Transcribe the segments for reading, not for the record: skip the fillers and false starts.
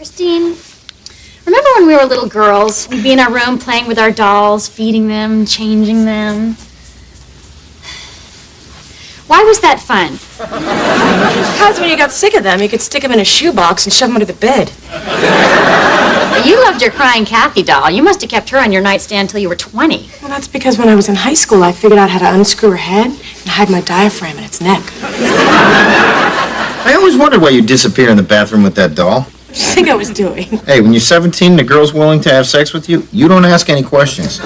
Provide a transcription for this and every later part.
Christine, remember when we were little girls? We'd be in our room playing with our dolls, feeding them, changing them. Why was that fun? Because when you got sick of them, you could stick them in a shoebox and shove them under the bed. You loved your crying Kathy doll. You must have kept her on your nightstand till you were 20. Well, that's because when I was in high school, I figured out how to unscrew her head and hide my diaphragm in its neck. I always wondered why you disappear in the bathroom with that doll. What do you think I was doing? Hey, when you're 17 and a girl's willing to have sex with you, you don't ask any questions. Hey,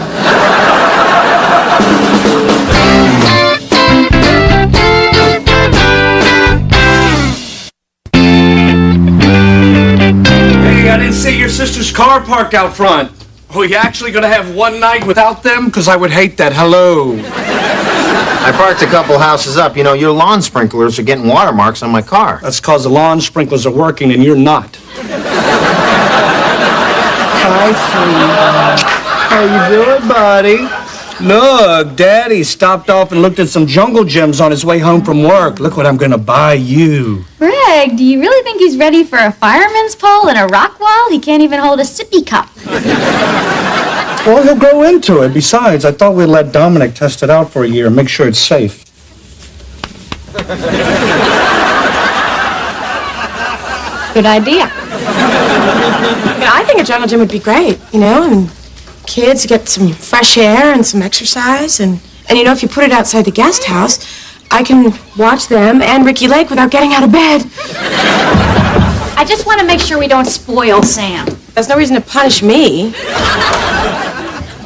I didn't see your sister's car parked out front. Are you actually going to have one night without them? Because I would hate that. Hello. I parked a couple houses up. You know, your lawn sprinklers are getting watermarks on my car. That's because the lawn sprinklers are working and you're not. Hi, sweetheart. How you doing, buddy? Look, Daddy stopped off and looked at some jungle gyms on his way home from work. Look what I'm going to buy you. Greg, do you really think he's ready for a fireman's pole and a rock wall? He can't even hold a sippy cup. Well, he'll grow into it. Besides, I thought we'd let Dominic test it out for a year and make sure it's safe. Good idea. Yeah, I think a jungle gym would be great, you know, and kids get some fresh air and some exercise, and you know, if you put it outside the guest house, I can watch them and Ricky Lake without getting out of bed. I just want to make sure we don't spoil Sam. There's no reason to punish me.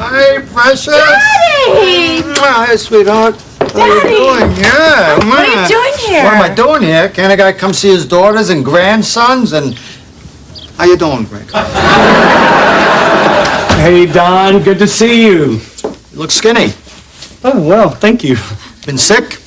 Hi, precious. Daddy! Hi, sweetheart. How you doing? Yeah. What are you doing here? What am I doing here? Can't a guy come see his daughters and grandsons? And how you doing, Greg? Hey, Don, good to see you. You look skinny. Oh, well, thank you. Been sick?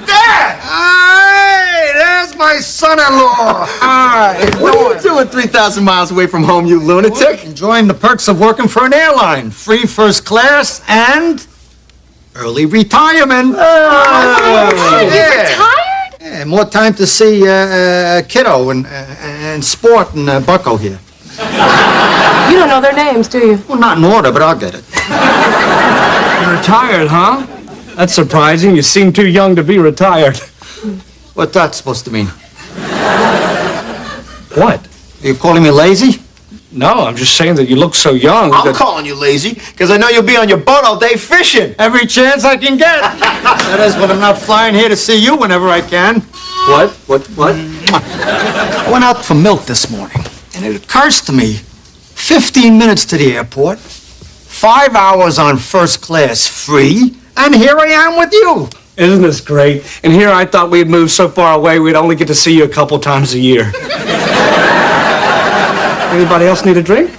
Dad! Hey, there's my son-in-law. Hi. What are you doing 3,000 miles away from home, you lunatic? Enjoying the perks of working for an airline. Free first class and early retirement. Oh, you retired? Yeah, more time to see Kiddo and Sport and Bucko here. You don't know their names, do you? Well, not in order, but I'll get it. You're retired, huh? That's surprising. You seem too young to be retired. What's that supposed to mean? What? Are you calling me lazy? No, I'm just saying that you look so young. I'm calling you lazy because I know you'll be on your boat all day fishing. Every chance I can get. That is when I'm not flying here to see you whenever I can. What? I went out for milk this morning, and it occurs to me, 15 minutes to the airport, 5 hours on first class free, and here I am with you. Isn't this great? And here I thought we'd moved so far away we'd only get to see you a couple times a year. Anybody else need a drink? I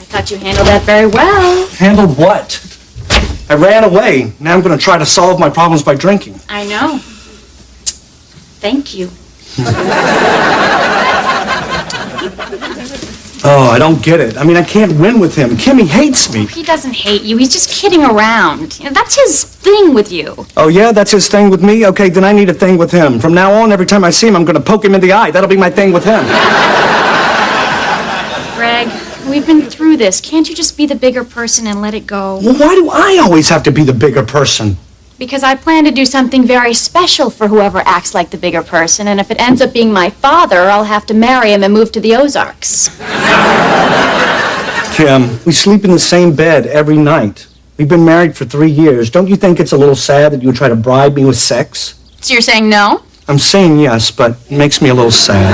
thought you handled that very well. Handled what? I ran away. Now I'm going to try to solve my problems by drinking. I know. Thank you. Oh, I don't get it. I mean, I can't win with him. Kimmy hates me. He doesn't hate you. He's just kidding around. You know, that's his thing with you. Oh, yeah? That's his thing with me? Okay, then I need a thing with him. From now on, every time I see him, I'm going to poke him in the eye. That'll be my thing with him. Greg, we've been through this. Can't you just be the bigger person and let it go? Well, why do I always have to be the bigger person? Because I plan to do something very special for whoever acts like the bigger person, and if it ends up being my father, I'll have to marry him and move to the Ozarks. Kim, we sleep in the same bed every night. We've been married for 3 years. Don't you think it's a little sad that you would try to bribe me with sex? So you're saying no? I'm saying yes, but it makes me a little sad.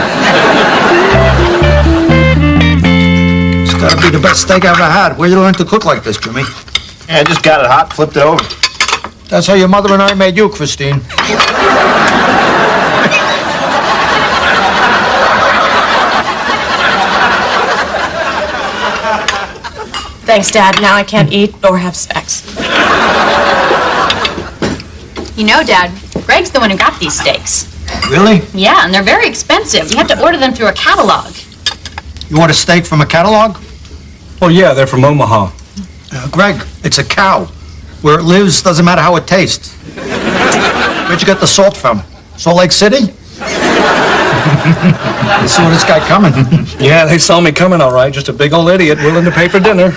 It's gotta be the best steak I ever had. Where you learn to cook like this, Jimmy? Yeah, I just got it hot, flipped it over. That's how your mother and I made you, Christine. Thanks, Dad. Now I can't eat or have sex. You know, Dad, Greg's the one who got these steaks. Really? Yeah, and they're very expensive. You have to order them through a catalog. You want a steak from a catalog? Oh, yeah, they're from Omaha. Greg, it's a cow. Where it lives doesn't matter how it tastes. Where'd you get the salt from? Salt Lake City? You saw this guy coming. Yeah, they saw me coming all right. Just a big old idiot willing to pay for dinner.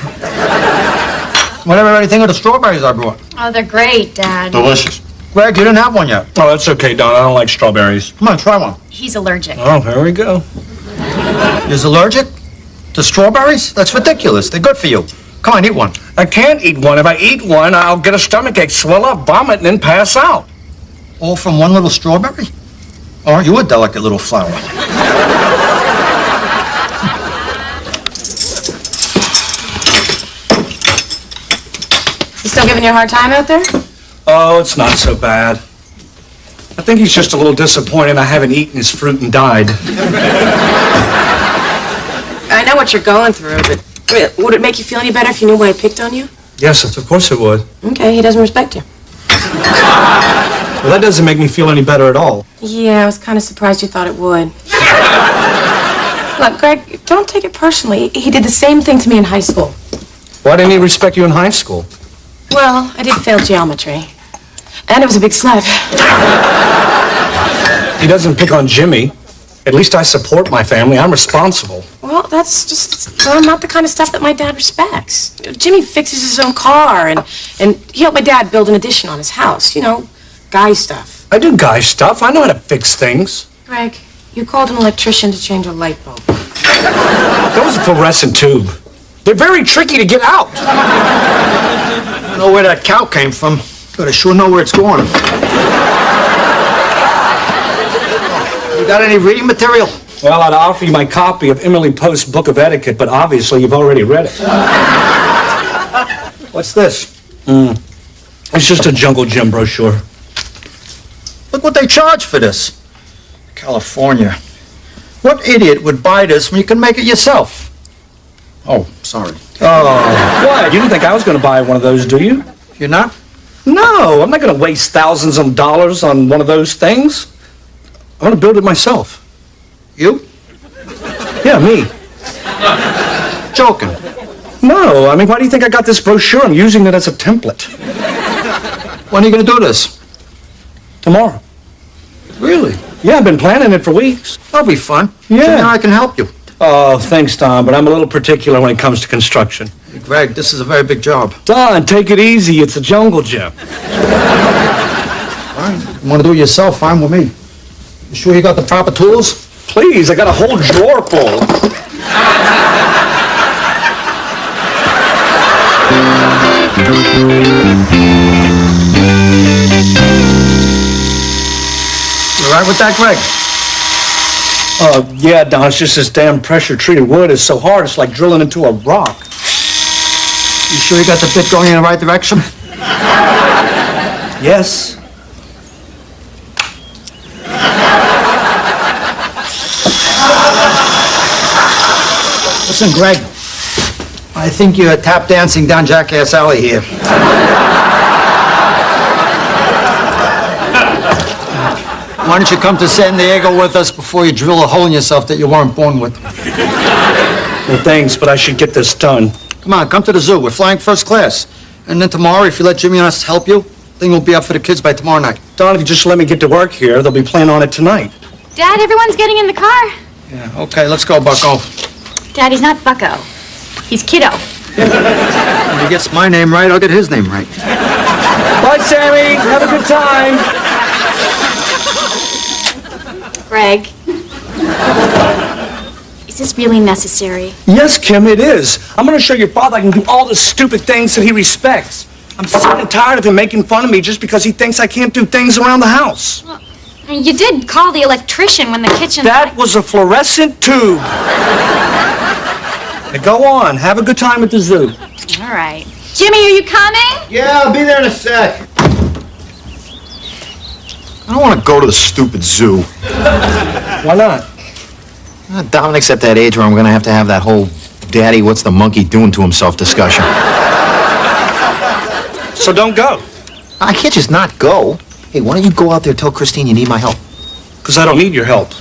Whatever anything of the strawberries I brought. Oh, they're great, Dad. Delicious. Greg, you didn't have one yet. Oh, that's okay, Don. I don't like strawberries. Come on, try one. He's allergic. Oh, here we go. You're allergic to strawberries? That's ridiculous. They're good for you. Come on, eat one. I can't eat one. If I eat one, I'll get a stomachache, swell up, vomit, and then pass out. All from one little strawberry? Aren't you a delicate little flower? You still giving you a hard time out there? Oh, it's not so bad. I think he's just a little disappointed I haven't eaten his fruit and died. I know what you're going through, but would it make you feel any better if you knew why he picked on you? Yes, of course it would. Okay, he doesn't respect you. Well, that doesn't make me feel any better at all. Yeah, I was kind of surprised you thought it would. Look, Greg, don't take it personally. He did the same thing to me in high school. Why didn't he respect you in high school? Well, I did fail geometry. And it was a big slap. He doesn't pick on Jimmy. At least I support my family. I'm responsible. Well, that's just not the kind of stuff that my dad respects. Jimmy fixes his own car, and he helped my dad build an addition on his house. You know, guy stuff. I do guy stuff. I know how to fix things. Greg, you called an electrician to change a light bulb. That was a fluorescent tube. They're very tricky to get out. I don't know where that cow came from, but I sure know where it's going. You got any reading material? Well, I'd offer you my copy of Emily Post's Book of Etiquette, but obviously you've already read it. What's this? It's just a jungle gym brochure. Look what they charge for this. California. What idiot would buy this when you can make it yourself? Oh, sorry. Oh, what? You didn't think I was going to buy one of those, do you? You're not? No, I'm not going to waste thousands of dollars on one of those things. I'm going to build it myself. You? Yeah, me. Joking. No, I mean, why do you think I got this brochure? I'm using it as a template. When are you going to do this? Tomorrow. Really? Yeah, I've been planning it for weeks. That'll be fun. Yeah. So now I can help you. Oh, thanks, Don, but I'm a little particular when it comes to construction. Hey, Greg, this is a very big job. Don, take it easy. It's a jungle gym. Fine. You want to do it yourself, fine with me. You sure you got the proper tools? Please, I got a whole drawer full. You all right with that, Greg? Yeah, Don, it's just this damn pressure-treated wood is so hard, it's like drilling into a rock. You sure you got the bit going in the right direction? Yes. Listen, Greg, I think you're tap dancing down Jackass Alley here. Why don't you come to San Diego with us before you drill a hole in yourself that you weren't born with? Well, thanks, but I should get this done. Come on, come to the zoo. We're flying first class. And then tomorrow, if you let Jimmy and us help you, thing will be up for the kids by tomorrow night. Don, if you just let me get to work here, they'll be playing on it tonight. Dad, everyone's getting in the car. Yeah, okay, let's go, Bucko. Dad, he's not Bucko. He's Kiddo. When he gets my name right, I'll get his name right. Bye, Sammy. Have a good time. Greg. Is this really necessary? Yes, Kim, it is. I'm going to show your father I can do all the stupid things that he respects. I'm sick and tired of him making fun of me just because he thinks I can't do things around the house. Well, you did call the electrician when the kitchen... That was a fluorescent tube. Now go on. Have a good time at the zoo. All right. Jimmy, are you coming? Yeah, I'll be there in a sec. I don't want to go to the stupid zoo. Why not? Dominic's at that age where I'm going to have that whole daddy, what's the monkey doing to himself discussion. So don't go. I can't just not go. Hey, why don't you go out there and tell Christine you need my help? Because I don't need your help.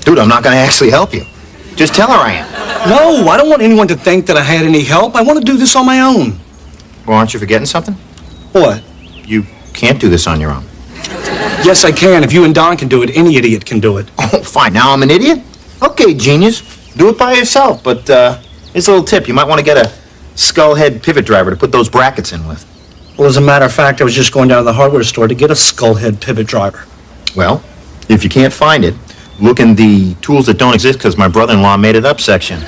Dude, I'm not going to actually help you. Just tell her I am. No, I don't want anyone to think that I had any help. I want to do this on my own. Well, aren't you forgetting something? What? You can't do this on your own. Yes, I can. If you and Don can do it, any idiot can do it. Oh, fine. Now I'm an idiot? Okay, genius. Do it by yourself. But here's a little tip. You might want to get a skull head pivot driver to put those brackets in with. Well, as a matter of fact, I was just going down to the hardware store to get a skull head pivot driver. Well, if you can't find it, look in the tools that don't exist because my brother-in-law made it up section.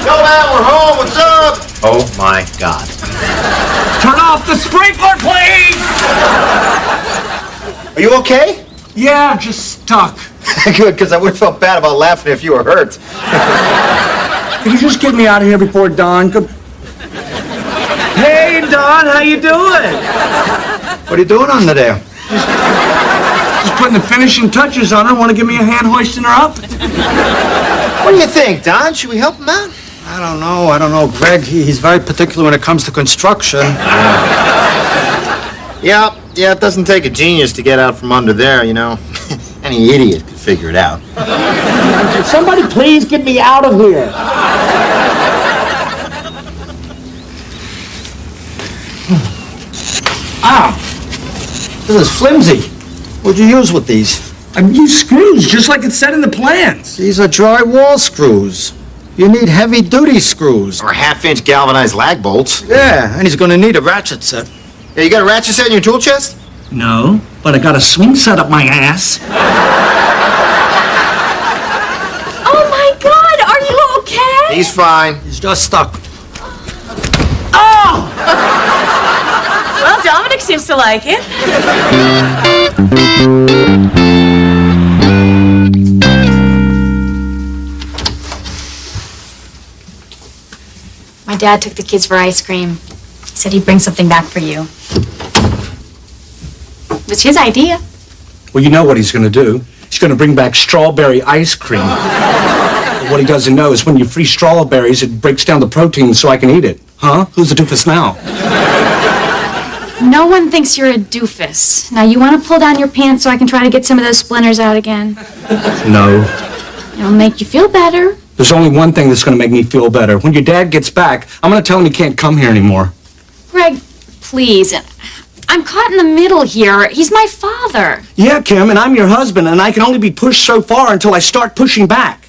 Yo, man, we're home. What's up? Oh, my God. Turn off the sprinkler, please! Are you okay? Yeah, I'm just stuck. Good, because I would have felt bad about laughing if you were hurt. Can you just get me out of here before Don comes? Hey, Don, how you doing? What are you doing under there? Just putting the finishing touches on her. Want to give me a hand hoisting her up? What do you think, Don? Should we help him out? I don't know. Greg, he's very particular when it comes to construction. Yeah, it doesn't take a genius to get out from under there, you know. Any idiot could figure it out. Somebody please get me out of here. Ah, this is flimsy. What'd you use with these? I used screws, just like it said in the plans. These are drywall screws. You need heavy-duty screws. Or half-inch galvanized lag bolts. Yeah, and he's gonna need a ratchet set. Yeah, you got a ratchet set in your tool chest? No, but I got a swing set up my ass. Oh, my God, are you okay? He's fine. He's just stuck. Oh! Well, Dominic seems to like it. My dad took the kids for ice cream. He said he'd bring something back for you. It was his idea. Well, you know what he's going to do. He's going to bring back strawberry ice cream. But what he doesn't know is when you freeze strawberries, it breaks down the protein so I can eat it. Huh? Who's the doofus now? No one thinks you're a doofus. Now, you want to pull down your pants so I can try to get some of those splinters out again? No. It'll make you feel better. There's only one thing that's going to make me feel better. When your dad gets back, I'm going to tell him he can't come here anymore. Greg, please. I'm caught in the middle here. He's my father. Yeah, Kim, and I'm your husband, and I can only be pushed so far until I start pushing back.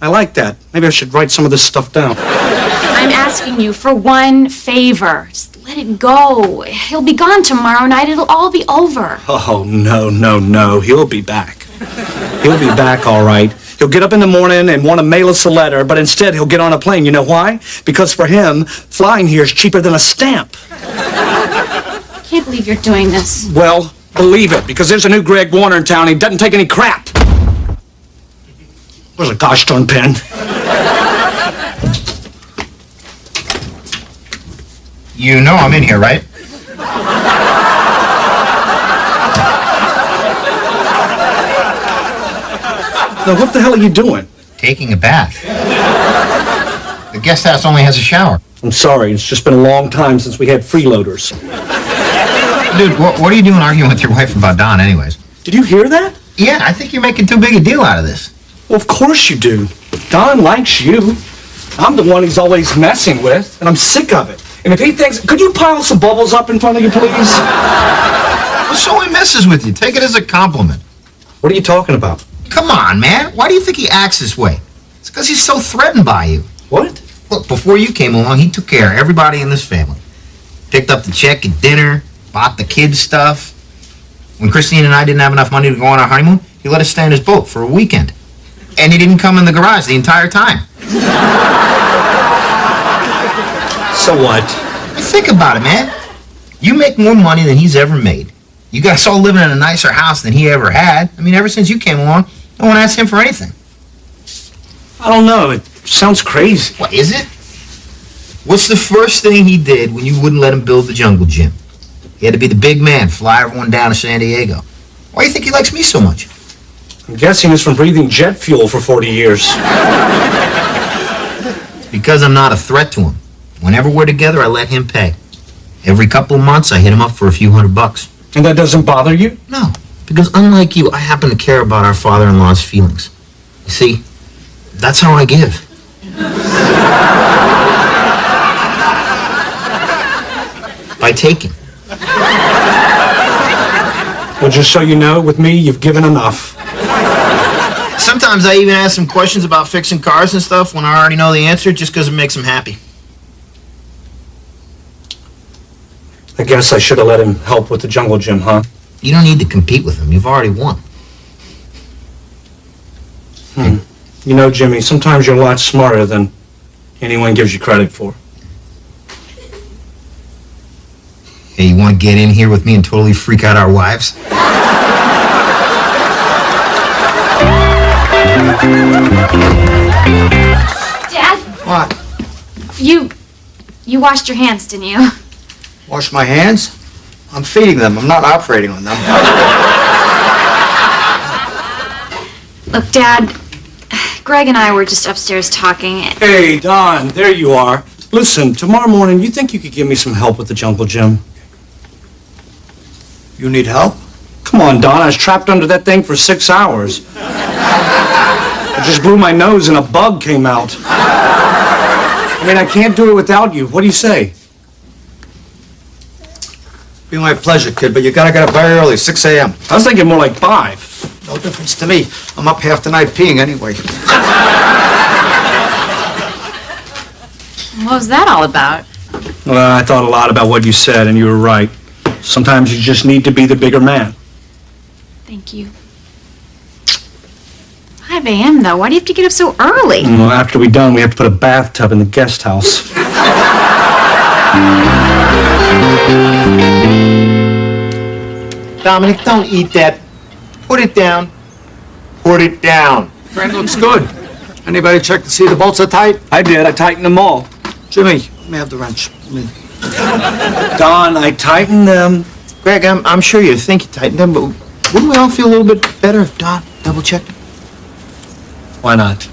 I like that. Maybe I should write some of this stuff down. I'm asking you for one favor. Just let it go. He'll be gone tomorrow night. It'll all be over. Oh, no. He'll be back. He'll be back, all right. He'll get up in the morning and want to mail us a letter, but instead he'll get on a plane. You know why? Because for him, flying here is cheaper than a stamp. I can't believe you're doing this. Well, believe it, because there's a new Greg Warner in town. He doesn't take any crap. Where's a gosh darn pen? You know I'm in here, right? Now, what the hell are you doing? Taking a bath. The guest house only has a shower. I'm sorry, it's just been a long time since we had freeloaders. Dude, what are you doing arguing with your wife about Don anyways? Did you hear that? Yeah, I think you're making too big a deal out of this. Well, of course you do. Don likes you. I'm the one he's always messing with, and I'm sick of it. And if he thinks... Could you pile some bubbles up in front of you, please? Well, so he messes with you. Take it as a compliment. What are you talking about? Come on, man. Why do you think he acts this way? It's because he's so threatened by you. What? Look, before you came along, he took care of everybody in this family. Picked up the check at dinner, bought the kids stuff. When Christine and I didn't have enough money to go on our honeymoon, he let us stay in his boat for a weekend. And he didn't come in the garage the entire time. So what? Think about it, man. You make more money than he's ever made. You guys all living in a nicer house than he ever had. I mean, ever since you came along, no one asked him for anything. I don't know. It sounds crazy. What is it? What's the first thing he did when you wouldn't let him build the jungle gym? He had to be the big man, fly everyone down to San Diego. Why do you think he likes me so much? I'm guessing it's from breathing jet fuel for 40 years. Because I'm not a threat to him. Whenever we're together, I let him pay. Every couple of months, I hit him up for a few $100. And that doesn't bother you? No, because unlike you, I happen to care about our father-in-law's feelings. You see, that's how I give. By taking. Well, just so you know, with me, you've given enough. Sometimes I even ask him questions about fixing cars and stuff when I already know the answer just because it makes him happy. I guess I should have let him help with the jungle gym, huh? You don't need to compete with him. You've already won. You know, Jimmy, sometimes you're a lot smarter than anyone gives you credit for. Hey, you want to get in here with me and totally freak out our wives? Dad, What? you washed your hands, didn't you? Wash my hands? I'm feeding them. I'm not operating on them. Look, Dad, Greg and I were just upstairs talking. Hey, Don, there you are. Listen, tomorrow morning, you think you could give me some help with the jungle gym? You need help? Come on, Don, I was trapped under that thing for 6 hours. I just blew my nose and a bug came out. I mean, I can't do it without you. What do you say? Be my pleasure, kid, but you gotta get up very early, 6 a.m. I was thinking more like 5. No difference to me. I'm up half the night peeing anyway. What was that all about? Well, I thought a lot about what you said, and you were right. Sometimes you just need to be the bigger man. Thank you. 5 a.m., though. Why do you have to get up so early? Well, after we're done, we have to put a bathtub in the guest house. Dominic, don't eat that. Put it down. Put it down. Friend looks good. Anybody check to see the bolts are tight? I did. I tightened them all. Jimmy, let me have the wrench. Don, I tightened them. Greg, I'm sure you think you tightened them, but wouldn't we all feel a little bit better if Don double-checked? Why not?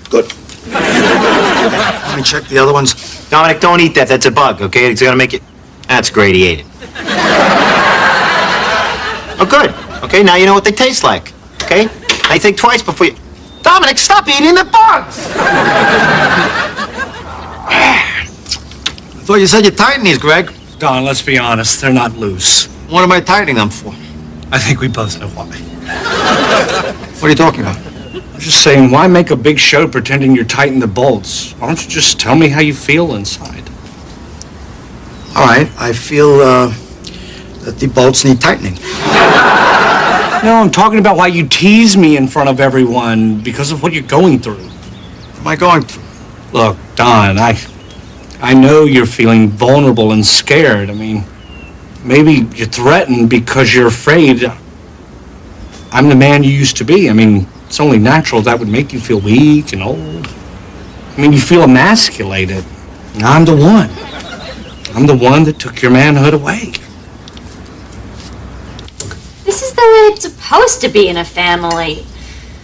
Good. Let me check the other ones. Dominic, don't eat that. That's a bug, okay? It's gonna make it... That's great, he ate it. Oh, good. Okay, now you know what they taste like, okay? Now you think twice before you... Dominic, stop eating the bugs! I thought you said you tightened these, Greg. Don, let's be honest. They're not loose. What am I tightening them for? I think we both know why. What are you talking about? I'm just saying, why make a big show pretending you're tightening the bolts? Why don't you just tell me how you feel inside? All right, I feel that the bolts need tightening. No, I'm talking about why you tease me in front of everyone because of what you're going through. What am I going through? Look, Don, I know you're feeling vulnerable and scared. I mean, maybe you're threatened because you're afraid I'm the man you used to be. I mean, it's only natural that would make you feel weak and old. I mean, you feel emasculated. And I'm the one. I'm the one that took your manhood away. This is the the way it's supposed to be in a family.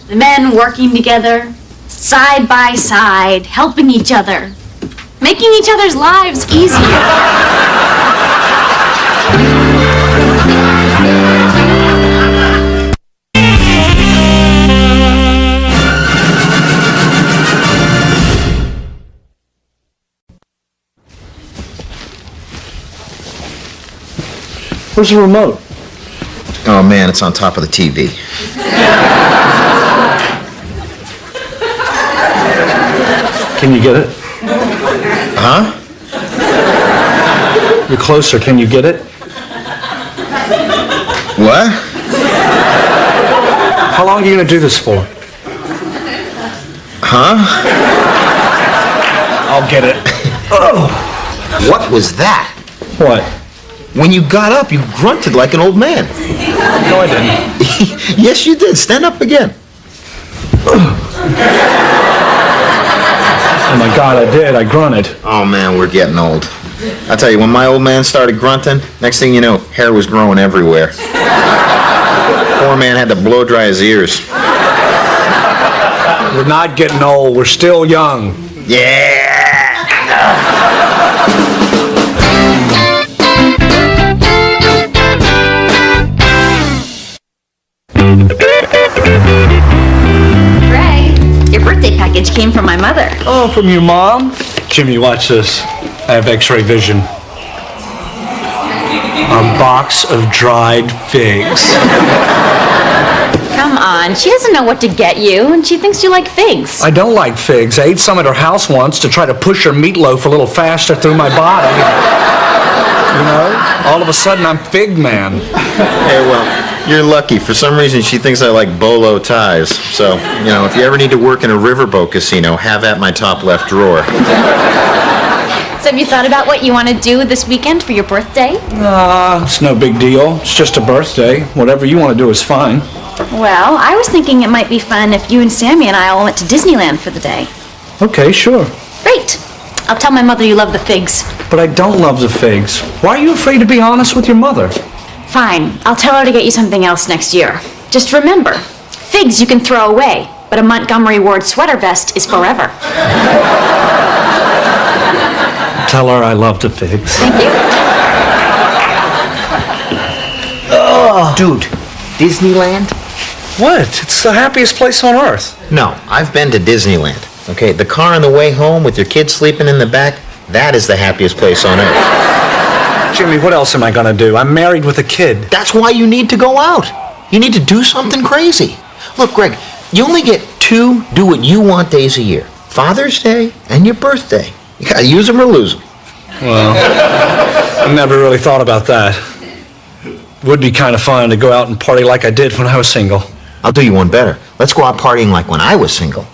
The men working together, side by side, helping each other, making each other's lives easier. Where's the remote? Oh, man, it's on top of the TV. Can you get it? Huh? You're closer. Can you get it? What? How long are you going to do this for? Huh? I'll get it. Oh. What was that? What? When you got up, you grunted like an old man. No, I didn't. Yes, you did. Stand up again. Oh, my God, I did. I grunted. Oh, man, we're getting old. I tell you, when my old man started grunting, next thing you know, hair was growing everywhere. Poor man had to blow dry his ears. We're not getting old. We're still young. Yeah! Greg, your birthday package came from my mother. Oh, from your mom? Jimmy, watch this. I have x-ray vision. A box of dried figs. Come on, she doesn't know what to get you, and she thinks you like figs. I don't like figs. I ate some at her house once to try to push her meatloaf a little faster through my body. You know? All of a sudden, I'm Fig Man. Hey, well, you're lucky. For some reason, she thinks I like bolo ties. So, you know, if you ever need to work in a riverboat casino, have at my top left drawer. So have you thought about what you want to do this weekend for your birthday? It's no big deal. It's just a birthday. Whatever you want to do is fine. Well, I was thinking it might be fun if you and Sammy and I all went to Disneyland for the day. Okay, sure. Great. I'll tell my mother you love the figs. But I don't love the figs. Why are you afraid to be honest with your mother? Fine. I'll tell her to get you something else next year. Just remember, figs you can throw away, but a Montgomery Ward sweater vest is forever. Tell her I love the figs. Thank you. Dude, Disneyland? What? It's the happiest place on earth. No, I've been to Disneyland. Okay, the car on the way home with your kids sleeping in the back, that is the happiest place on earth. Jimmy, what else am I gonna do? I'm married with a kid. That's why you need to go out. You need to do something crazy. Look, Greg, you only get 2 do what you want days a year. Father's Day and your birthday. You gotta use them or lose them. Well, I never really thought about that. Would be kind of fun to go out and party like I did when I was single. I'll do you one better. Let's go out partying like when I was single.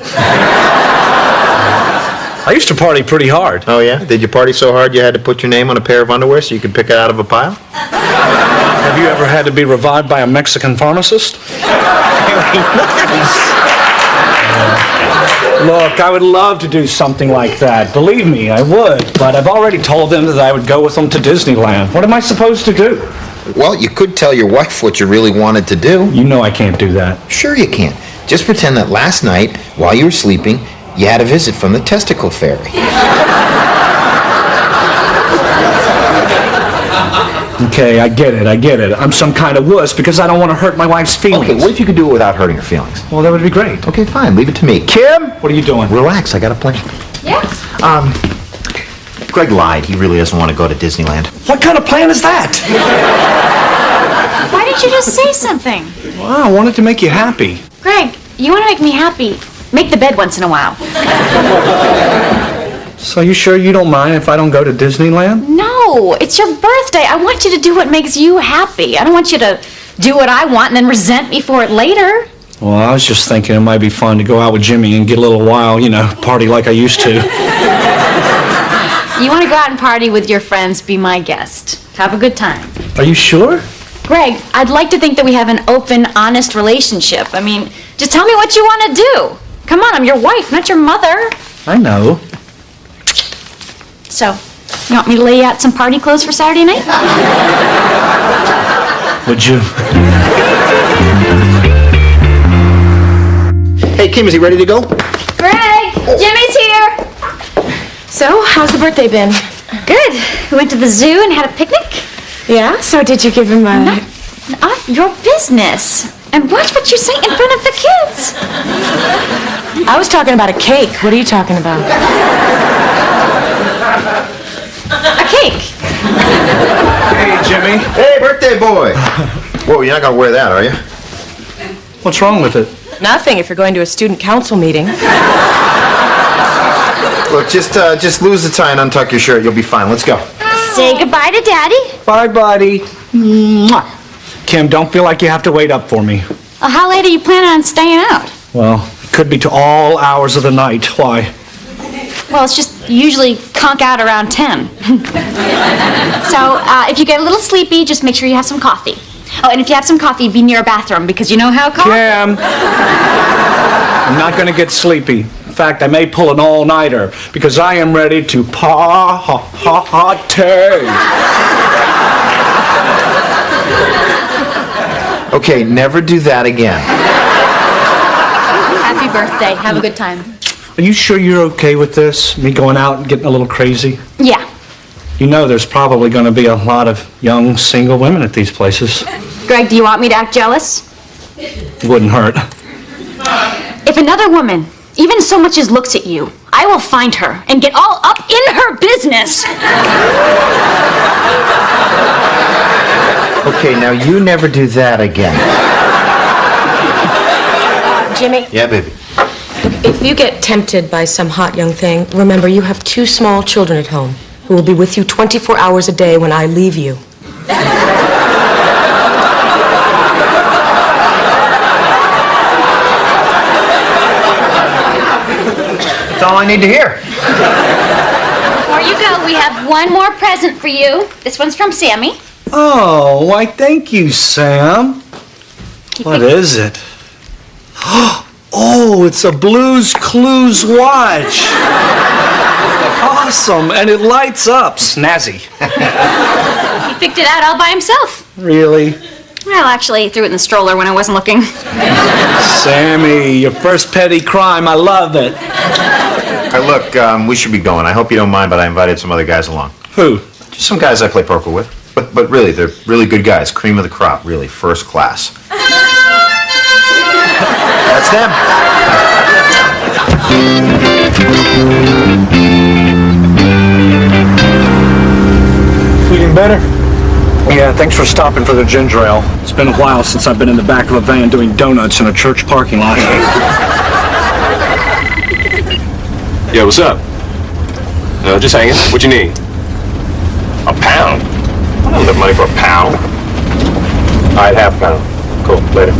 I used to party pretty hard. Oh, yeah? Did you party so hard you had to put your name on a pair of underwear so you could pick it out of a pile? Have you ever had to be revived by a Mexican pharmacist? Look, I would love to do something like that. Believe me, I would. But I've already told them that I would go with them to Disneyland. What am I supposed to do? Well, you could tell your wife what you really wanted to do. You know I can't do that. Sure you can. Just pretend that last night, while you were sleeping, you had a visit from the testicle fairy. Okay, I get it. I'm some kind of wuss because I don't want to hurt my wife's feelings. Okay, what if you could do it without hurting her feelings? Well, that would be great. Okay, fine. Leave it to me. Kim? What are you doing? Relax. I got a plan. Yeah? Greg lied. He really doesn't want to go to Disneyland. What kind of plan is that? Why didn't you just say something? Well, I wanted to make you happy. Greg, you want to make me happy. Make the bed once in a while. So you sure you don't mind if I don't go to Disneyland? No, it's your birthday. I want you to do what makes you happy. I don't want you to do what I want and then resent me for it later. Well, I was just thinking it might be fun to go out with Jimmy and get a little while, party like I used to. You want to go out and party with your friends, be my guest. Have a good time. Are you sure? Greg, I'd like to think that we have an open, honest relationship. I mean, just tell me what you want to do. Come on, I'm your wife, not your mother. I know. So, you want me to lay out some party clothes for Saturday night? Would you? Hey, Kim, is he ready to go? Greg, Jimmy's here. So, how's the birthday been? Good. We went to the zoo and had a picnic. Yeah? So did you give him a... None of your business. And watch what you say in front of the kids. I was talking about a cake. What are you talking about? A cake. Hey, Jimmy. Hey, birthday boy! Whoa, you're not gonna wear that, are you? What's wrong with it? Nothing if you're going to a student council meeting. Look, just lose the tie and untuck your shirt. You'll be fine. Let's go. Say goodbye to Daddy. Bye, buddy. Mwah. Kim, don't feel like you have to wait up for me. Well, how late are you planning on staying out? Well, it could be to all hours of the night. Why? Well, it's just usually conk out around 10. So, if you get a little sleepy, just make sure you have some coffee. Oh, and if you have some coffee, be near a bathroom, because you know how coffee... Kim! I'm not going to get sleepy. In fact, I may pull an all-nighter, because I am ready to party. Okay, never do that again. Happy birthday. Have a good time. Are you sure you're okay with this? Me going out and getting a little crazy? Yeah. You know there's probably going to be a lot of young single women at these places. Greg, do you want me to act jealous? Wouldn't hurt. If another woman even so much as looks at you, I will find her and get all up in her business. Okay, now you never do that again. Jimmy? Yeah, baby. If you get tempted by some hot young thing, remember you have 2 small children at home who will be with you 24 hours a day when I leave you. That's all I need to hear. Before you go, we have one more present for you. This one's from Sammy. Oh, why, thank you, Sam. What is it? Oh, it's a Blue's Clues watch. Awesome, and it lights up. Snazzy. He picked it out all by himself. Really? Well, actually, he threw it in the stroller when I wasn't looking. Sammy, your first petty crime. I love it. Hey, look, we should be going. I hope you don't mind, but I invited some other guys along. Who? Just some guys I play poker with. But really, they're really good guys. Cream of the crop, really. First class. That's them. Feeling better? Yeah, thanks for stopping for the ginger ale. It's been a while since I've been in the back of a van doing donuts in a church parking lot. Yeah, what's up? No, just hanging. What you need? A pound? I don't have money for a pound. All right, half a pound. Cool, later.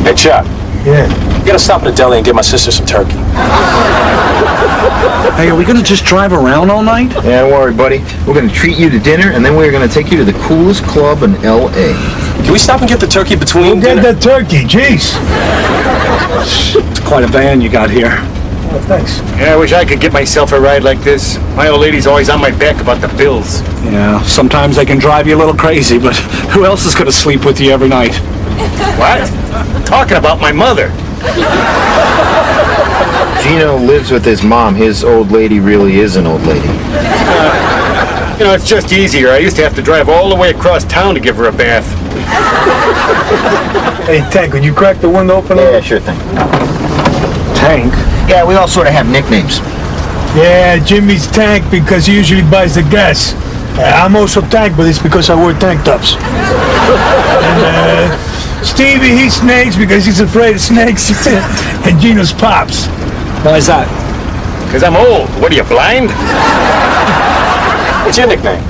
Hey, Chuck. Yeah. You gotta stop at the deli and get my sister some turkey. Hey, are we gonna just drive around all night? Yeah, don't worry, buddy. We're gonna treat you to dinner, and then we're gonna take you to the coolest club in L.A. Can we stop and get the turkey between Get dinner? that turkey, jeez. It's quite a van you got here. Oh, thanks. Yeah, I wish I could get myself a ride like this. My old lady's always on my back about the bills. Yeah, sometimes they can drive you a little crazy, but who else is gonna sleep with you every night? What? Talking about my mother. Gino lives with his mom. His old lady really is an old lady. You know, it's just easier. I used to have to drive all the way across town to give her a bath. Hey, Tank, could you crack the window open? Yeah, sure thing. Tank? Yeah, we all sort of have nicknames. Yeah, Jimmy's Tank because he usually buys the gas. I'm also Tank, but it's because I wear tank tops. And Stevie, he's Snakes because he's afraid of snakes. And Gino's Pops. Why is that? Because I'm old. What are you, blind? What's your nickname?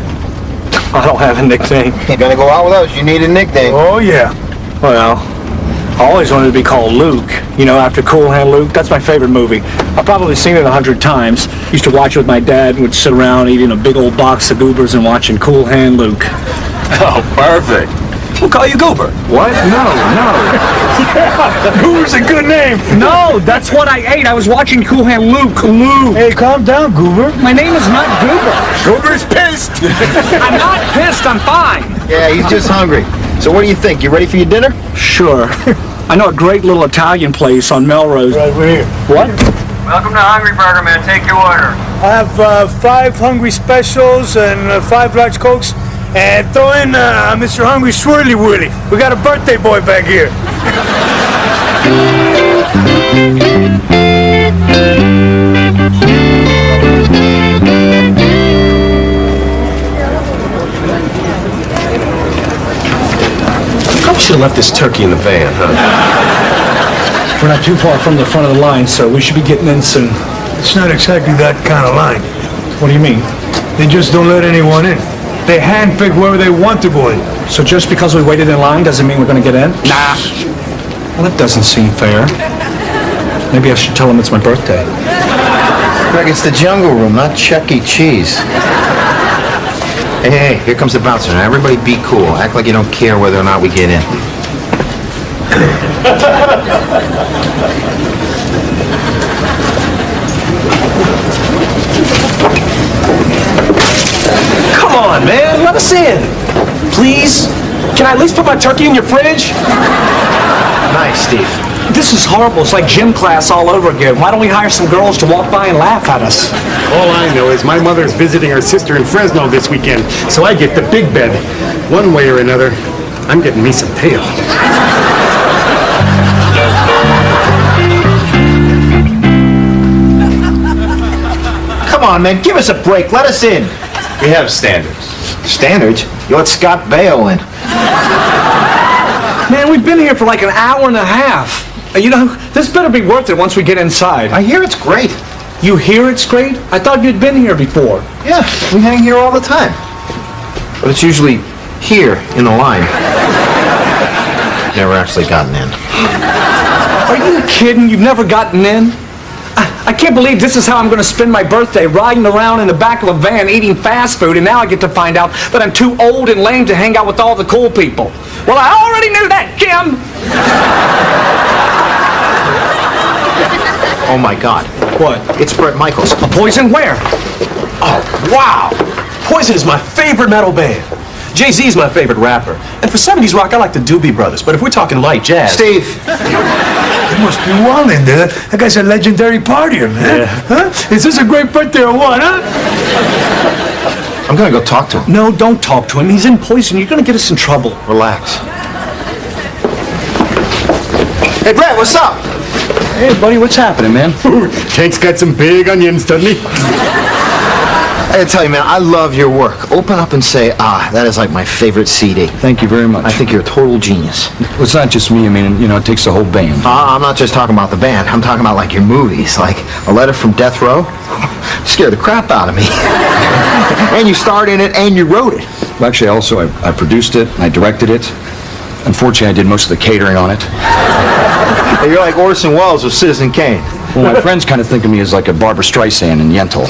I don't have a nickname. You're gonna go out with us. You need a nickname. Oh, yeah. Well, I always wanted to be called Luke. You know, after Cool Hand Luke. That's my favorite movie. I've probably seen it 100 times. Used to watch it with my dad and would sit around eating a big old box of goobers and watching Cool Hand Luke. Oh, perfect. We'll call you Goober. What? No. Goober's a good name. No, that's what I ate. I was watching Cool Hand Luke. Luke. Hey, calm down, Goober. My name is not Goober. Goober's pissed. I'm not pissed. I'm fine. Yeah, he's just hungry. So what do you think? You ready for your dinner? Sure. I know a great little Italian place on Melrose. Right, we're here. What? Welcome to Hungry Burger, man. Take your order. I have 5 hungry specials and 5 large Cokes. And throw in Mr. Hungry Swirly Whirly. We got a birthday boy back here. Probably should have left this turkey in the van, huh? We're not too far from the front of the line, so we should be getting in soon. It's not exactly that kind of line. What do you mean? They just don't let anyone in. They handpick whoever they want to go in. So just because we waited in line doesn't mean we're going to get in? Nah. Well, that doesn't seem fair. Maybe I should tell them it's my birthday. Greg, it's the Jungle Room, not Chuck E. Cheese. Hey, here comes the bouncer. Now, everybody be cool. Act like you don't care whether or not we get in. Come on, man. Let us in. Please? Can I at least put my turkey in your fridge? Nice, Steve. This is horrible. It's like gym class all over again. Why don't we hire some girls to walk by and laugh at us? All I know is my mother's visiting her sister in Fresno this weekend, so I get the big bed. One way or another, I'm getting me some tail. Come on, man. Give us a break. Let us in. We have standards. Standards? You let Scott Baio in. Man, we've been here for like an hour and a half. You know, this better be worth it once we get inside. I hear it's great. You hear it's great? I thought you'd been here before. Yeah, we hang here all the time. But it's usually here in the line. Never actually gotten in. Are you kidding? You've never gotten in? I can't believe this is how I'm going to spend my birthday, riding around in the back of a van eating fast food, and now I get to find out that I'm too old and lame to hang out with all the cool people. Well, I already knew that, Kim! Oh my God. What? It's Bret Michaels. A Poison where? Oh, wow. Poison is my favorite metal band. Jay-Z's my favorite rapper. And for 70s rock, I like the Doobie Brothers. But if we're talking light jazz... Steve. You must be wildin' there. That guy's a legendary partier, man. Yeah. Huh? Is this a great birthday or what, huh? I'm gonna go talk to him. No, don't talk to him. He's in Poison. You're going to get us in trouble. Relax. Hey, Brett, what's up? Hey, buddy, what's happening, man? Cake's got some big onions, doesn't he? I gotta tell you, man, I love your work. Open up and say, that is like my favorite CD. Thank you very much. I think you're a total genius. Well, it's not just me. I mean, you know, it takes the whole band. I'm not just talking about the band. I'm talking about like your movies, like A Letter from Death Row. Scared the crap out of me. And you starred in it and you wrote it. Well, actually, also, I produced it, I directed it. Unfortunately, I did most of the catering on it. Hey, you're like Orson Welles with Citizen Kane. Well, my friends kind of think of me as like a Barbara Streisand in Yentl.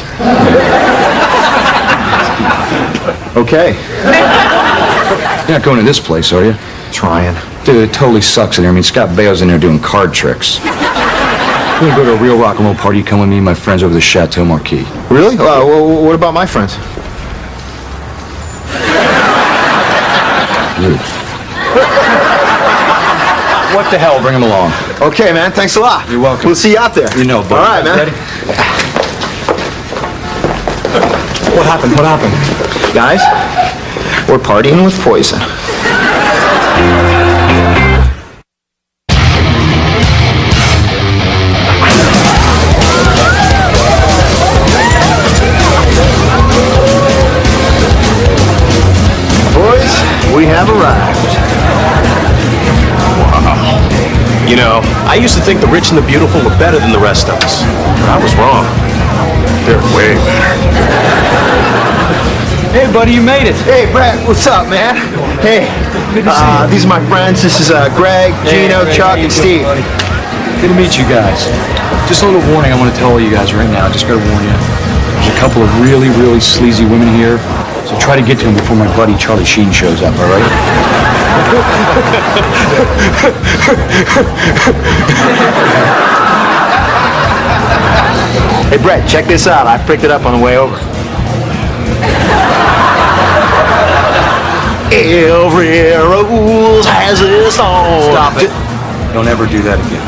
Okay. You're not going to this place, are you? Trying. Dude, it totally sucks in here. I mean, Scott Baio's in there doing card tricks. We're gonna go to a real rock and roll party. Come with me and my friends over the Chateau Marquis. Really? Well, what about my friends? What the hell? Bring him along. Okay, man. Thanks a lot. You're welcome. We'll see you out there. You know, buddy. All right, man. Ready? What happened? What happened? Guys, we're partying with Poison. Boys, we have arrived. You know, I used to think the rich and the beautiful were better than the rest of us. I was wrong. They're way better. Hey, buddy, you made it. Hey, Brett, what's up, man? Hey, these are my friends. This is Greg, Gino, Greg, Chuck, how you and doing, Steve. buddy? Good to meet you guys. Just a little warning I want to tell all you guys right now. Just gotta warn you. There's a couple of really, really sleazy women here, so try to get to them before my buddy Charlie Sheen shows up, all right? Hey, Brett, check this out. I picked it up on the way over. Every rose has its thorn. Stop it. Don't ever do that again.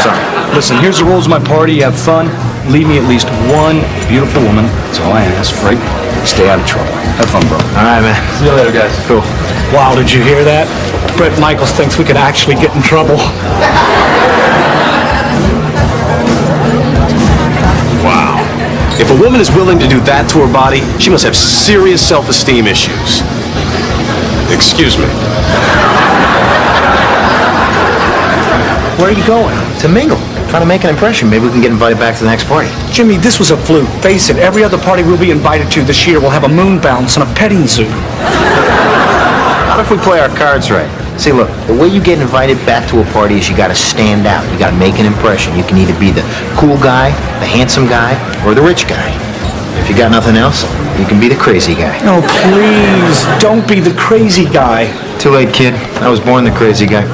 Sorry. Listen, here's the rules of my party. You have fun. Leave me at least one beautiful woman. That's all I ask, Frank. Stay out of trouble. Have fun, bro. All right, man. See you later, guys. Cool. Wow, did you hear that? Brett Michaels thinks we could actually get in trouble. Wow. If a woman is willing to do that to her body, she must have serious self-esteem issues. Excuse me. Where are you going? To mingle. Trying to make an impression. Maybe we can get invited back to the next party. Jimmy, this was a fluke. Face it, every other party we'll be invited to this year will have a moon bounce and a petting zoo. What if we play our cards right? See, look, the way you get invited back to a party is you gotta stand out. You gotta make an impression. You can either be the cool guy, the handsome guy, or the rich guy. If you got nothing else, you can be the crazy guy. Oh, please, don't be the crazy guy. Too late, kid. I was born the crazy guy.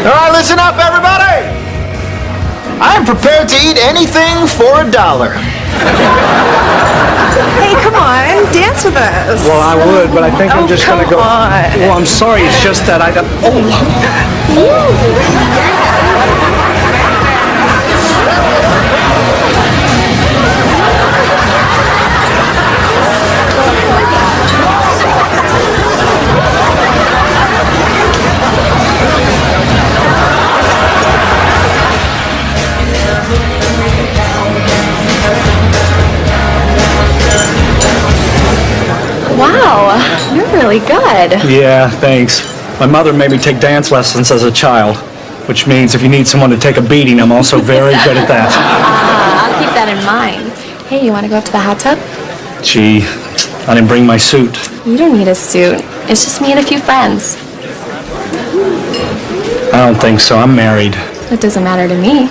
All right, listen up, everybody! I'm prepared to eat anything for $1. Hey, come on, dance with us. Well, I would, but I think I'm just gonna go. Come on. Well, I'm sorry, it's just that I don't. Oh. Wow, you're really good. Yeah, thanks. My mother made me take dance lessons as a child, which means if you need someone to take a beating, I'm also very good at that. I'll keep that in mind. Hey, you want to go up to the hot tub? Gee, I didn't bring my suit. You don't need a suit. It's just me and a few friends. I don't think so. I'm married. It doesn't matter to me.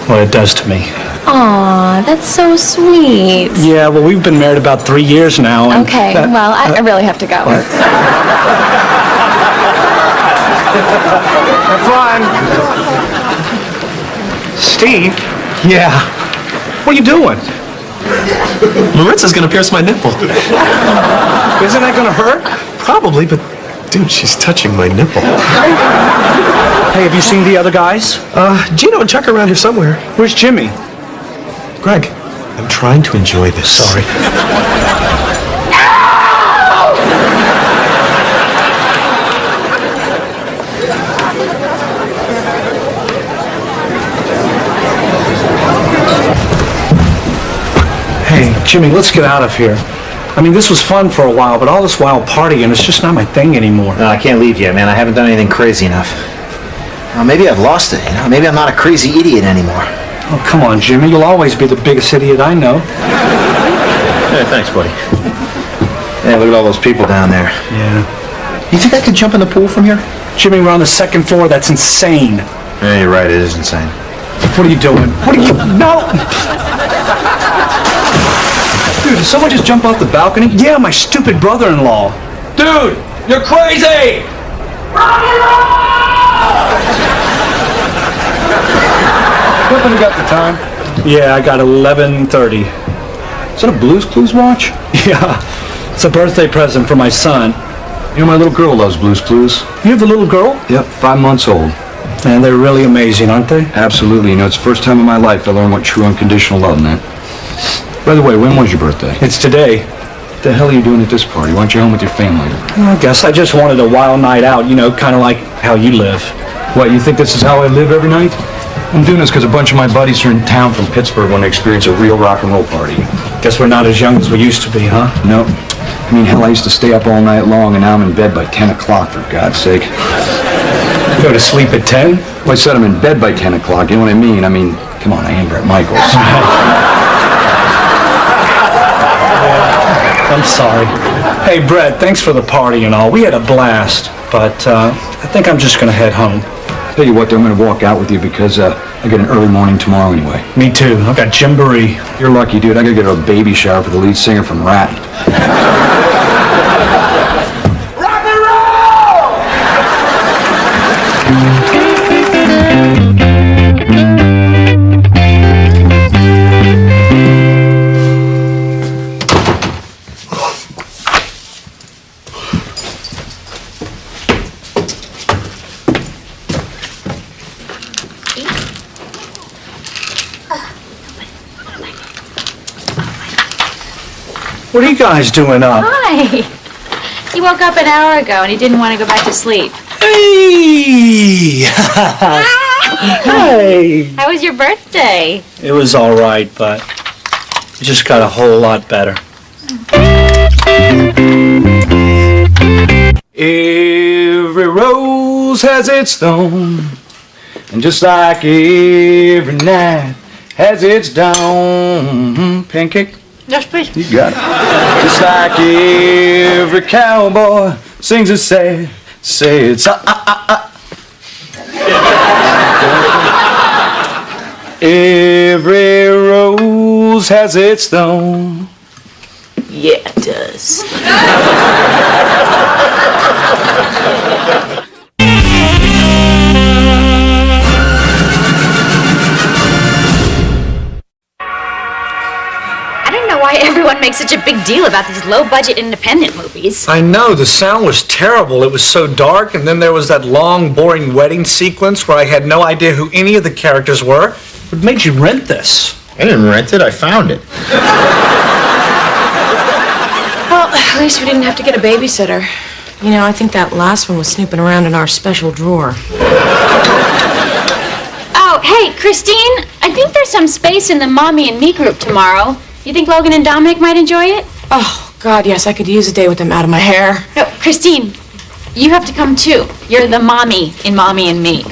Well, it does to me. Aw, that's so sweet. Yeah, well, we've been married about 3 years now. And Okay, well, I really have to go. Have fun. Steve? Yeah. What are you doing? Maritza's gonna pierce my nipple. Isn't that gonna hurt? Probably, but dude, she's touching my nipple. Hey, have you seen the other guys? Gino and Chuck are around here somewhere. Where's Jimmy? Greg, I'm trying to enjoy this. Sorry. Hey, Jimmy, let's get out of here. I mean, this was fun for a while, but all this wild partying, it's just not my thing anymore. No, I can't leave yet, man. I haven't done anything crazy enough. Maybe I've lost it, you know? Maybe I'm not a crazy idiot anymore. Oh, come on, Jimmy. You'll always be the biggest idiot I know. Hey, thanks, buddy. Yeah, look at all those people down there. Yeah. You think I could jump in the pool from here? Jimmy, we're on the second floor. That's insane. Yeah, you're right. It is insane. What are you doing? What are you... No! Dude, did someone just jump off the balcony? Yeah, my stupid brother-in-law. Dude, you're crazy! Happen to got the time? Yeah, I got 11:30. Is that a Blues Clues watch? Yeah, it's a birthday present for my son. You know, my little girl loves Blues Clues. You have a little girl? Yep, 5 months old. Man, they're really amazing, aren't they? Absolutely. You know, it's the first time in my life I learned what true unconditional love meant. By the way, when was your birthday? It's today. What the hell are you doing at this party? Why aren't you home with your family? I guess I just wanted a wild night out, you know, kind of like how you live. What, you think this is how I live every night? I'm doing this because a bunch of my buddies are in town from Pittsburgh when they experience a real rock and roll party. Guess we're not as young as we used to be, huh? No. I mean, hell, I used to stay up all night long, and now I'm in bed by 10 o'clock, for God's sake. You go to sleep at 10? Well, I said I'm in bed by 10 o'clock. You know what I mean? I mean, come on, I am Brett Michaels. I'm sorry. Hey, Brett, thanks for the party and all. We had a blast, but I think I'm just going to head home. Tell you what, I'm going to walk out with you because I get an early morning tomorrow anyway. Me too. I've got Jamboree. You're lucky, dude. I got to get a baby shower for the lead singer from Rat. Rock and roll! What are you guys doing up? Hi. He woke up an hour ago and he didn't want to go back to sleep. Hey! Hey! How was your birthday? It was all right, but it just got a whole lot better. Every rose has its thorn, and just like every night has its dawn. Pancake? Yes, please. You got it. Just like every cowboy sings a sad song. Every rose has its thorn. Yeah, it does. I don't know why everyone makes such a big deal about these low-budget independent movies. I know, the sound was terrible. It was so dark, and then there was that long, boring wedding sequence where I had no idea who any of the characters were. What made you rent this? I didn't rent it, I found it. Well, at least we didn't have to get a babysitter. You know, I think that last one was snooping around in our special drawer. Oh, hey, Christine, I think there's some space in the Mommy and Me group tomorrow. You think Logan and Dominic might enjoy it? Oh, God, yes, I could use a day with them out of my hair. No, Christine, you have to come too. You're the mommy in Mommy and Me.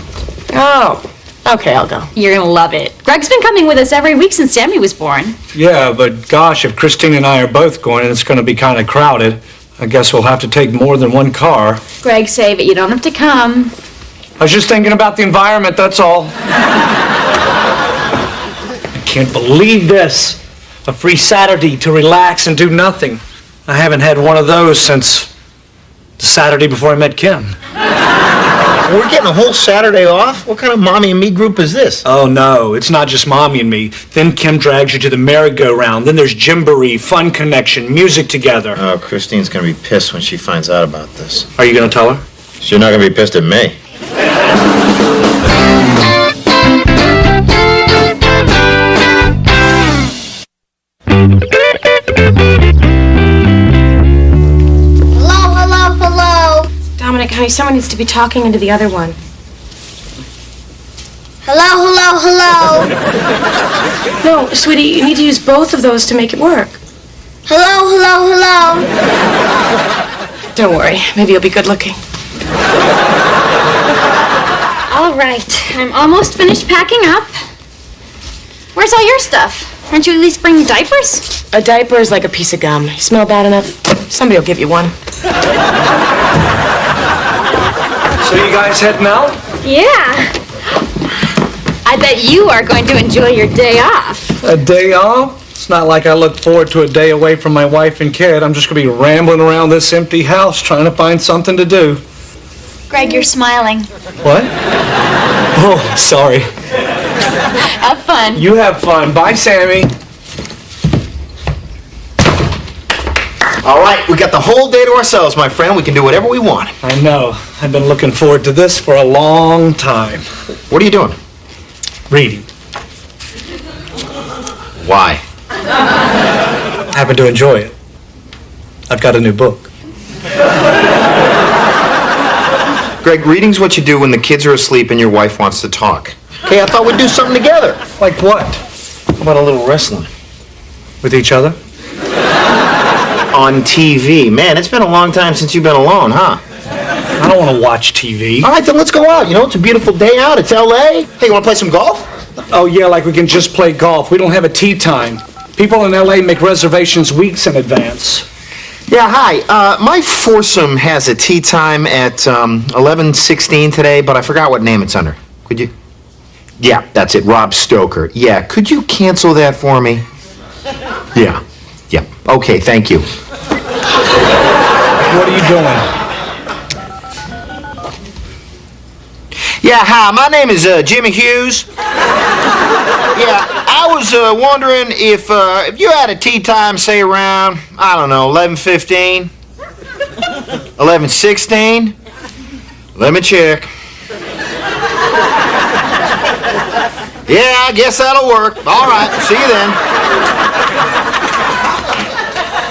Oh, okay, I'll go. You're gonna love it. Greg's been coming with us every week since Sammy was born. Yeah, but gosh, if Christine and I are both going and it's going to be kind of crowded, I guess we'll have to take more than one car. Greg, save it. You don't have to come. I was just thinking about the environment, that's all. I can't believe this. A free Saturday to relax and do nothing. I haven't had one of those since the Saturday before I met Kim. We're getting a whole Saturday off? What kind of Mommy and Me group is this? Oh, no, it's not just Mommy and Me. Then Kim drags you to the merry-go-round. Then there's Gymboree, Fun Connection, music together. Oh, Christine's gonna be pissed when she finds out about this. Are you going to tell her? She's not gonna be pissed at me. Hello. Dominic, honey, someone needs to be talking into the other one. Hello. No, sweetie, you need to use both of those to make it work. Hello. Don't worry, maybe you'll be good looking. All right, I'm almost finished packing up. Where's all your stuff? Aren't you at least bringing diapers? A diaper is like a piece of gum. You smell bad enough, somebody will give you one. So you guys heading out? Yeah. I bet you are going to enjoy your day off. A day off? It's not like I look forward to a day away from my wife and kid. I'm just going to be rambling around this empty house trying to find something to do. Greg, you're smiling. What? Oh, sorry. Have fun. You have fun. Bye, Sammy. All right, we got the whole day to ourselves, my friend. We can do whatever we want. I know. I've been looking forward to this for a long time. What are you doing? Reading. Why? Happen to enjoy it. I've got a new book. Greg, reading's what you do when the kids are asleep and your wife wants to talk. Okay, I thought we'd do something together. Like what? How about a little wrestling? With each other? On TV. Man, it's been a long time since you've been alone, huh? I don't want to watch TV. All right, then let's go out. You know, it's a beautiful day out. It's L.A. Hey, you want to play some golf? Oh, yeah, like we can just play golf. We don't have a tee time. People in L.A. make reservations weeks in advance. Yeah, hi. My foursome has a tea time at 11:16 today, but I forgot what name it's under. Could you? Yeah, that's it, Rob Stoker. Yeah, could you cancel that for me? Yeah. Okay, thank you. What are you doing? Yeah, hi, my name is Jimmy Hughes. Yeah, I was wondering if you had a tea time, say around, I don't know, 11:15? 11:16? Let me check. Yeah, I guess that'll work. All right, see you then.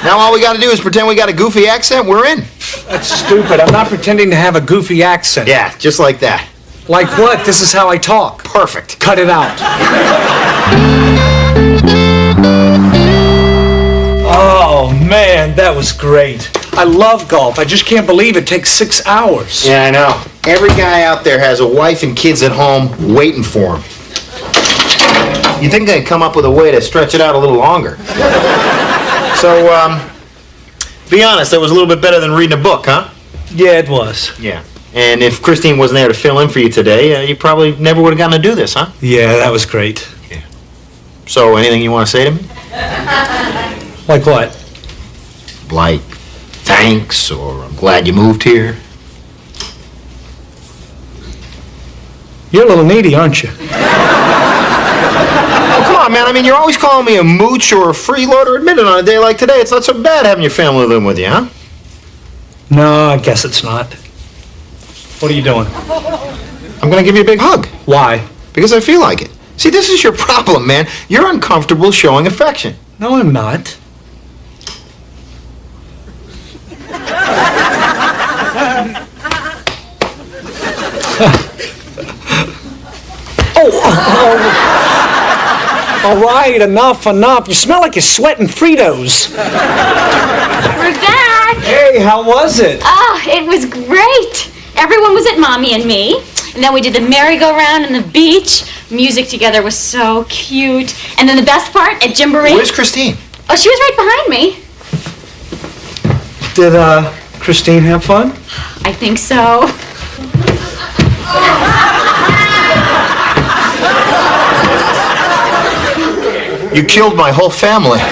Now all we got to do is pretend we got a goofy accent. We're in. That's stupid. I'm not pretending to have a goofy accent. Yeah, just like that. Like what? This is how I talk. Perfect. Cut it out. Oh, man, that was great. I love golf. I just can't believe it takes 6 hours. Yeah, I know. Every guy out there has a wife and kids at home waiting for him. You'd think they'd come up with a way to stretch it out a little longer. So, be honest, that was a little bit better than reading a book, huh? Yeah, it was. Yeah. And if Christine wasn't there to fill in for you today, you probably never would have gotten to do this, huh? Yeah, that was great. Yeah. So, anything you want to say to me? Like what? Like, thanks, or I'm glad you moved here. You're a little needy, aren't you? Oh, come on, man. I mean, you're always calling me a mooch or a freeloader. Admit it, on a day like today, it's not so bad having your family living with you, huh? No, I guess it's not. What are you doing? I'm going to give you a big hug. Why? Because I feel like it. See, this is your problem, man. You're uncomfortable showing affection. No, I'm not. All right, enough. You smell like you're sweating Fritos. We're back. Hey, how was it? Oh, it was great. Everyone was at Mommy and me. And then we did the merry-go-round on the beach. Music together was so cute. And then the best part, at Gymboree. Where's Christine? Oh, she was right behind me. Did, Christine have fun? I think so. You killed my whole family. Oh,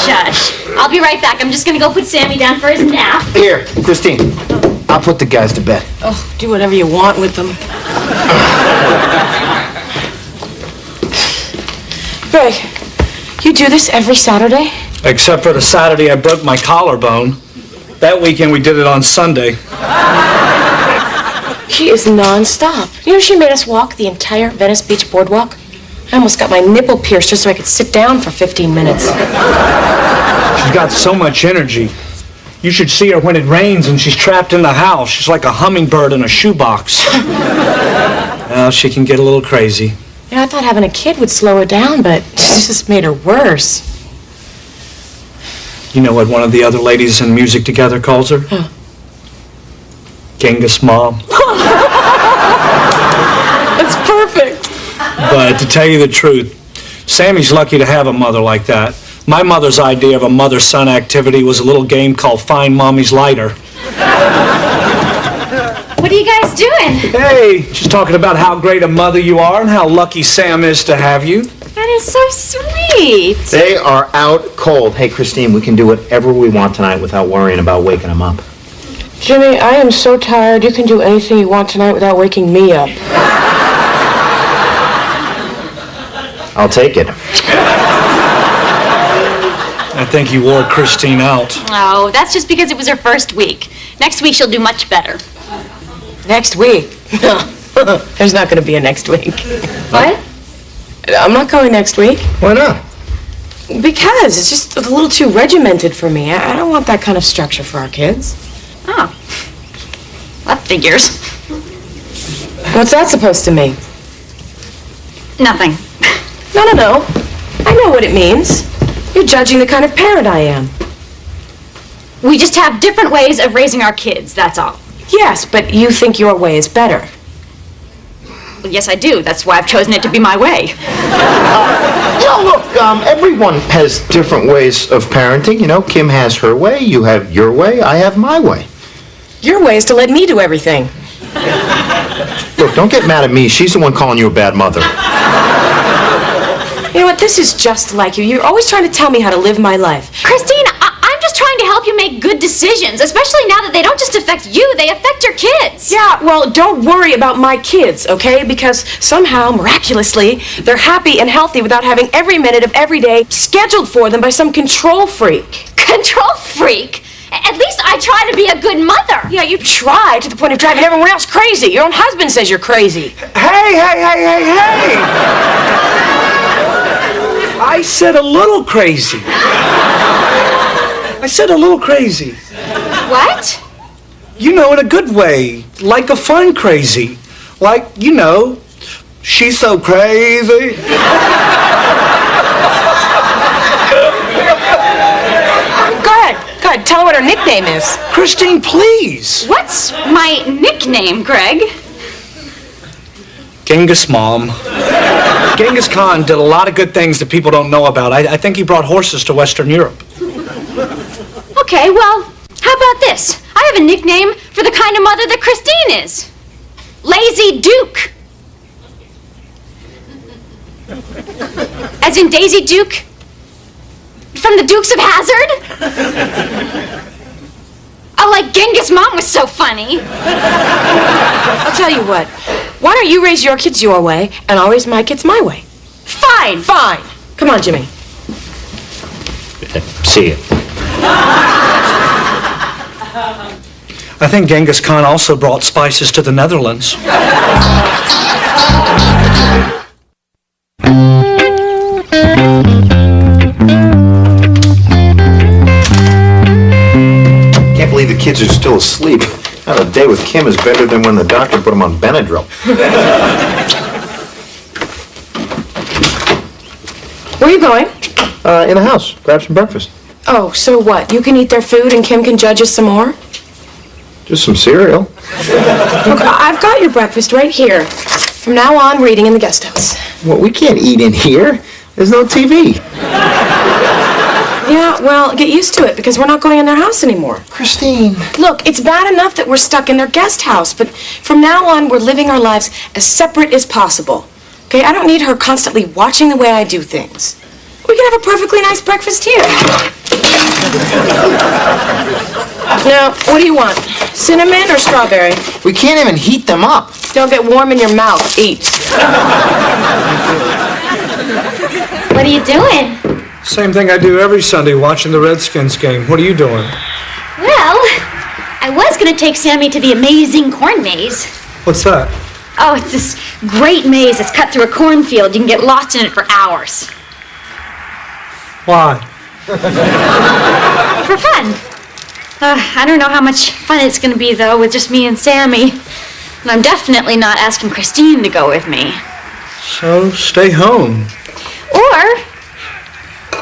shush. I'll be right back. I'm just gonna go put Sammy down for his nap. Here, Christine. I'll put the guys to bed. Oh, do whatever you want with them. Greg, you do this every Saturday? Except for the Saturday I broke my collarbone. That weekend we did it on Sunday. She is non-stop. You know, she made us walk the entire Venice Beach boardwalk. I almost got my nipple pierced just so I could sit down for 15 minutes. She's got so much energy. You should see her when it rains and she's trapped in the house. She's like a hummingbird in a shoebox. Well, she can get a little crazy. You know, I thought having a kid would slow her down, but it just made her worse. You know what one of the other ladies in Music Together calls her? Huh. Genghis Mom. That's perfect. But to tell you the truth, Sammy's lucky to have a mother like that. My mother's idea of a mother-son activity was a little game called Find Mommy's Lighter. What are you guys doing? Hey, she's talking about how great a mother you are and how lucky Sam is to have you. That is so sweet. They are out cold. Hey, Christine, we can do whatever we want tonight without worrying about waking them up. Jimmy, I am so tired. You can do anything you want tonight without waking me up. I'll take it. I think you wore Christine out. Oh, that's just because it was her first week. Next week she'll do much better. Next week? There's not going to be a next week. What? I'm not going next week. Why not? Because it's just a little too regimented for me. I don't want that kind of structure for our kids. Oh. That figures. What's that supposed to mean? Nothing. No. I know what it means. You're judging the kind of parent I am. We just have different ways of raising our kids, that's all. Yes, but you think your way is better. Well, yes, I do. That's why I've chosen it to be my way. Look, everyone has different ways of parenting. You know, Kim has her way, you have your way, I have my way. Your way is to let me do everything. Look, don't get mad at me. She's the one calling you a bad mother. You know what? This is just like you. You're always trying to tell me how to live my life. Christine, I'm just trying to help you make good decisions, especially now that they don't just affect you, they affect your kids. Yeah, well, don't worry about my kids, okay? Because somehow, miraculously, they're happy and healthy without having every minute of every day scheduled for them by some control freak. Control freak? At least I try to be a good mother. Yeah, you try to the point of driving everyone else crazy. Your own husband says you're crazy. Hey! I said a little crazy. I said a little crazy. What? You know, in a good way. Like a fun crazy. Like, you know, she's so crazy. Go ahead, tell her what her nickname is. Christine, please. What's my nickname, Greg? Genghis Mom. Genghis Khan did a lot of good things that people don't know about. I think he brought horses to Western Europe. Okay, well, how about this? I have a nickname for the kind of mother that Christine is. Lazy Duke. As in Daisy Duke? From the Dukes of Hazzard? Oh, like Genghis Mom was so funny. I'll tell you what. Why don't you raise your kids your way, and I'll raise my kids my way? Fine. Fine. Come on, Jimmy. See you. I think Genghis Khan also brought spices to the Netherlands. Can't believe the kids are still asleep. Now, a day with Kim is better than when the doctor put them on Benadryl. Where are you going? In the house. Grab some breakfast. Oh, so what? You can eat their food and Kim can judge us some more? Just some cereal. Look, I've got your breakfast right here. From now on, reading in the guest house. Well, we can't eat in here. There's no TV. Yeah, well, get used to it because we're not going in their house anymore. Christine. Look, it's bad enough that we're stuck in their guest house, but from now on, we're living our lives as separate as possible. Okay, I don't need her constantly watching the way I do things. We can have a perfectly nice breakfast here. Now, what do you want? Cinnamon or strawberry? We can't even heat them up. They'll get warm in your mouth. Eat. What are you doing? Same thing I do every Sunday, watching the Redskins game. What are you doing? Well, I was going to take Sammy to the amazing corn maze. What's that? Oh, it's this great maze that's cut through a cornfield. You can get lost in it for hours. Why? For fun. I don't know how much fun it's going to be, though, with just me and Sammy. And I'm definitely not asking Christine to go with me. So, stay home. Or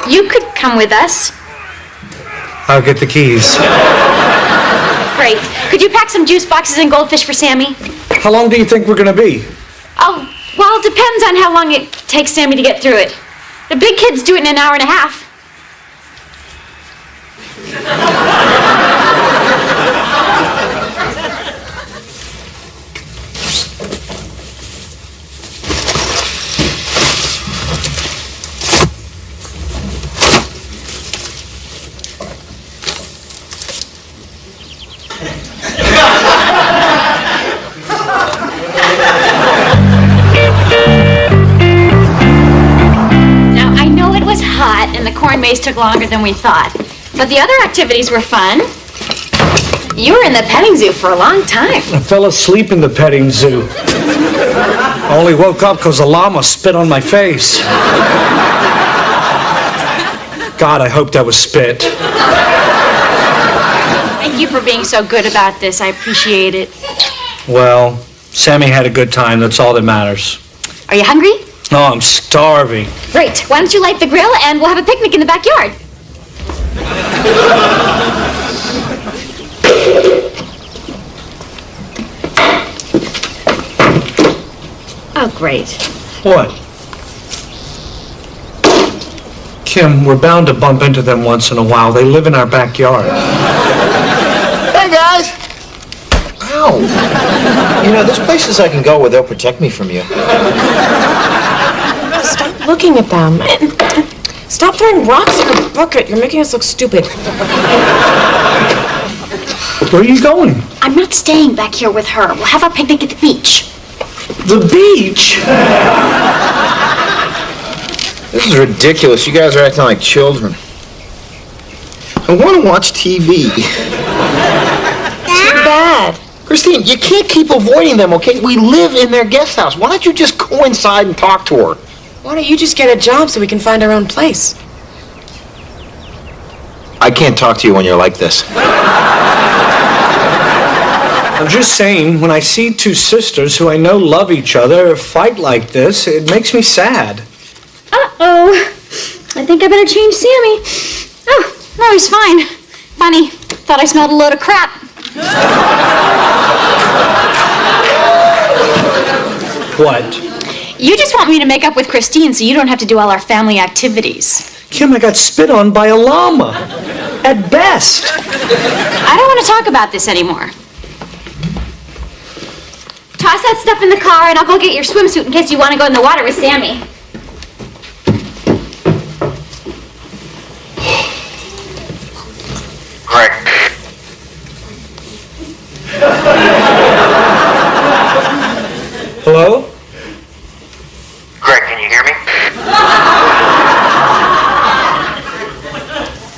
you could come with us. I'll get the keys. Great. Could you pack some juice boxes and goldfish for Sammy? How long do you think we're going to be? Oh, well, it depends on how long it takes Sammy to get through it. The big kids do it in an hour and a half. Hot, and the corn maze took longer than we thought. But the other activities were fun. You were in the petting zoo for a long time. I fell asleep in the petting zoo. I only woke up because a llama spit on my face. God, I hope that was spit. Thank you for being so good about this. I appreciate it. Well, Sammy had a good time. That's all that matters. Are you hungry? No, I'm starving. Great. Why don't you light the grill and we'll have a picnic in the backyard. Oh, great. What? Kim, we're bound to bump into them once in a while. They live in our backyard. Hey, guys. Ow. You know, there's places I can go where they'll protect me from you. Stop looking at them. And stop throwing rocks in the bucket. You're making us look stupid. Where are you going? I'm not staying back here with her. We'll have our picnic at the beach. The beach? This is ridiculous. You guys are acting like children. I want to watch TV. Too bad. Christine, you can't keep avoiding them, okay? We live in their guest house. Why don't you just go inside and talk to her? Why don't you just get a job so we can find our own place? I can't talk to you when you're like this. I'm just saying, when I see two sisters who I know love each other fight like this, it makes me sad. Uh-oh. I think I better change Sammy. Oh, no, he's fine. Funny. Thought I smelled a load of crap. What? You just want me to make up with Christine so you don't have to do all our family activities. Kim, I got spit on by a llama. At best. I don't want to talk about this anymore. Toss that stuff in the car and I'll go get your swimsuit in case you want to go in the water with Sammy. Greg. Hello? Greg, can you hear me?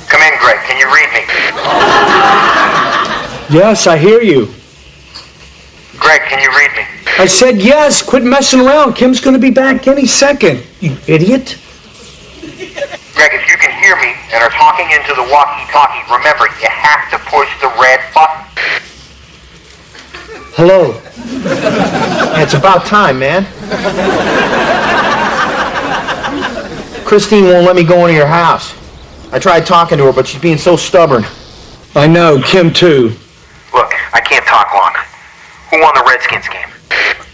Come in, Greg. Can you read me? Yes, I hear you. Greg, can you read me? I said yes. Quit messing around. Kim's going to be back any second. You idiot. Greg, if you can hear me and are talking into the walkie-talkie, remember, you have to push the red button. Hello. It's about time, man. Christine won't let me go into your house. I tried talking to her, but she's being so stubborn. I know. Kim, too. Look, I can't talk long. Who won the Redskins game?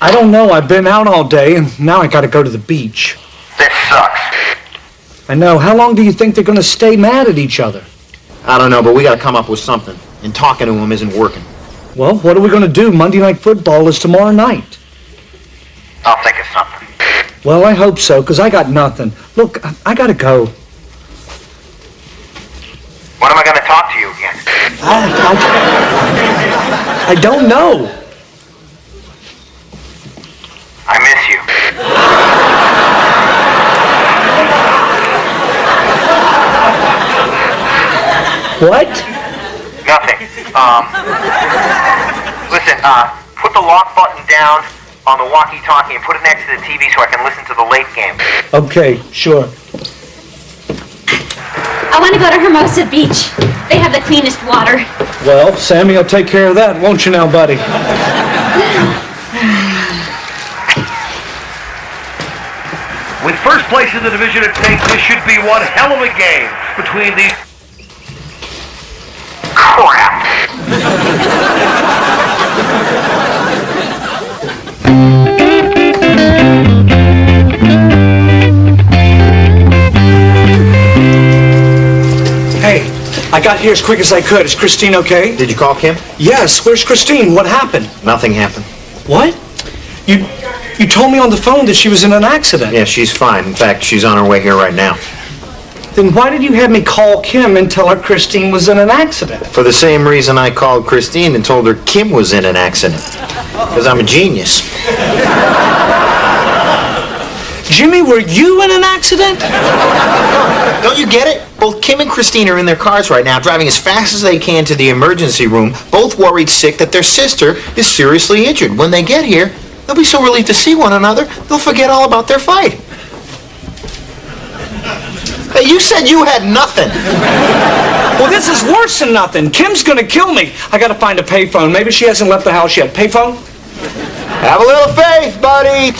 I don't know. I've been out all day, and now I got to go to the beach. This sucks. I know. How long do you think they're going to stay mad at each other? I don't know, but we got to come up with something. And talking to him isn't working. Well, what are we going to do? Monday Night Football is tomorrow night. I'll think of something. Well, I hope so, because I got nothing. Look, I got to go. When am I going to talk to you again? I don't know. I miss you. What? Nothing. Listen, put the lock button down on the walkie-talkie and put it next to the TV so I can listen to the late game. Okay, sure. I want to go to Hermosa Beach. They have the cleanest water. Well, Sammy will take care of that, won't you now, buddy? With first place in the division at stake, this should be one hell of a game between these... Crap! Hey, I got here as quick as I could. Is Christine okay? Did you call Kim? Yes. Where's Christine? What happened? Nothing happened. What? You told me on the phone that she was in an accident. Yeah, she's fine. In fact, she's on her way here right now. Then why did you have me call Kim and tell her Christine was in an accident? For the same reason I called Christine and told her Kim was in an accident. Because I'm a genius. Jimmy, were you in an accident? Don't you get it? Both Kim and Christine are in their cars right now, driving as fast as they can to the emergency room, both worried sick that their sister is seriously injured. When they get here, they'll be so relieved to see one another, they'll forget all about their fight. Hey, you said you had nothing. Well, this is worse than nothing. Kim's gonna kill me. I gotta find a payphone. Maybe she hasn't left the house yet. Payphone? Have a little faith, buddy.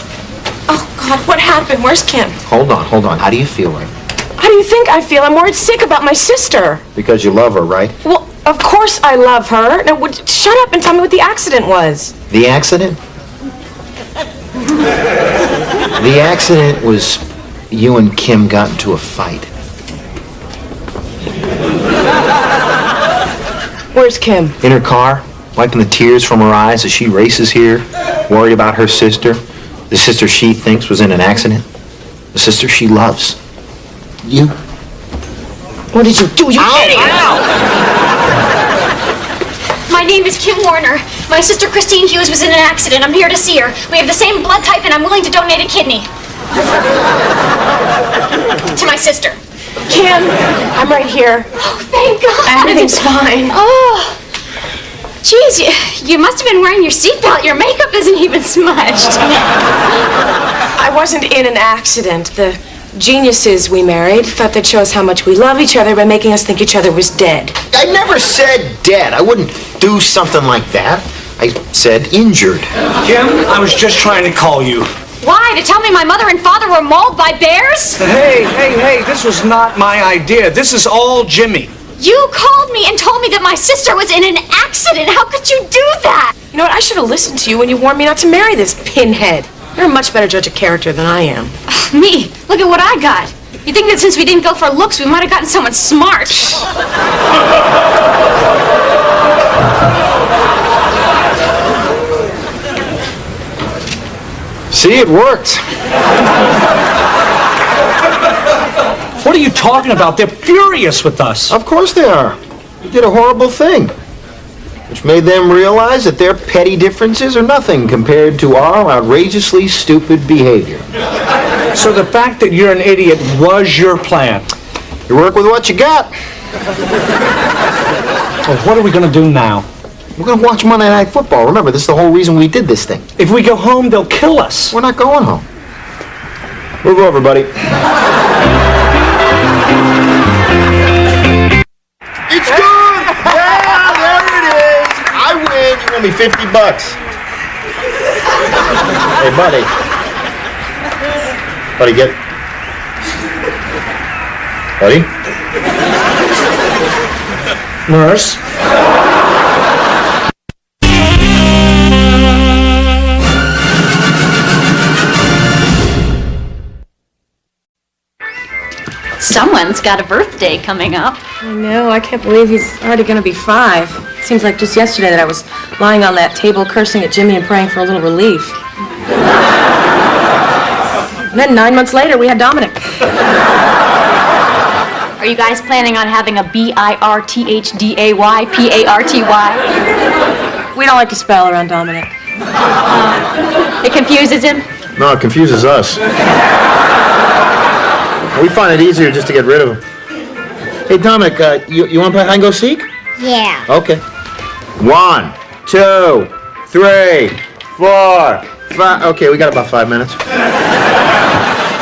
Oh, God, what happened? Where's Kim? Hold on. How do you feel right? How do you think I feel? I'm worried sick about my sister. Because you love her, right? Well, of course I love her. Now, shut up and tell me what the accident was. The accident? The accident was you and Kim got into a fight. Where's Kim? In her car, wiping the tears from her eyes as she races here, worried about her sister, the sister she thinks was in an accident, the sister she loves. You. What did you do, you idiot? My name is Kim Warner. My sister Christine Hughes was in an accident. I'm here to see her. We have the same blood type and I'm willing to donate a kidney. To my sister. Kim, I'm right here. Oh, thank God. Everything's fine. Oh. Geez, you must have been wearing your seatbelt. Your makeup isn't even smudged. I wasn't in an accident. The geniuses we married thought they'd show us how much we love each other by making us think each other was dead. I never said dead. I wouldn't do something like that. I said injured. Jim, I was just trying to call you. Why? To tell me my mother and father were mauled by bears? Hey, this was not my idea. This is all Jimmy. You called me and told me that my sister was in an accident. How could you do that? You know what? I should have listened to you when you warned me not to marry this pinhead. You're a much better judge of character than I am. Me? Look at what I got. You think that since we didn't go for looks, we might have gotten someone smart? See, it worked. What are you talking about? They're furious with us. Of course they are. You did a horrible thing, which made them realize that their petty differences are nothing compared to our outrageously stupid behavior. So the fact that you're an idiot was your plan? You work with what you got. Well, what are we going to do now? We're going to watch Monday Night Football. Remember, this is the whole reason we did this thing. If we go home, they'll kill us. We're not going home. Move over, buddy. It's good! Yeah, there it is! I win. You owe me $50. Hey, buddy. Buddy, get... Buddy? Nurse? Someone's got a birthday coming up. I know. I can't believe he's already going to be 5. It seems like just yesterday that I was lying on that table cursing at Jimmy and praying for a little relief. And then 9 months later, we had Dominic. Are you guys planning on having a B-I-R-T-H-D-A-Y, P-A-R-T-Y? We don't like to spell around Dominic. It confuses him? No, it confuses us. We find it easier just to get rid of him. Hey, Dominic, you want to play hide and go seek? Yeah. Okay. 1, 2, 3, 4, 5. Okay, we got about 5 minutes.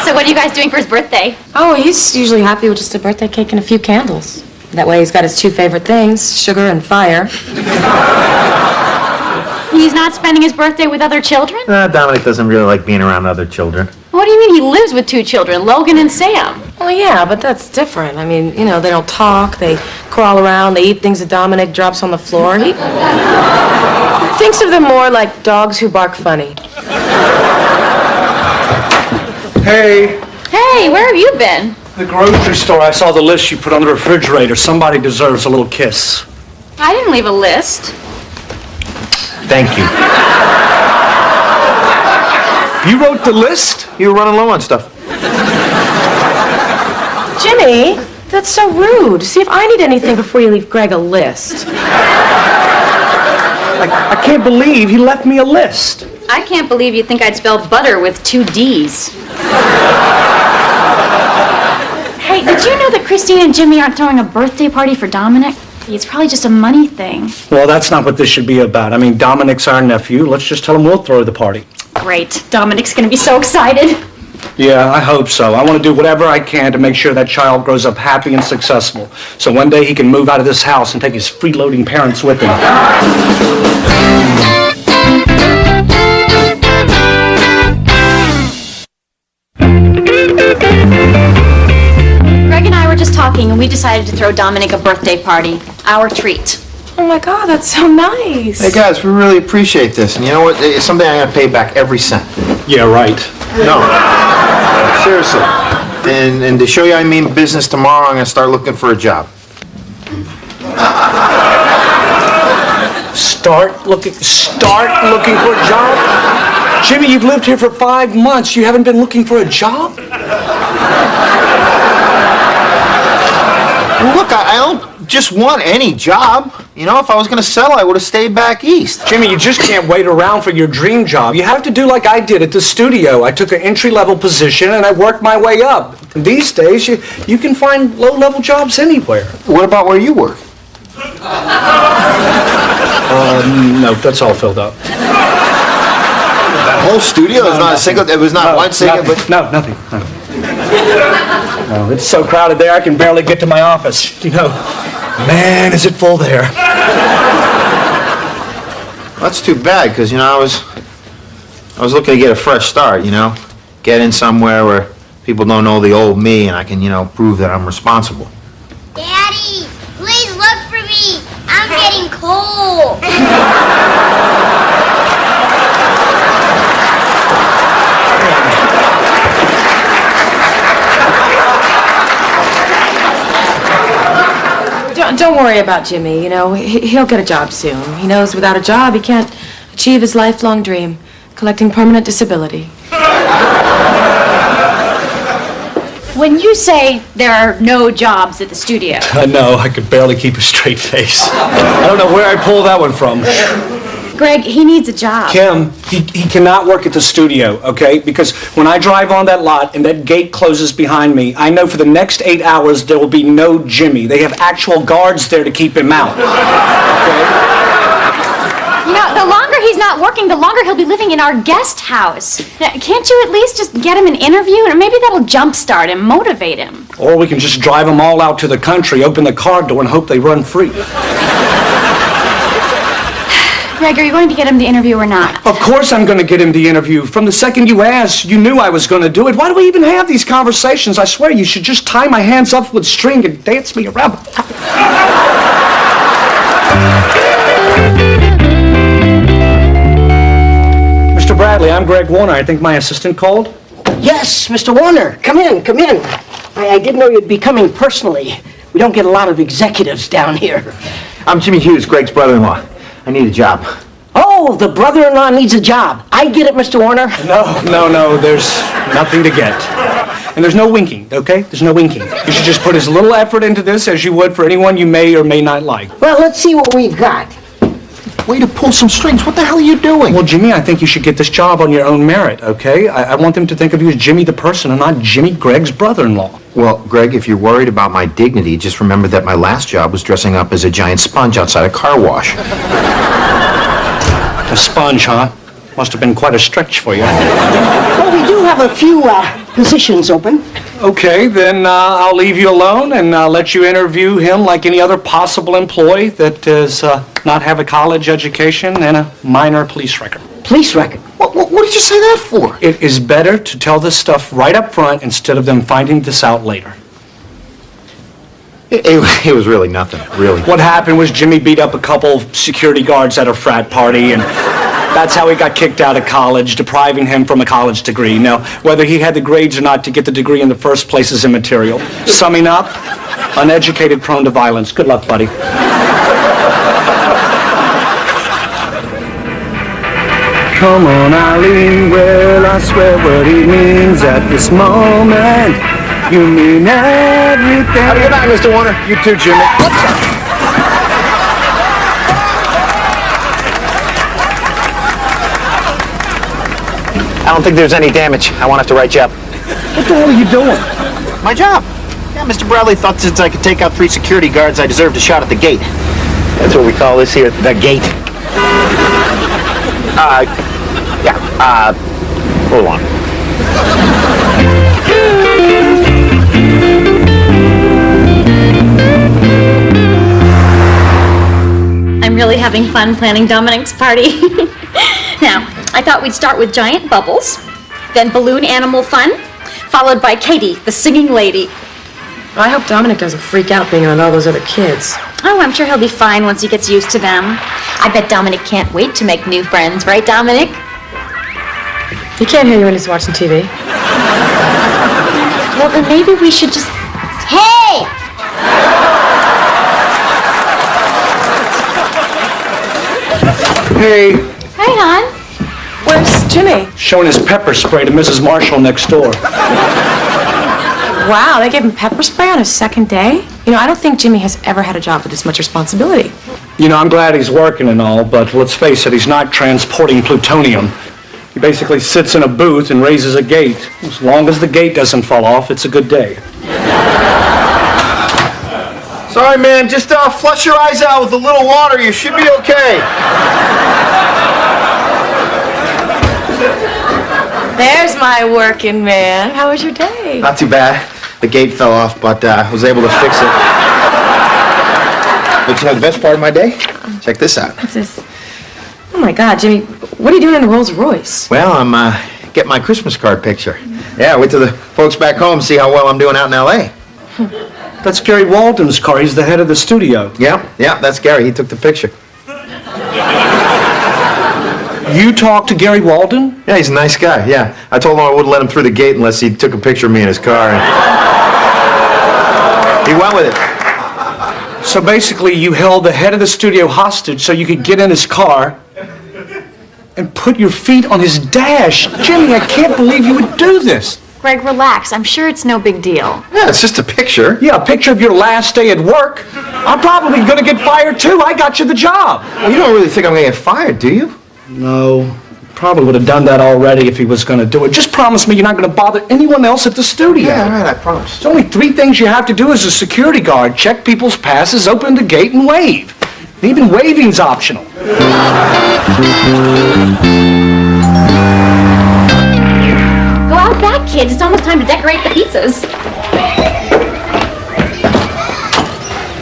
So what are you guys doing for his birthday? Oh, he's usually happy with just a birthday cake and a few candles. That way he's got his 2 favorite things, sugar and fire. He's not spending his birthday with other children? Dominic doesn't really like being around other children. What do you mean he lives with 2 children, Logan and Sam? Well, yeah, but that's different. I mean, you know, they don't talk, they crawl around, they eat things that Dominic drops on the floor. He thinks of them more like dogs who bark funny. Hey. Hey, where have you been? The grocery store. I saw the list you put on the refrigerator. Somebody deserves a little kiss. I didn't leave a list. Thank you. You wrote the list? You were running low on stuff. Jimmy, that's so rude. See if I need anything before you leave Greg a list. I can't believe he left me a list. I can't believe you think I'd spell butter with 2 D's. Hey, did you know that Christine and Jimmy aren't throwing a birthday party for Dominic? It's probably just a money thing. Well, that's not what this should be about. I mean, Dominic's our nephew. Let's just tell him we'll throw the party. Great. Dominic's gonna be so excited. Yeah, I hope so. I want to do whatever I can to make sure that child grows up happy and successful. So one day he can move out of this house and take his freeloading parents with him. Greg and I were just talking, and we decided to throw Dominic a birthday party. Our treat. Oh my God, that's so nice. Hey, guys, we really appreciate this. And you know what? It's something I'm going to pay back every cent. Yeah, right. No. Seriously. And to show you I mean business, tomorrow I'm going to start looking for a job. Start looking for a job? Jimmy, you've lived here for 5 months. You haven't been looking for a job? Look, I don't just want any job. You know, if I was going to settle, I would have stayed back east. Jimmy, you just can't wait around for your dream job. You have to do like I did at the studio. I took an entry-level position and I worked my way up. And these days, you can find low-level jobs anywhere. What about where you work? No, that's all filled up. That whole studio is not a single. It was not one single. Nothing. But Nothing. No, it's so crowded there I can barely get to my office. You know, man, is it full there. that's too bad, because I was looking to get a fresh start. Get in somewhere where people don't know the old me, and I can prove that I'm responsible. Daddy, please look for me. I'm getting cold. Don't worry about Jimmy. He'll get a job soon. He knows without a job he can't achieve his lifelong dream, collecting permanent disability. When you say there are no jobs at the studio. No, I could barely keep a straight face. I don't know where I pulled that one from. Greg, he needs a job. Kim, he cannot work at the studio, okay? Because when I drive on that lot and that gate closes behind me, I know for the next 8 hours there will be no Jimmy. They have actual guards there to keep him out. Okay? The longer he's not working, the longer he'll be living in our guest house. Can't you at least just get him an interview? And maybe that'll jumpstart him, motivate him. Or we can just drive them all out to the country, open the car door, and hope they run free. Greg, are you going to get him the interview or not? Of course I'm going to get him the interview. From the second you asked, you knew I was going to do it. Why do we even have these conversations? I swear you should just tie my hands up with string and dance me around. Mr. Bradley, I'm Greg Warner. I think my assistant called. Yes, Mr. Warner. Come in, come in. I didn't know you'd be coming personally. We don't get a lot of executives down here. I'm Jimmy Hughes, Greg's brother-in-law. I need a job. Oh, the brother-in-law needs a job. I get it, Mr. Warner. No, there's nothing to get. And there's no winking, okay? There's no winking. You should just put as little effort into this as you would for anyone you may or may not like. Well, let's see what we've got. Way to pull some strings. What the hell are you doing? Well, Jimmy, I think you should get this job on your own merit, okay? I want them to think of you as Jimmy the person and not Jimmy, Greg's brother-in-law. Well, Greg, if you're worried about my dignity, just remember that my last job was dressing up as a giant sponge outside a car wash. A sponge, huh? Must have been quite a stretch for you. Well, we do have a few positions open. Okay, then I'll leave you alone and let you interview him like any other possible employee that does not have a college education and a minor police record. Police record? What did you say that for? It is better to tell this stuff right up front instead of them finding this out later. It was really nothing, really. What happened was Jimmy beat up a couple security guards at a frat party, and that's how he got kicked out of college, depriving him from a college degree. Now, whether he had the grades or not to get the degree in the first place is immaterial. Summing up, uneducated, prone to violence. Good luck, buddy. Come on, Eileen, well, I swear what he means at this moment. You mean everything. Have a good night, Mr. Warner. You too, Jimmy. I don't think there's any damage. I won't have to write you up. What the hell are you doing? My job. Yeah, Mr. Bradley thought since I could take out 3 security guards, I deserved a shot at the gate. That's what we call this here, the gate. Hold on. I'm really having fun planning Dominic's party. Now, I thought we'd start with giant bubbles, then balloon animal fun, followed by Katie, the singing lady. I hope Dominic doesn't freak out being around all those other kids. Oh, I'm sure he'll be fine once he gets used to them. I bet Dominic can't wait to make new friends, right, Dominic? He can't hear you when he's watching TV. Well, then maybe we should just... Hey! Hey, Hey, hon. Where's Jimmy? showing his pepper spray to Mrs. Marshall next door. Wow, they gave him pepper spray on his second day? I don't think Jimmy has ever had a job with this much responsibility. I'm glad he's working and all, but let's face it, he's not transporting plutonium. He basically sits in a booth and raises a gate. As long as the gate doesn't fall off, it's a good day. So Sorry, man. Just flush your eyes out with a little water. You should be okay. There's my working man. How was your day? Not too bad. The gate fell off, but was able to fix it. But you know the best part of my day? Check this out. What's this? Oh my God, Jimmy, what are you doing in a Rolls Royce? Well, I'm getting my Christmas card picture. Yeah, wait till the folks back home see how well I'm doing out in L.A. That's Gary Walden's car. He's the head of the studio. Yeah, that's Gary. He took the picture. You talked to Gary Walden? Yeah, he's a nice guy, yeah. I told him I wouldn't let him through the gate unless he took a picture of me in his car. And he went with it. So basically, you held the head of the studio hostage so you could get in his car and put your feet on his dash. Jimmy, I can't believe you would do this. Greg, relax. I'm sure it's no big deal. Yeah, it's just a picture. Yeah, a picture of your last day at work. I'm probably going to get fired, too. I got you the job. Well, you don't really think I'm going to get fired, do you? No. Probably would have done that already if he was going to do it. Just promise me you're not going to bother anyone else at the studio. Yeah, all right, I promise. There's only 3 things you have to do as a security guard. Check people's passes, open the gate, and wave. And even waving's optional. Go out back, kids. It's almost time to decorate the pizzas.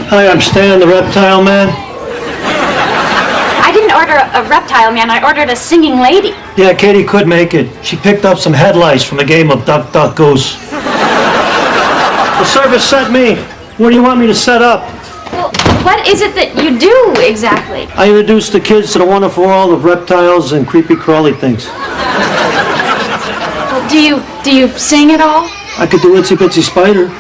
Hi, I'm Stan, the reptile man. I didn't order a reptile man. I ordered a singing lady. Yeah, Katie could make it. She picked up some headlights from a game of Duck, Duck, Goose. The service sent me. What do you want me to set up? Well, what is it that you do exactly? I introduced the kids to the wonderful world of reptiles and creepy crawly things. Well, do you sing at all? I could do Itsy Bitsy Spider.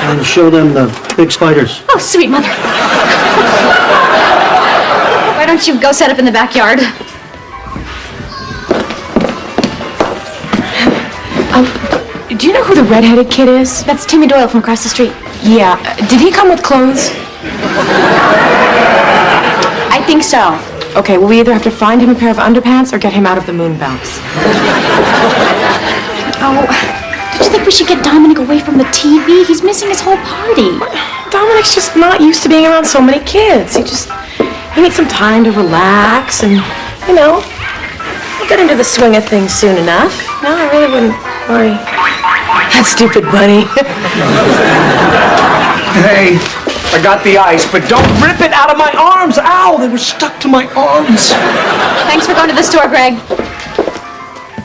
And show them the big spiders. Oh, sweet mother. Why don't you go set up in the backyard? Do you know who the redheaded kid is? That's Timmy Doyle from across the street. Yeah. Did he come with clothes? I think so. Okay, well, we either have to find him a pair of underpants or get him out of the moon bounce. Oh, don't you think we should get Dominic away from the TV? He's missing his whole party. Dominic's just not used to being around so many kids. He needs some time to relax and, you know, he'll get into the swing of things soon enough. No, I really wouldn't worry. That stupid bunny. Hey, I got the ice, but don't rip it out of my arms. Ow, they were stuck to my arms. Thanks for going to the store, Greg.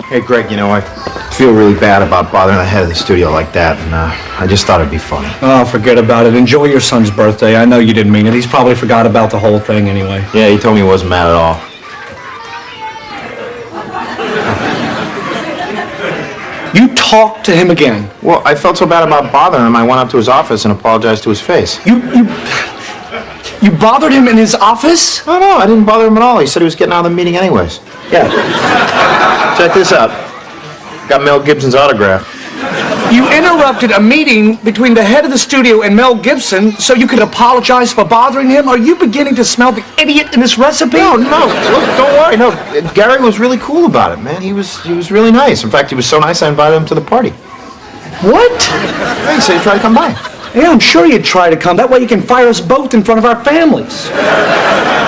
Hey, Greg, you know, I feel really bad about bothering the head of the studio like that, and I just thought it'd be funny. Oh, forget about it. Enjoy your son's birthday. I know you didn't mean it. He's probably forgot about the whole thing anyway. Yeah, he told me he wasn't mad at all. You talked to him again. Well, I felt so bad about bothering him, I went up to his office and apologized to his face. You bothered him in his office? No, I didn't bother him at all. He said he was getting out of the meeting anyways. Yeah. Check this out. Got Mel Gibson's autograph. You interrupted a meeting between the head of the studio and Mel Gibson so you could apologize for bothering him? Are you beginning to smell the idiot in this recipe? No. Look, don't worry. No, Gary was really cool about it, man. He was really nice. In fact, he was so nice I invited him to the party. What? Yeah, he said he'd try to come by. Yeah, I'm sure you'd try to come. That way you can fire us both in front of our families.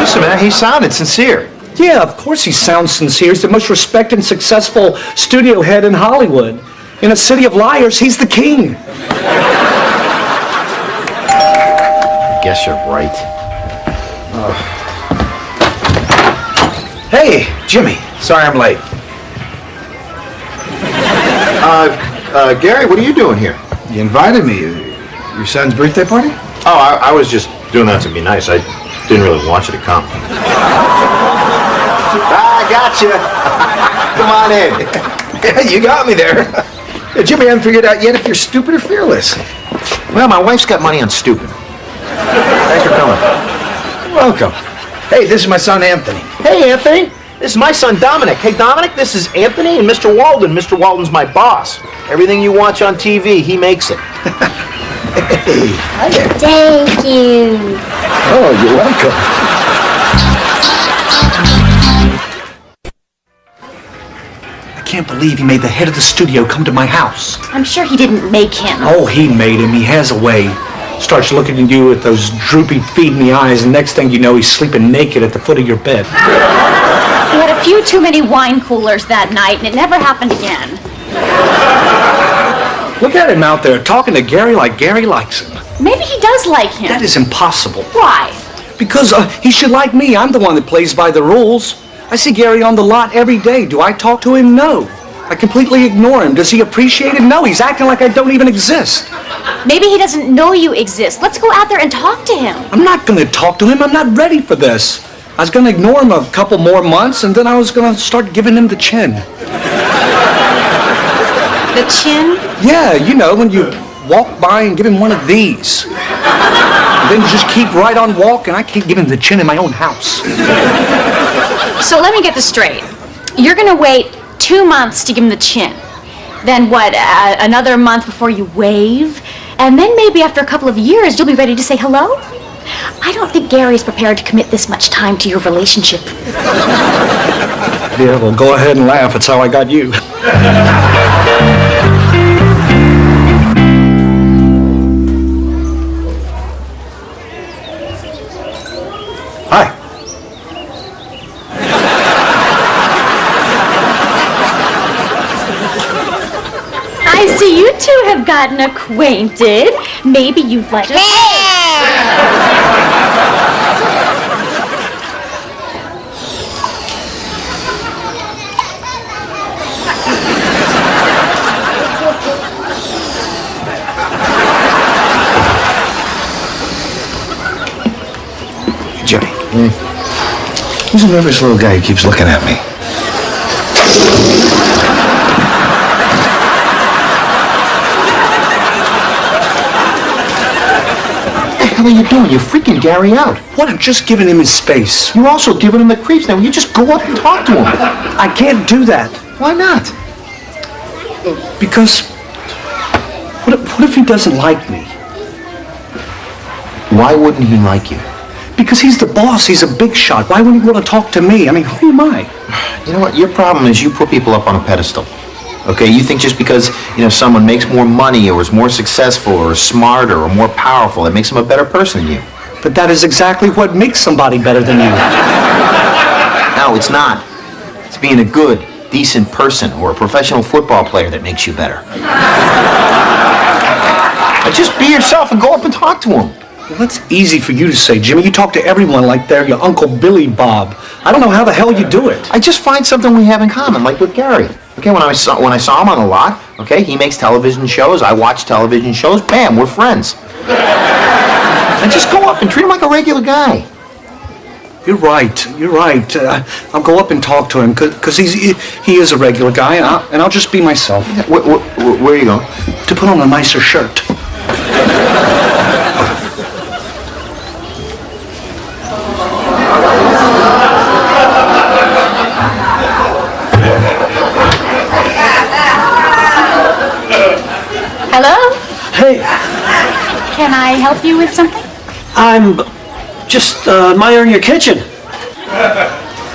Listen, man, he sounded sincere. Yeah, of course he sounds sincere. He's the most respected and successful studio head in Hollywood. In a city of liars, he's the king. I guess you're right. Hey, Jimmy. Sorry I'm late. Gary, what are you doing here? You invited me. Your son's birthday party? Oh, I was just doing that to be nice. I didn't really want you to come. I got you. Come on in. Yeah, you got me there. Jimmy, I haven't figured out yet if you're stupid or fearless. Well, my wife's got money on stupid. Thanks for coming. Welcome. Hey, this is my son, Anthony. Hey, Anthony. This is my son, Dominic. Hey, Dominic, this is Anthony and Mr. Walden. Mr. Walden's my boss. Everything you watch on TV, he makes it. Hey. Hi there. Thank you. Oh, you're welcome. I can't believe he made the head of the studio come to my house. I'm sure he didn't make him. Oh, he made him. He has a way. Starts looking at you with those droopy, feed-me eyes, and next thing you know, he's sleeping naked at the foot of your bed. He had a few too many wine coolers that night, and it never happened again. Look at him out there talking to Gary like Gary likes him. Maybe he does like him. That is impossible. Why? Because he should like me. I'm the one that plays by the rules. I see Gary on the lot every day. Do I talk to him? No. I completely ignore him. Does he appreciate it? No. He's acting like I don't even exist. Maybe he doesn't know you exist. Let's go out there and talk to him. I'm not going to talk to him. I'm not ready for this. I was going to ignore him a couple more months, and then I was going to start giving him the chin. The chin? Yeah, you know, when you walk by and give him one of these. And then you just keep right on walking. I can't give him the chin in my own house. So let me get this straight. You're going to wait 2 months to give him the chin. Then what, another month before you wave? And then maybe after a couple of years, you'll be ready to say hello? I don't think Gary's prepared to commit this much time to your relationship. Yeah, well, go ahead and laugh. It's how I got you. Hi. I see you two have gotten acquainted. Maybe you'd like to... Jimmy. Who's a nervous little guy who keeps looking at me? What the hell are you doing? You're freaking Gary out. What? I'm just giving him his space. You're also giving him the creeps. Now, you just go up and talk to him. I can't do that. Why not? Because what if he doesn't like me? Why wouldn't he like you? Because he's the boss. He's a big shot. Why wouldn't he want to talk to me? I mean, who am I? You know what? Your problem is you put people up on a pedestal. Okay? You think just because, someone makes more money or is more successful or is smarter or more powerful, that makes them a better person than you. But that is exactly what makes somebody better than you. No, it's not. It's being a good, decent person or a professional football player that makes you better. Just be yourself and go up and talk to him. Well, that's easy for you to say, Jimmy. You talk to everyone like they're your Uncle Billy Bob. I don't know how the hell you do it. I just find something we have in common, like with Gary. Okay, when I saw him on the lot, okay, he makes television shows, I watch television shows, bam, we're friends. And just go up and treat him like a regular guy. You're right. I'll go up and talk to him, because he is a regular guy, and I'll just be myself. Where are you going? To put on a nicer shirt. Hello? Hey, Can I help you with something? I'm just admiring your kitchen.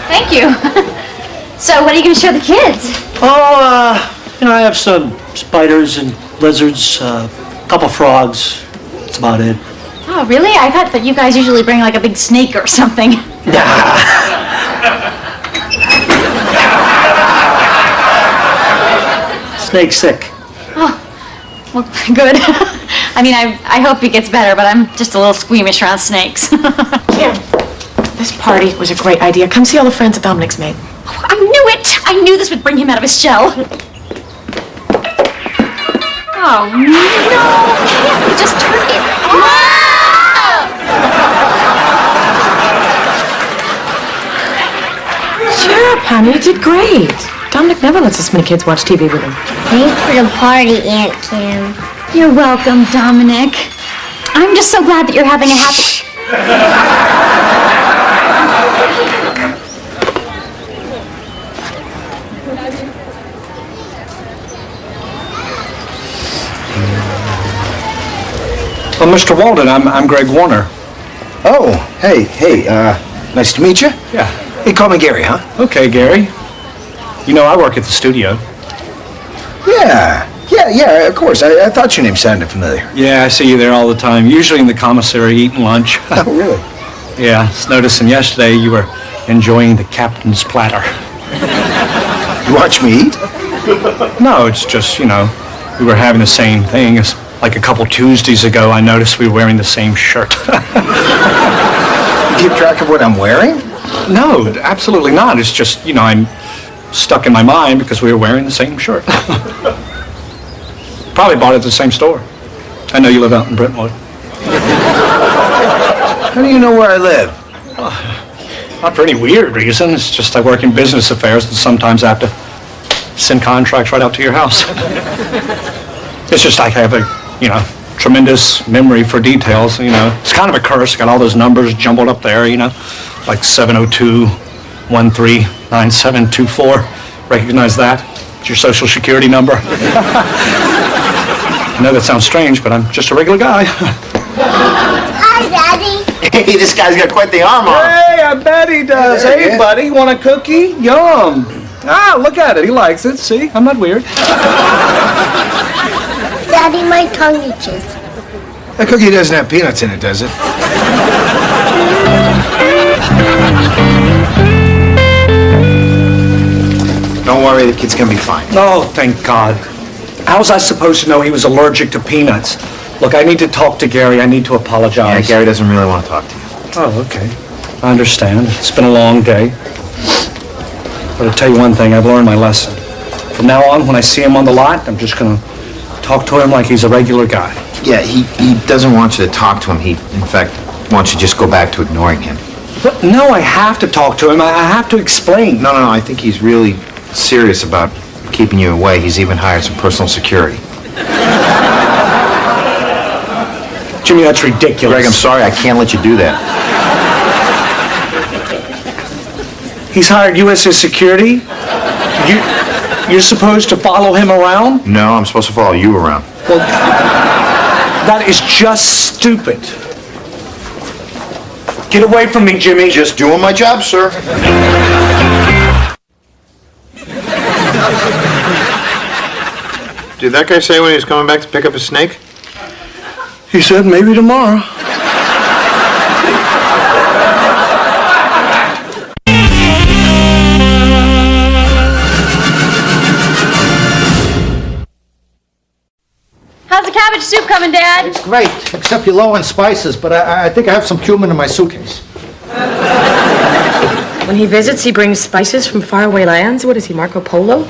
Thank you. So what are you going to show the kids? Oh, I have some spiders and lizards, a couple frogs. That's about it. Oh, really? I thought that you guys usually bring like a big snake or something. Snake's sick. Oh, well, good. I mean, I hope he gets better, but I'm just a little squeamish around snakes. Kim, this party was a great idea. Come see all the friends that Dominic's made. Oh, I knew it! I knew this would bring him out of his shell. Oh, no! Kim, just turn it off! Cheer up, honey. You did great. Dominic never lets this many kids watch TV with him. Thanks for the party, Aunt Kim. You're welcome, Dominic. I'm just so glad that you're having a happy... Well, Mr. Walden, I'm Greg Warner. Oh, hey, nice to meet you. Yeah. Hey, call me Gary, huh? Okay, Gary. I work at the studio. Yeah, Yeah, of course. I thought your name sounded familiar. Yeah, I see you there all the time, usually in the commissary eating lunch. Oh, really? Yeah, I was noticing yesterday you were enjoying the captain's platter. You watch me eat? No, it's just, we were having the same thing. It's like a couple Tuesdays ago, I noticed we were wearing the same shirt. You keep track of what I'm wearing? No, absolutely not. It's just, I'm stuck in my mind because we were wearing the same shirt. Probably bought it at the same store. I know you live out in Brentwood. How do you know where I live? Not for any weird reason. It's just I work in business affairs and sometimes I have to send contracts right out to your house. It's just I have a, tremendous memory for details, It's kind of a curse. I got all those numbers jumbled up there, like 702-139724. Recognize that? It's your social security number. I know that sounds strange, but I'm just a regular guy. Hi, Daddy. Hey, this guy's got quite the arm on. Hey, I bet he does. Hey, buddy, want a cookie? Yum. Ah, look at it. He likes it. See, I'm not weird. Daddy, my tongue itches. That cookie doesn't have peanuts in it, does it? Don't worry, the kid's gonna be fine. Oh, thank God. How was I supposed to know he was allergic to peanuts? Look, I need to talk to Gary. I need to apologize. Yeah, Gary doesn't really want to talk to you. Oh, okay. I understand. It's been a long day. But I'll tell you one thing. I've learned my lesson. From now on, when I see him on the lot, I'm just going to talk to him like he's a regular guy. Yeah, he doesn't want you to talk to him. He, in fact, wants you to just go back to ignoring him. But no, I have to talk to him. I have to explain. No, I think he's really serious about keeping you away. He's even hired some personal security. Jimmy, that's ridiculous. Greg, I'm sorry. I can't let you do that. He's hired you as his security? You're supposed to follow him around? No, I'm supposed to follow you around. Well, that is just stupid. Get away from me, Jimmy. Just doing my job, sir. Did that guy say when he was coming back to pick up his snake? He said maybe tomorrow. How's the cabbage soup coming, Dad? It's great, except you're low on spices, but I think I have some cumin in my suitcase. When he visits, he brings spices from faraway lands. What is he, Marco Polo?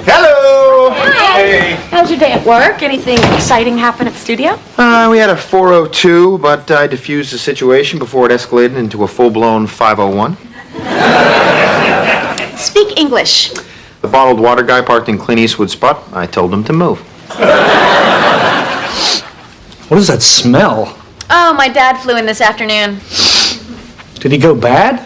Hello! Hey. How's your day at work? Anything exciting happen at the studio? We had a 402, but I diffused the situation before it escalated into a full-blown 501. Speak English. The bottled water guy parked in Clint Eastwood's spot. I told him to move. What does that smell? Oh, my dad flew in this afternoon. Did he go bad?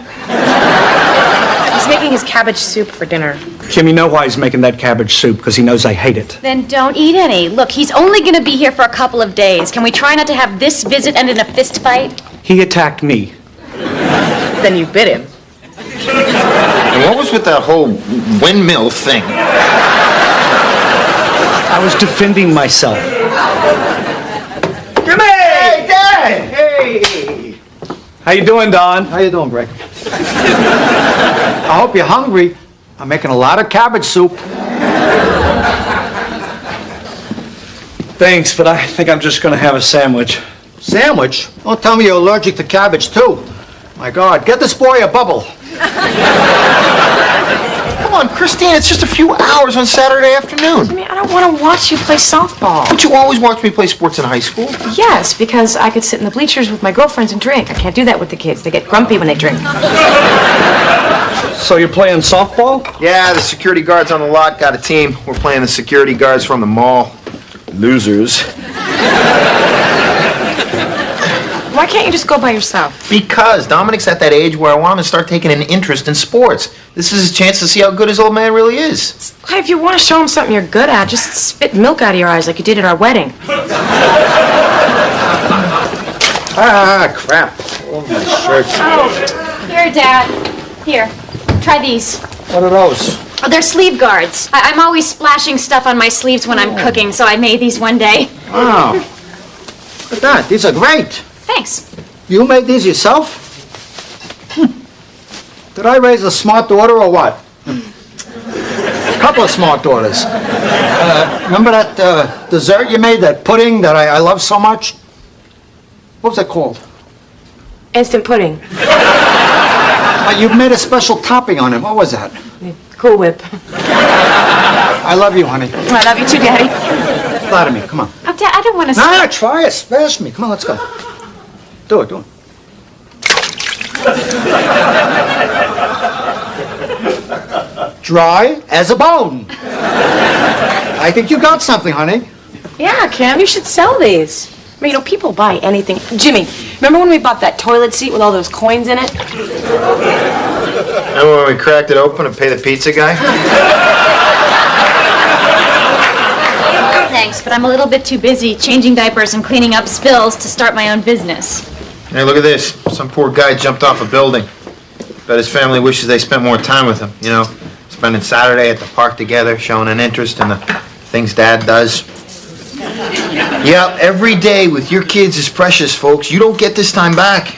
He's making his cabbage soup for dinner. Jim, you know why he's making that cabbage soup, because he knows I hate it. Then don't eat any. Look, he's only going to be here for a couple of days. Can we try not to have this visit end in a fist fight? He attacked me. Then you bit him. And what was with that whole windmill thing? I was defending myself. Jimmy! Hey, Dad! Hey! How you doing, Don? How you doing, Greg? I hope you're hungry. I'm making a lot of cabbage soup. Thanks, but I think I'm just going to have a sandwich. Sandwich? Don't tell me you're allergic to cabbage, too. My God, get this boy a bubble. Come on, Christine, it's just a few hours on Saturday afternoon. I mean, I don't want to watch you play softball. But you always watch me play sports in high school. Yes, because I could sit in the bleachers with my girlfriends and drink. I can't do that with the kids. They get grumpy when they drink. So you're playing softball? Yeah, the security guards on the lot got a team. We're playing the security guards from the mall. Losers. Why can't you just go by yourself? Because Dominic's at that age where I want him to start taking an interest in sports. This is his chance to see how good his old man really is. Hey, if you want to show him something you're good at, just spit milk out of your eyes like you did at our wedding. Ah, crap. Oh, my shirt. Oh, here, Dad. Here, try these. What are those? Oh, they're sleeve guards. I'm always splashing stuff on my sleeves when I'm cooking, so I made these one day. Wow. Look at that. These are great. Thanks. You made these yourself? Did I raise a smart daughter or what? A couple of smart daughters. Remember that dessert you made, that pudding that I love so much? What was it called? Instant pudding. You made a special topping on it. What was that? Cool Whip. I love you, honey. I love you too, Daddy. Flatter me. Come on. Oh, Dad, I don't want to... Nah, try it. Smash me. Come on, let's go. Do it, do it. Dry as a bone. I think you got something, honey. Yeah, Cam, you should sell these. I mean, people buy anything. Jimmy, remember when we bought that toilet seat with all those coins in it? Remember when we cracked it open to pay the pizza guy? Thanks, but I'm a little bit too busy changing diapers and cleaning up spills to start my own business. Hey, look at this. Some poor guy jumped off a building. Bet his family wishes they spent more time with him, spending Saturday at the park together, showing an interest in the things Dad does. Yeah, every day with your kids is precious, folks. You don't get this time back.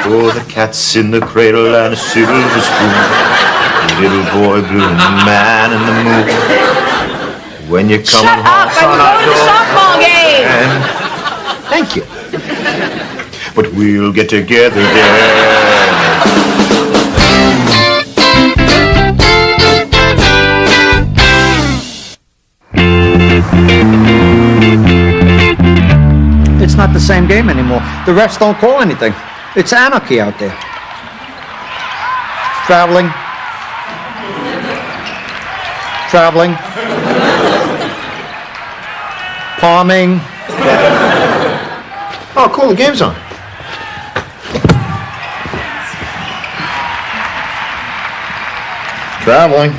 Oh, the cat's in the cradle and a silver spoon. The little boy blue and the man in the moon. When you're coming Shut home up! I'm going to the softball game! Thank you. But we'll get together again. It's not the same game anymore. The refs don't call anything. It's anarchy out there. Traveling. Palming. Oh, cool, the game's on. Traveling.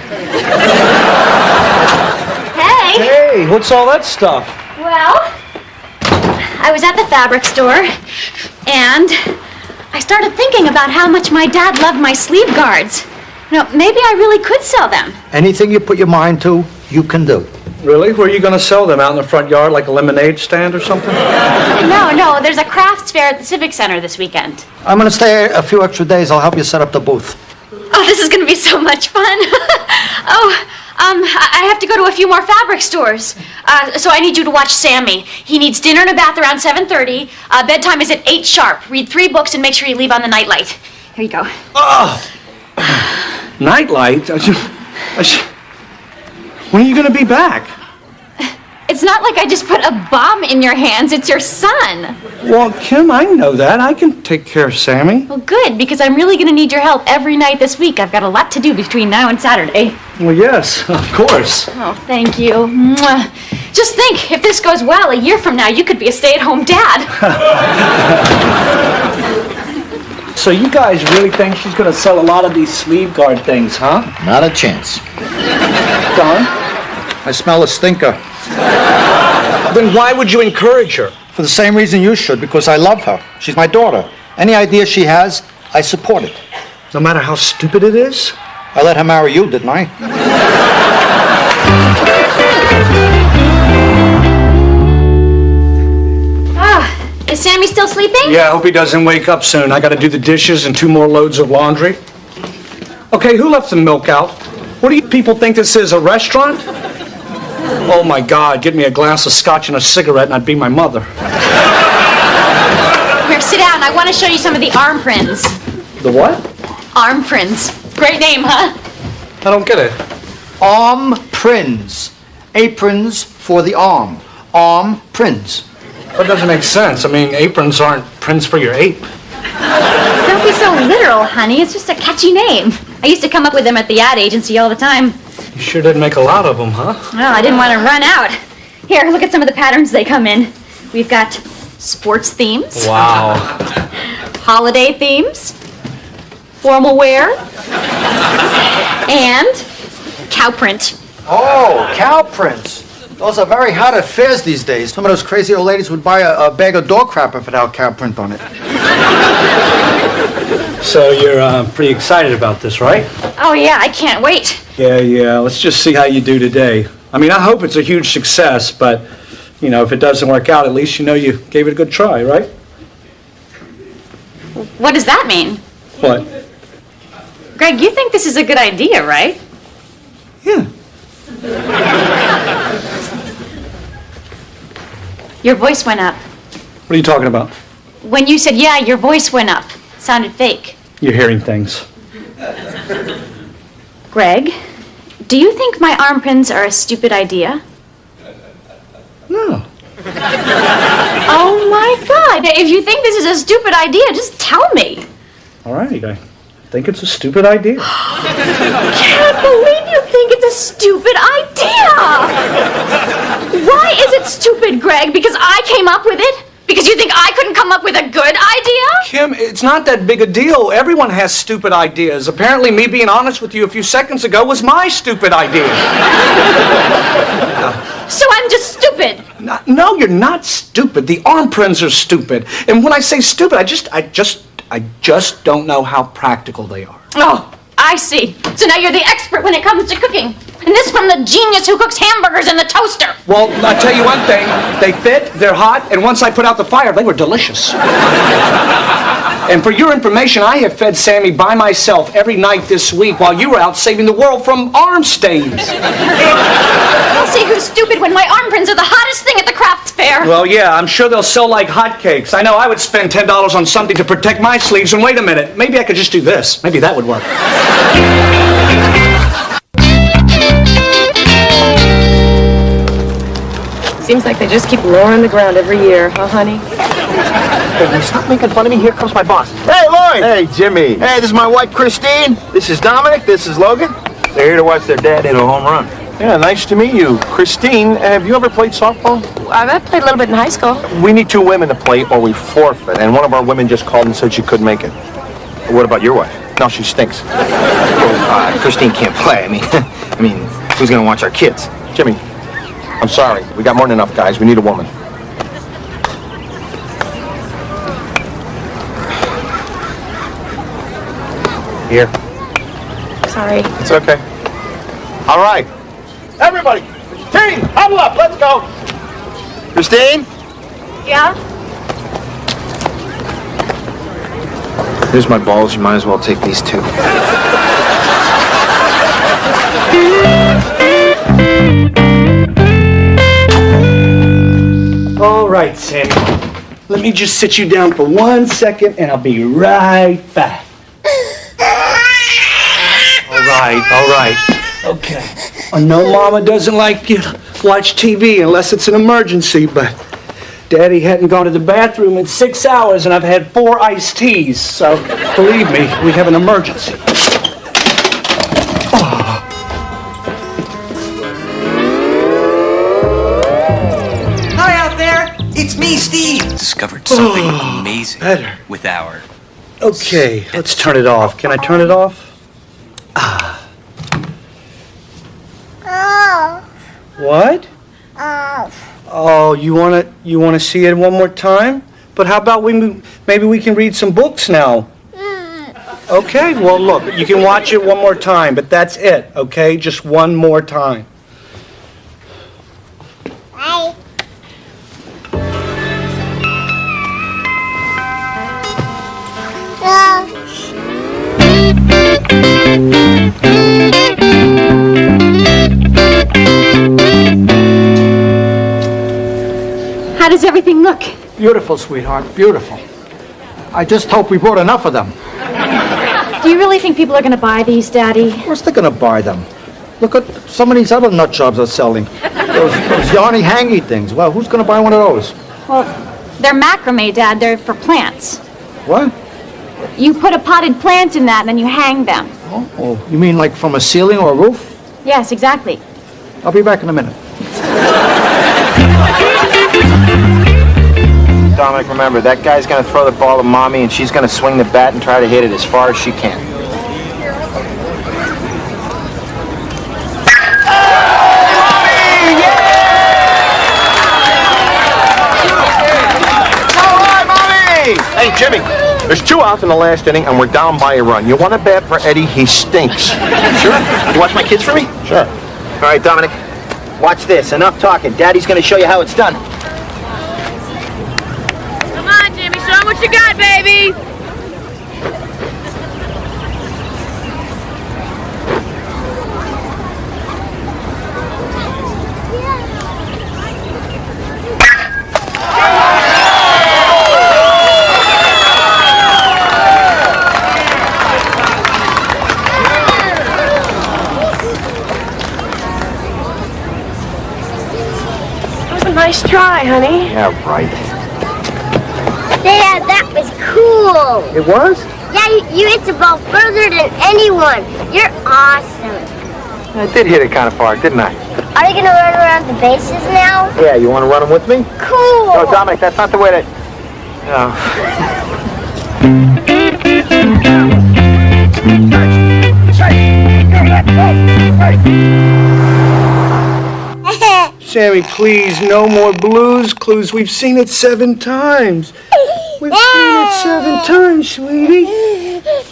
Hey! Hey, what's all that stuff? Well, I was at the fabric store, and I started thinking about how much my dad loved my sleeve guards. Maybe I really could sell them. Anything you put your mind to, you can do. Really? Where are you going to sell them? Out in the front yard like a lemonade stand or something? No, there's a crafts fair at the Civic Center this weekend. I'm going to stay a few extra days. I'll help you set up the booth. Oh, this is going to be so much fun. I have to go to a few more fabric stores. So I need you to watch Sammy. He needs dinner and a bath around 7:30. Bedtime is at 8 sharp. Read 3 books and make sure you leave on the nightlight. Here you go. Oh! Nightlight? When are you going to be back? It's not like I just put a bomb in your hands. It's your son. Well, Kim, I know that. I can take care of Sammy. Well, good, because I'm really going to need your help every night this week. I've got a lot to do between now and Saturday. Well, yes, of course. Oh, thank you. Mwah. Just think, if this goes well, a year from now, you could be a stay-at-home dad. So you guys really think she's going to sell a lot of these sleeve guard things, huh? Not a chance. Don? I smell a stinker. Then why would you encourage her? For the same reason you should, because I love her. She's my daughter. Any idea she has, I support it. No matter how stupid it is? I let her marry you, didn't I? Is Sammy still sleeping? Yeah, I hope he doesn't wake up soon. I got to do the dishes and 2 more loads of laundry. Okay, who left the milk out? What do you people think this is, a restaurant? Oh, my God, get me a glass of scotch and a cigarette and I'd be my mother. Here, sit down. I want to show you some of the arm prints. The what? Arm prints. Great name, huh? I don't get it. Arm prints. Aprons for the arm. Arm prints. That doesn't make sense. I mean, aprons aren't prints for your ape. Don't be so literal, honey. It's just a catchy name. I used to come up with them at the ad agency all the time. You sure did make a lot of them, huh? Well, I didn't want to run out. Here, look at some of the patterns they come in. We've got sports themes. Wow. Holiday themes. Formal wear. And cow print. Oh, cow prints. Those are very hot at fairs these days. Some of those crazy old ladies would buy a bag of dog crap if it had cow print on it. So you're pretty excited about this, right? Oh, yeah, I can't wait. Yeah. Let's just see how you do today. I mean, I hope it's a huge success, but, you know, if it doesn't work out, at least you know you gave it a good try, right? What does that mean? What? Greg, you think this is a good idea, right? Yeah. Your voice went up. What are you talking about? When you said yeah, your voice went up. Sounded fake. You're hearing things. Greg, do you think my arm pins are a stupid idea? No. Oh my God! If you think this is a stupid idea, just tell me. All right, I think it's a stupid idea. Can't believe you think it's a stupid idea! Why is it stupid, Greg? Because I came up with it? Because you think I couldn't come up with a good idea? Kim, it's not that big a deal. Everyone has stupid ideas. Apparently, me being honest with you a few seconds ago was my stupid idea. So I'm just stupid. No, you're not stupid. The arm prints are stupid. And when I say stupid, I just don't know how practical they are. Oh, I see. So now you're the expert when it comes to cooking. And this from the genius who cooks hamburgers in the toaster. Well, I'll tell you one thing. They fit, they're hot, and once I put out the fire, they were delicious. And for your information, I have fed Sammy by myself every night this week while you were out saving the world from arm stains. We'll see who's stupid when my arm prints are the hottest thing at the crafts fair. Well, yeah, I'm sure they'll sell like hotcakes. I know I would spend $10 on something to protect my sleeves, and wait a minute, maybe I could just do this. Maybe that would work. Seems like they just keep lowering the ground every year, huh, honey? Hey, will you stop making fun of me? Here comes my boss. Hey, Lloyd! Hey, Jimmy. Hey, this is my wife, Christine. This is Dominic. This is Logan. They're here to watch their dad hit a home run. Yeah, nice to meet you. Christine, have you ever played softball? I played a little bit in high school. We need 2 women to play or we forfeit, and one of our women just called and said she couldn't make it. What about your wife? No, she stinks. Christine can't play. I mean, who's gonna watch our kids? Jimmy, I'm sorry. We got more than enough guys. We need a woman. Here. Sorry. It's okay. All right. Everybody, team, huddle up. Let's go. Christine? Yeah? Here's my balls. You might as well take these 2. All right, Sammy. Let me just sit you down for 1 second, and I'll be right back. All right. Okay. I know Mama doesn't like you to watch TV unless it's an emergency, but Daddy hadn't gone to the bathroom in 6 hours, and I've had 4 iced teas, so believe me, we have an emergency. Hi out there, it's me, Steve. Discovered something amazing better. With our... Okay, let's turn it off. Can I turn it off? What? Oh, you wanna see it one more time? But how about maybe we can read some books now? Okay, well look, you can watch it one more time, but that's it, okay? Just one more time. Bye. How does everything look? Beautiful, sweetheart. Beautiful. I just hope we brought enough of them. Do you really think people are going to buy these, Daddy? Of course they're going to buy them. Look at some of these other nut jobs are selling. Those yarny hangy things. Well, who's going to buy one of those? Well, they're macrame, Dad. They're for plants. What? You put a potted plant in that, and then you hang them. Oh, you mean like from a ceiling or a roof? Yes, exactly. I'll be back in a minute. Dominic, remember, that guy's gonna throw the ball to Mommy, and she's gonna swing the bat and try to hit it as far as she can. All right, Mommy! Hey, Jimmy, There's 2 outs in the last inning, and we're down by a run. You want to bat for Eddie? He stinks. Sure. You watch my kids for me? Sure. All right, Dominic. Watch this. Enough talking. Daddy's going to show you how it's done. Come on, Jimmy. Show 'em what you got, baby. Nice try, honey. Yeah, right. Dad, that was cool. It was? Yeah, you hit the ball further than anyone. You're awesome. I did hit it kind of far, didn't I? Are you going to run around the bases now? Yeah, you want to run them with me? Cool. No, Dominic, that's not the way to... No. Sammy, please, no more Blues Clues. We've seen it 7 times. We've seen it 7 times, sweetie.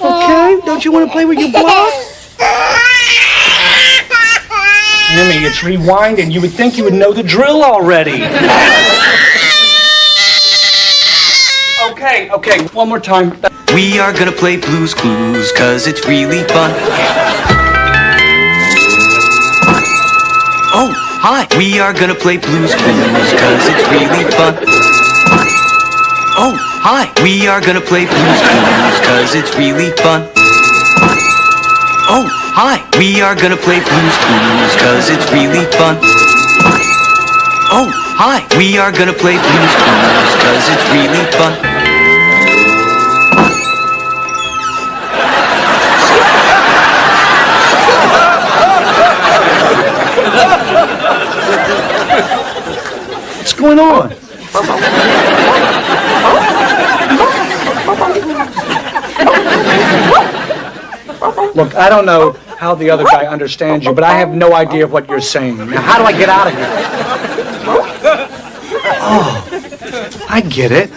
Okay? Don't you want to play with your block? Sammy, it's rewinding. You would think you would know the drill already. Okay, one more time. We are gonna play Blues Clues, 'cause it's really fun. Oh, hi. We are gonna play Blues Clues, 'cause it's really fun. Oh, hi. We are gonna play Blues Clues, 'cause it's really fun. Oh, hi. We are gonna play Blues Clues, 'cause it's really fun. Oh, hi. We are gonna play Blues Clues, 'cause it's really fun. What's going on? Look, I don't know how the other guy understands you, but I have no idea what you're saying. Now, how do I get out of here? Oh, I get it.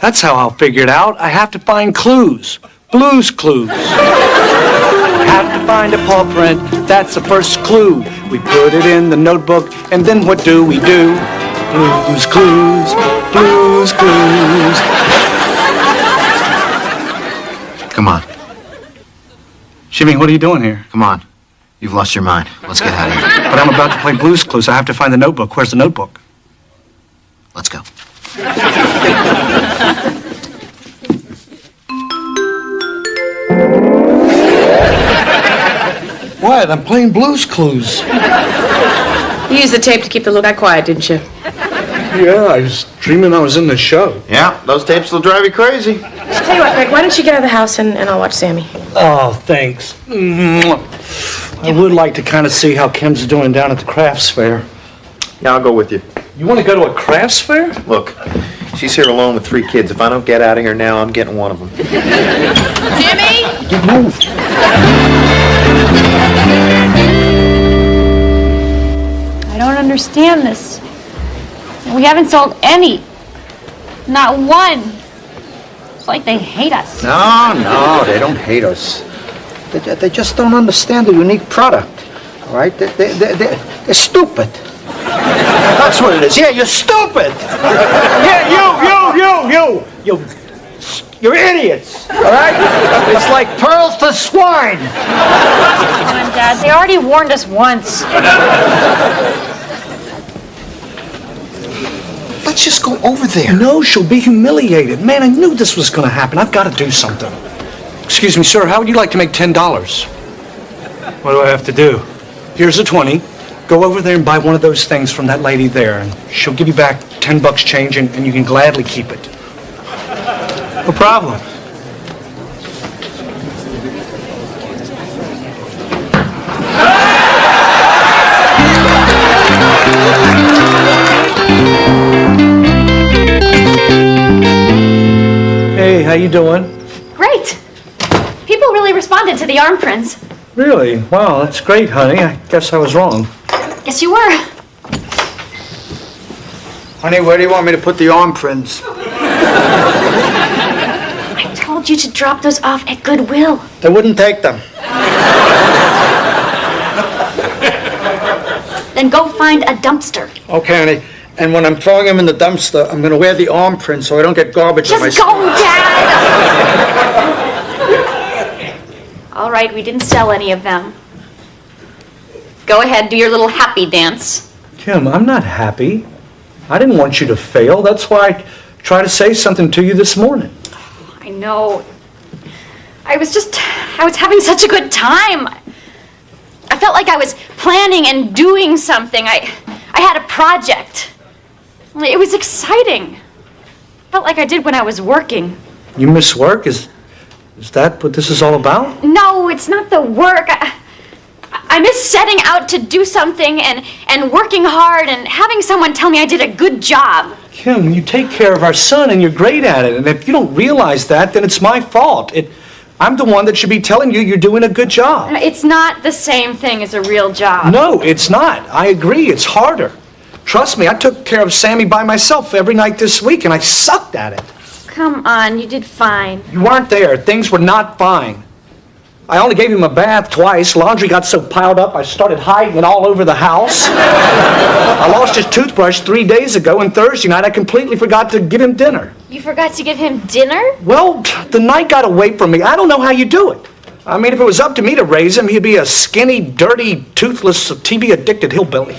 That's how I'll figure it out. I have to find clues. Blues Clues. I have to find a paw print. That's the first clue. We put it in the notebook, and then what do we do? Blues Clues, Blues Clues. Come on. Jimmy, what are you doing here? Come on. You've lost your mind. Let's get out of here. But I'm about to play Blues Clues. I have to find the notebook. Where's the notebook? Let's go. What? I'm playing Blues Clues. You used the tape to keep the little guy quiet, didn't you? Yeah, I was dreaming I was in the show. Yeah, those tapes will drive you crazy. I'll tell you what, Greg, why don't you get out of the house and I'll watch Sammy. Oh, thanks. I would like to kind of see how Kim's doing down at the crafts fair. Yeah, I'll go with you. You want to go to a crafts fair? Look, she's here alone with 3 kids. If I don't get out of here now, I'm getting one of them. Jimmy? Move. I don't understand this. We haven't sold any. Not one. It's like they hate us. No, they don't hate us. They just don't understand the unique product. All right? They're stupid. That's what it is. Yeah, you're stupid. Yeah, you're idiots. All right? It's like pearls to swine. Come on, Dad. They already warned us once. Let's just go over there. No, she'll be humiliated. Man, I knew this was going to happen. I've got to do something. Excuse me, sir. How would you like to make $10? What do I have to do? Here's a 20. Go over there and buy one of those things from that lady there, and she'll give you back $10 change, and you can gladly keep it. No problem. Hey, how you doing? Great. People really responded to the arm prints. Really? Wow, that's great, honey. I guess I was wrong. Yes, you were. Honey, where do you want me to put the arm prints? told you to drop those off at Goodwill. They wouldn't take them. Then go find a dumpster. Okay, honey. And when I'm throwing them in the dumpster, I'm going to wear the arm print so I don't get garbage on my Just go, Dad! All right, we didn't sell any of them. Go ahead, do your little happy dance. Kim, I'm not happy. I didn't want you to fail. That's why I tried to say something to you this morning. I know. I was having such a good time. I felt like I was planning and doing something. I had a project. It was exciting. Felt like I did when I was working. You miss work? Is that what this is all about? No, it's not the work. I miss setting out to do something and working hard and having someone tell me I did a good job. Kim, you take care of our son and you're great at it. And if you don't realize that, then it's my fault. I'm the one that should be telling you you're doing a good job. It's not the same thing as a real job. No, it's not. I agree. It's harder. Trust me, I took care of Sammy by myself every night this week, and I sucked at it. Come on, you did fine. You weren't there. Things were not fine. I only gave him a bath twice. Laundry got so piled up, I started hiding it all over the house. I lost his toothbrush 3 days ago, and Thursday night I completely forgot to give him dinner. You forgot to give him dinner? Well, the night got away from me. I don't know how you do it. I mean, if it was up to me to raise him, he'd be a skinny, dirty, toothless, TB-addicted hillbilly.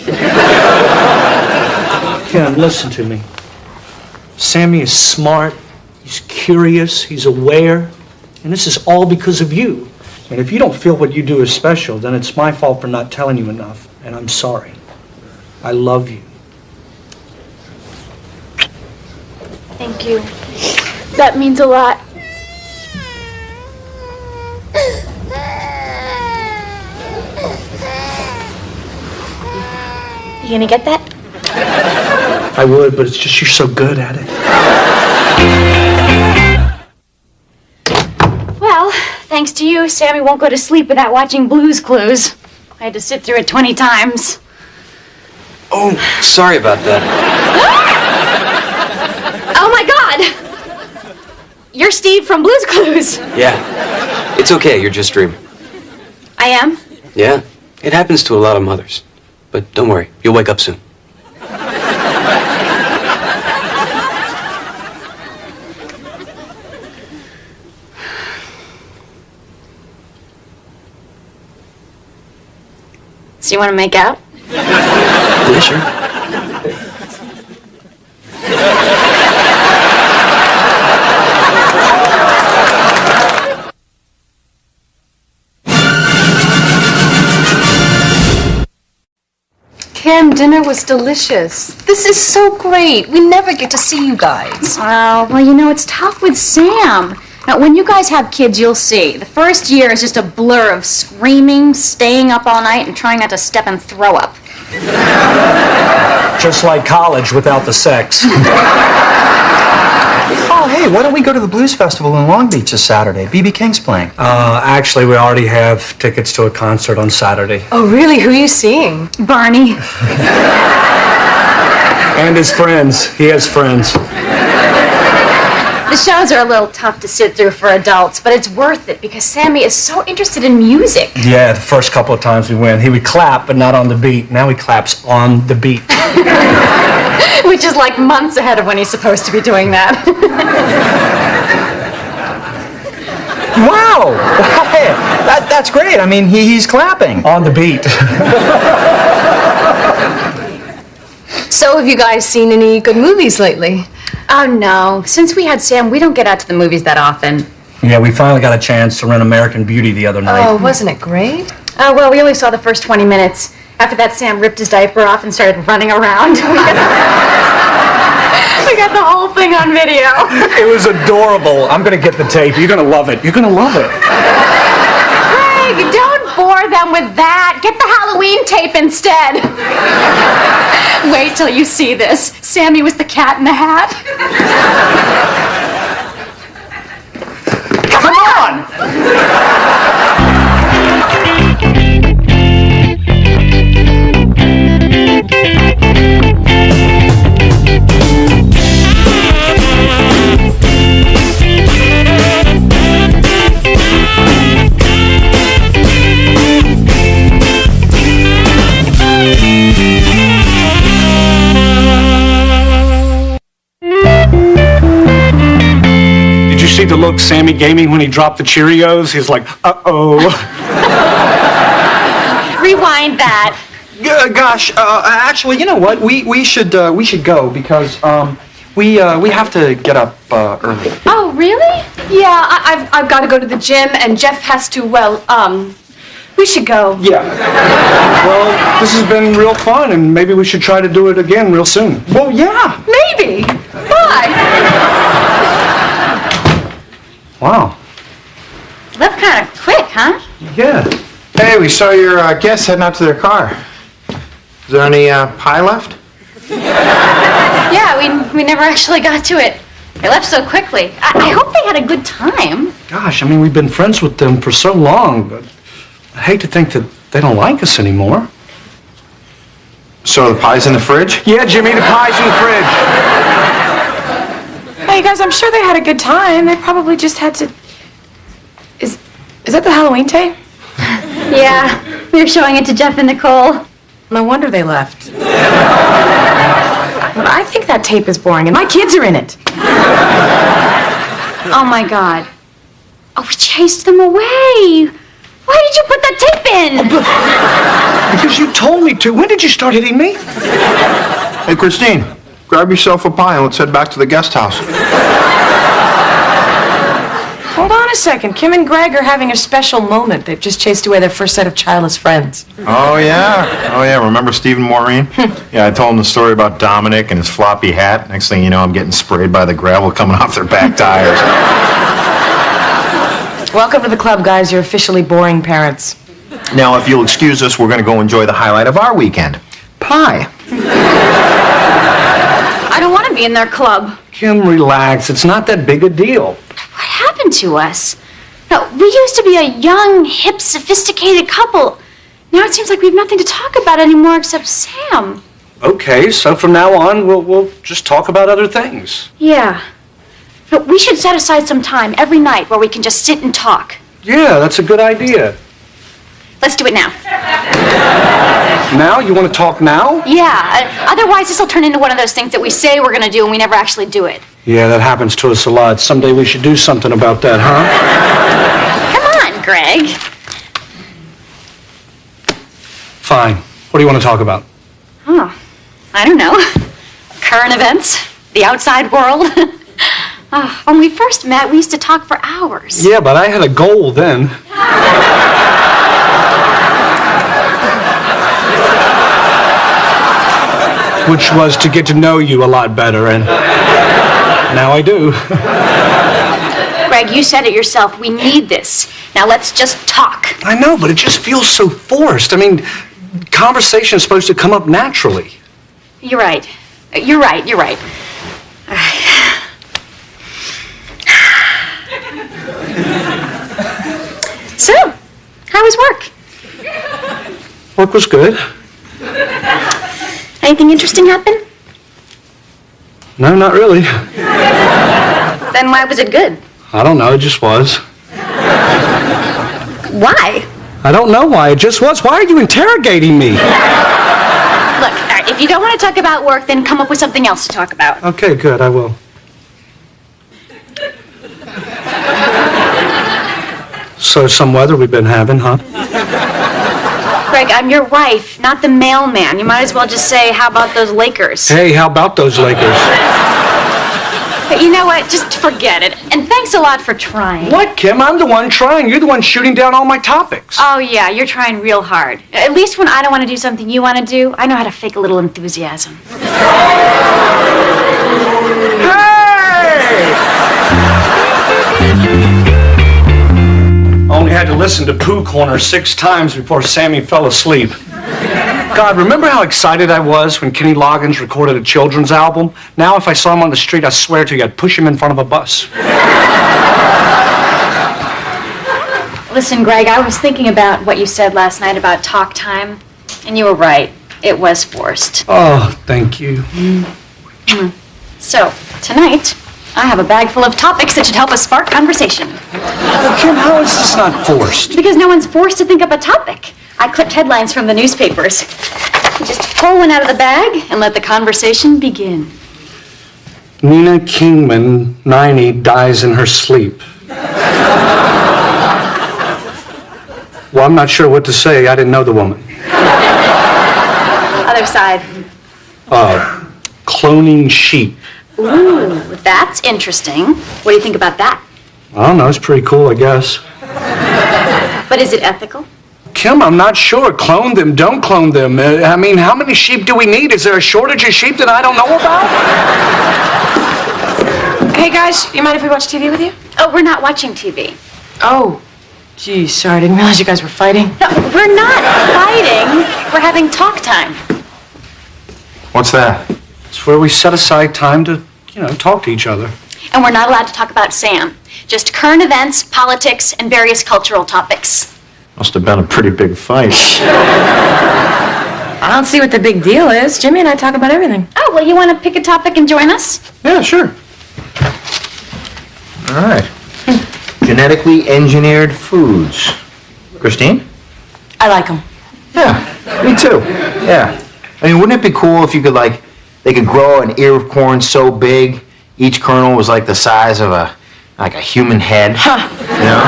Kim, listen to me. Sammy is smart, he's curious, he's aware, and this is all because of you. And if you don't feel what you do is special, then it's my fault for not telling you enough, and I'm sorry. I love you. Thank you. That means a lot. You gonna get that? I would, but it's just you're so good at it. Well, thanks to you, Sammy won't go to sleep without watching Blue's Clues. I had to sit through it 20 times. Oh, sorry about that. Oh my God! You're Steve from Blue's Clues. Yeah, it's okay, you're just dreaming. I am? Yeah, it happens to a lot of mothers. But don't worry, you'll wake up soon. So you want to make out? Yeah, sure. Kim, dinner was delicious. This is so great. We never get to see you guys. Oh, well, you know, it's tough with Sam. Now, when you guys have kids, you'll see. The first year is just a blur of screaming, staying up all night, and trying not to step and throw up. Just like college without the sex. Oh, hey, why don't we go to the Blues Festival in Long Beach this Saturday? B.B. King's playing. Actually, we already have tickets to a concert on Saturday. Oh, really? Who are you seeing? Barney. And his friends. He has friends. The shows are a little tough to sit through for adults, but it's worth it because Sammy is so interested in music. Yeah, the first couple of times we went, he would clap, but not on the beat. Now he claps on the beat. Which is like months ahead of when he's supposed to be doing that. Wow! That's great. I mean, he's clapping. On the beat. So, have you guys seen any good movies lately? Oh, no. Since we had Sam, we don't get out to the movies that often. Yeah, we finally got a chance to rent American Beauty the other night. Oh, wasn't it great? Oh, well, we only saw the first 20 minutes. After that, Sam ripped his diaper off and started running around. We got the whole thing on video. It was adorable. I'm going to get the tape. You're going to love it. You're going to love it. Greg, don't bore them with that. Get the Halloween tape instead. Wait till you see this. Sammy was the Cat in the Hat. Come on! look Sammy gave me when he dropped the Cheerios? He's like, uh-oh. Rewind that. Gosh, actually, you know what? We should go because we have to get up early. Oh, really? Yeah, I've got to go to the gym, and Jeff has to. Well, we should go. Yeah. Well, this has been real fun, and maybe we should try to do it again real soon. Well, yeah. Maybe. Bye. Wow. Left kind of quick, huh? Yeah. Hey, we saw your guests heading out to their car. Is there any pie left? Yeah, we never actually got to it. They left so quickly. I hope they had a good time. Gosh, I mean, we've been friends with them for so long, but I hate to think that they don't like us anymore. So the pie's in the fridge? Yeah, Jimmy, the pie's in the fridge. Hey, you guys, I'm sure they had a good time. They probably just had to... Is that the Halloween tape? Yeah, we were showing it to Jeff and Nicole. No wonder they left. But I think that tape is boring, and my kids are in it. Oh, my God. Oh, we chased them away. Why did you put that tape in? Because you told me to. When did you start hitting me? Hey, Christine, grab yourself a pie and let's head back to the guest house. Hold on a second. Kim and Greg are having a special moment. They've just chased away their first set of childless friends. Oh, yeah. Remember Steve and Maureen? Yeah, I told them the story about Dominic and his floppy hat. Next thing you know, I'm getting sprayed by the gravel coming off their back tires. Welcome to the club, guys. You're officially boring parents. Now, if you'll excuse us, we're going to go enjoy the highlight of our weekend. Pie. I don't want to be in their club. Kim, relax. It's not that big a deal. What happened to us? No, we used to be a young, hip, sophisticated couple. Now it seems like we have nothing to talk about anymore except Sam. Okay, so from now on, we'll just talk about other things. Yeah. No, we should set aside some time every night where we can just sit and talk. Yeah, that's a good idea. Let's do it now. Now? You want to talk now? Yeah, otherwise this will turn into one of those things that we say we're going to do and we never actually do it. Yeah, that happens to us a lot. Someday we should do something about that, huh? Come on, Greg. Fine. What do you want to talk about? Oh, I don't know. Current events, the outside world. When we first met, we used to talk for hours. Yeah, but I had a goal then. Which was to get to know you a lot better, and now I do. Greg, you said it yourself. We need this. Now let's just talk. I know, but it just feels so forced. I mean, conversation is supposed to come up naturally. You're right. You're right. So, how was work? Work was good. Anything interesting happen? No, not really. Then why was it good? I don't know, it just was. Why? I don't know why, it just was. Why are you interrogating me? Look, if you don't want to talk about work, then come up with something else to talk about. Okay, good, I will. So some weather we've been having, huh? Greg, I'm your wife, not the mailman. You might as well just say, how about those Lakers? Hey, how about those Lakers? But you know what? Just forget it. And thanks a lot for trying. What, Kim? I'm the one trying. You're the one shooting down all my topics. Oh, yeah, you're trying real hard. At least when I don't want to do something you want to do, I know how to fake a little enthusiasm. Only had to listen to Pooh Corner 6 times before Sammy fell asleep. God, remember how excited I was when Kenny Loggins recorded a children's album? Now if I saw him on the street, I swear to you, I'd push him in front of a bus. Listen, Greg, I was thinking about what you said last night about talk time, and you were right. It was forced. Oh, thank you. So, tonight, I have a bag full of topics that should help us spark conversation. Well, Kim, how is this not forced? Because no one's forced to think up a topic. I clipped headlines from the newspapers. You just pull one out of the bag and let the conversation begin. Nina Kingman, 90, dies in her sleep. Well, I'm not sure what to say. I didn't know the woman. Other side. Cloning sheep. Ooh, that's interesting. What do you think about that? I don't know. It's pretty cool, I guess. But is it ethical? Kim, I'm not sure. Clone them, don't clone them. I mean, how many sheep do we need? Is there a shortage of sheep that I don't know about? Hey, guys, you mind if we watch TV with you? Oh, we're not watching TV. Oh, geez, sorry, I didn't realize you guys were fighting. No, we're not fighting. We're having talk time. What's that? It's where we set aside time to, talk to each other. And we're not allowed to talk about Sam. Just current events, politics, and various cultural topics. Must have been a pretty big fight. I don't see what the big deal is. Jimmy and I talk about everything. Oh, well, you want to pick a topic and join us? Yeah, sure. All right. Genetically engineered foods. Christine? I like them. Yeah, me too. Yeah. I mean, wouldn't it be cool if you could, they could grow an ear of corn so big, each kernel was like the size of a human head? Huh. You know?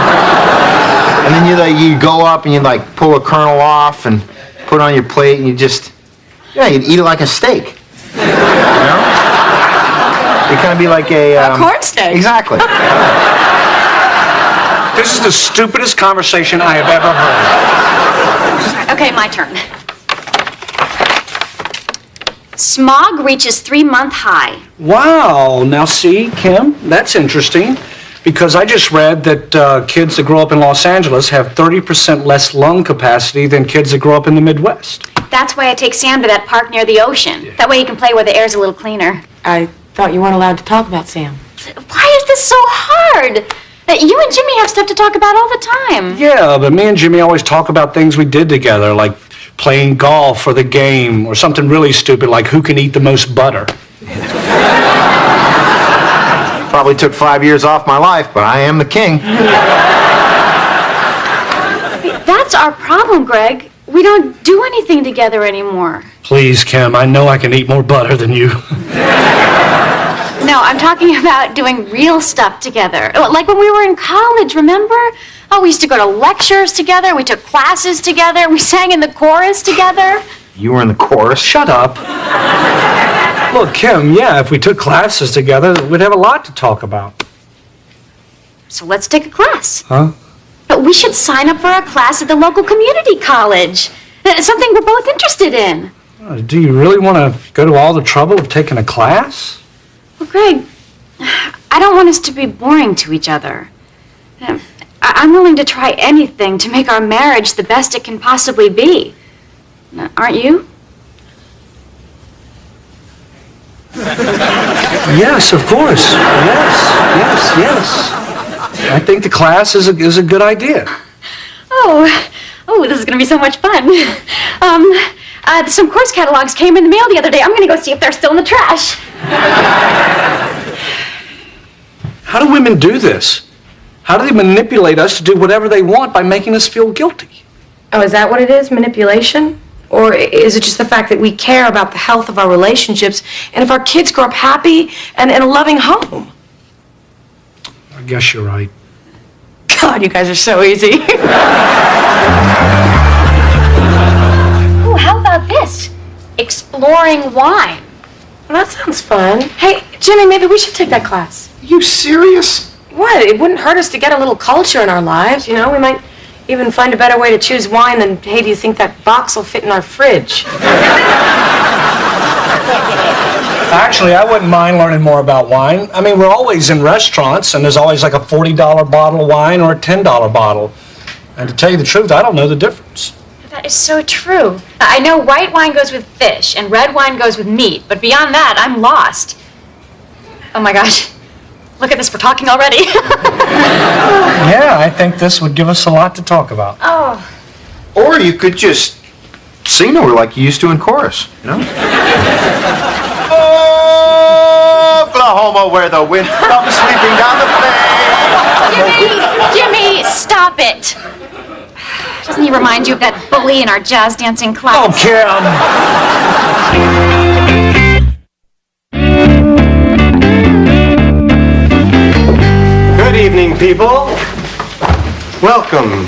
And then you'd go up and you'd pull a kernel off and put it on your plate and you'd eat it like a steak. You know? It'd kind of be like a corn steak. Exactly. This is the stupidest conversation I have ever heard. Okay, my turn. Smog reaches 3-month high. Wow. Now see, Kim, that's interesting. Because I just read that kids that grow up in Los Angeles have 30% less lung capacity than kids that grow up in the Midwest. That's why I take Sam to that park near the ocean. Yeah. That way he can play where the air's a little cleaner. I thought you weren't allowed to talk about Sam. Why is this so hard? You and Jimmy have stuff to talk about all the time. Yeah, but me and Jimmy always talk about things we did together, like playing golf or the game, or something really stupid like who can eat the most butter. Probably took 5 years off my life, but I am the king. That's our problem, Greg. We don't do anything together anymore. Please, Kim, I know I can eat more butter than you. No, I'm talking about doing real stuff together. Like when we were in college, remember? Oh, we used to go to lectures together. We took classes together. We sang in the chorus together. You were in the chorus? Shut up. Look, Kim, yeah, if we took classes together, we'd have a lot to talk about. So let's take a class. Huh? We should sign up for a class at the local community college. Something we're both interested in. Do you really want to go to all the trouble of taking a class? Well, Greg, I don't want us to be boring to each other. I'm willing to try anything to make our marriage the best it can possibly be. Aren't you? Yes, of course. Yes. I think the class is a good idea. Oh, this is going to be so much fun. Some course catalogs came in the mail the other day. I'm going to go see if they're still in the trash. How do women do this? How do they manipulate us to do whatever they want by making us feel guilty? Oh, is that what it is? Manipulation? Or is it just the fact that we care about the health of our relationships and if our kids grow up happy and in a loving home? I guess you're right. God, you guys are so easy. Ooh, how about this? Exploring wine. Well, that sounds fun. Hey, Jimmy, maybe we should take that class. Are you serious? What? It wouldn't hurt us to get a little culture in our lives, you know? We might even find a better way to choose wine than, hey, do you think that box will fit in our fridge? Actually, I wouldn't mind learning more about wine. I mean, we're always in restaurants, and there's always like a $40 bottle of wine or a $10 bottle. And to tell you the truth, I don't know the difference. That is so true. I know white wine goes with fish and red wine goes with meat, but beyond that, I'm lost. Oh my gosh. Look at this, we're talking already. Yeah, I think this would give us a lot to talk about. Oh. Or you could just sing to her like you used to in chorus, you know? Oklahoma, where the wind comes sweeping down the plain. Jimmy, stop it. Doesn't he remind you of that bully in our jazz dancing class? Oh, Kim. Good evening, people. Welcome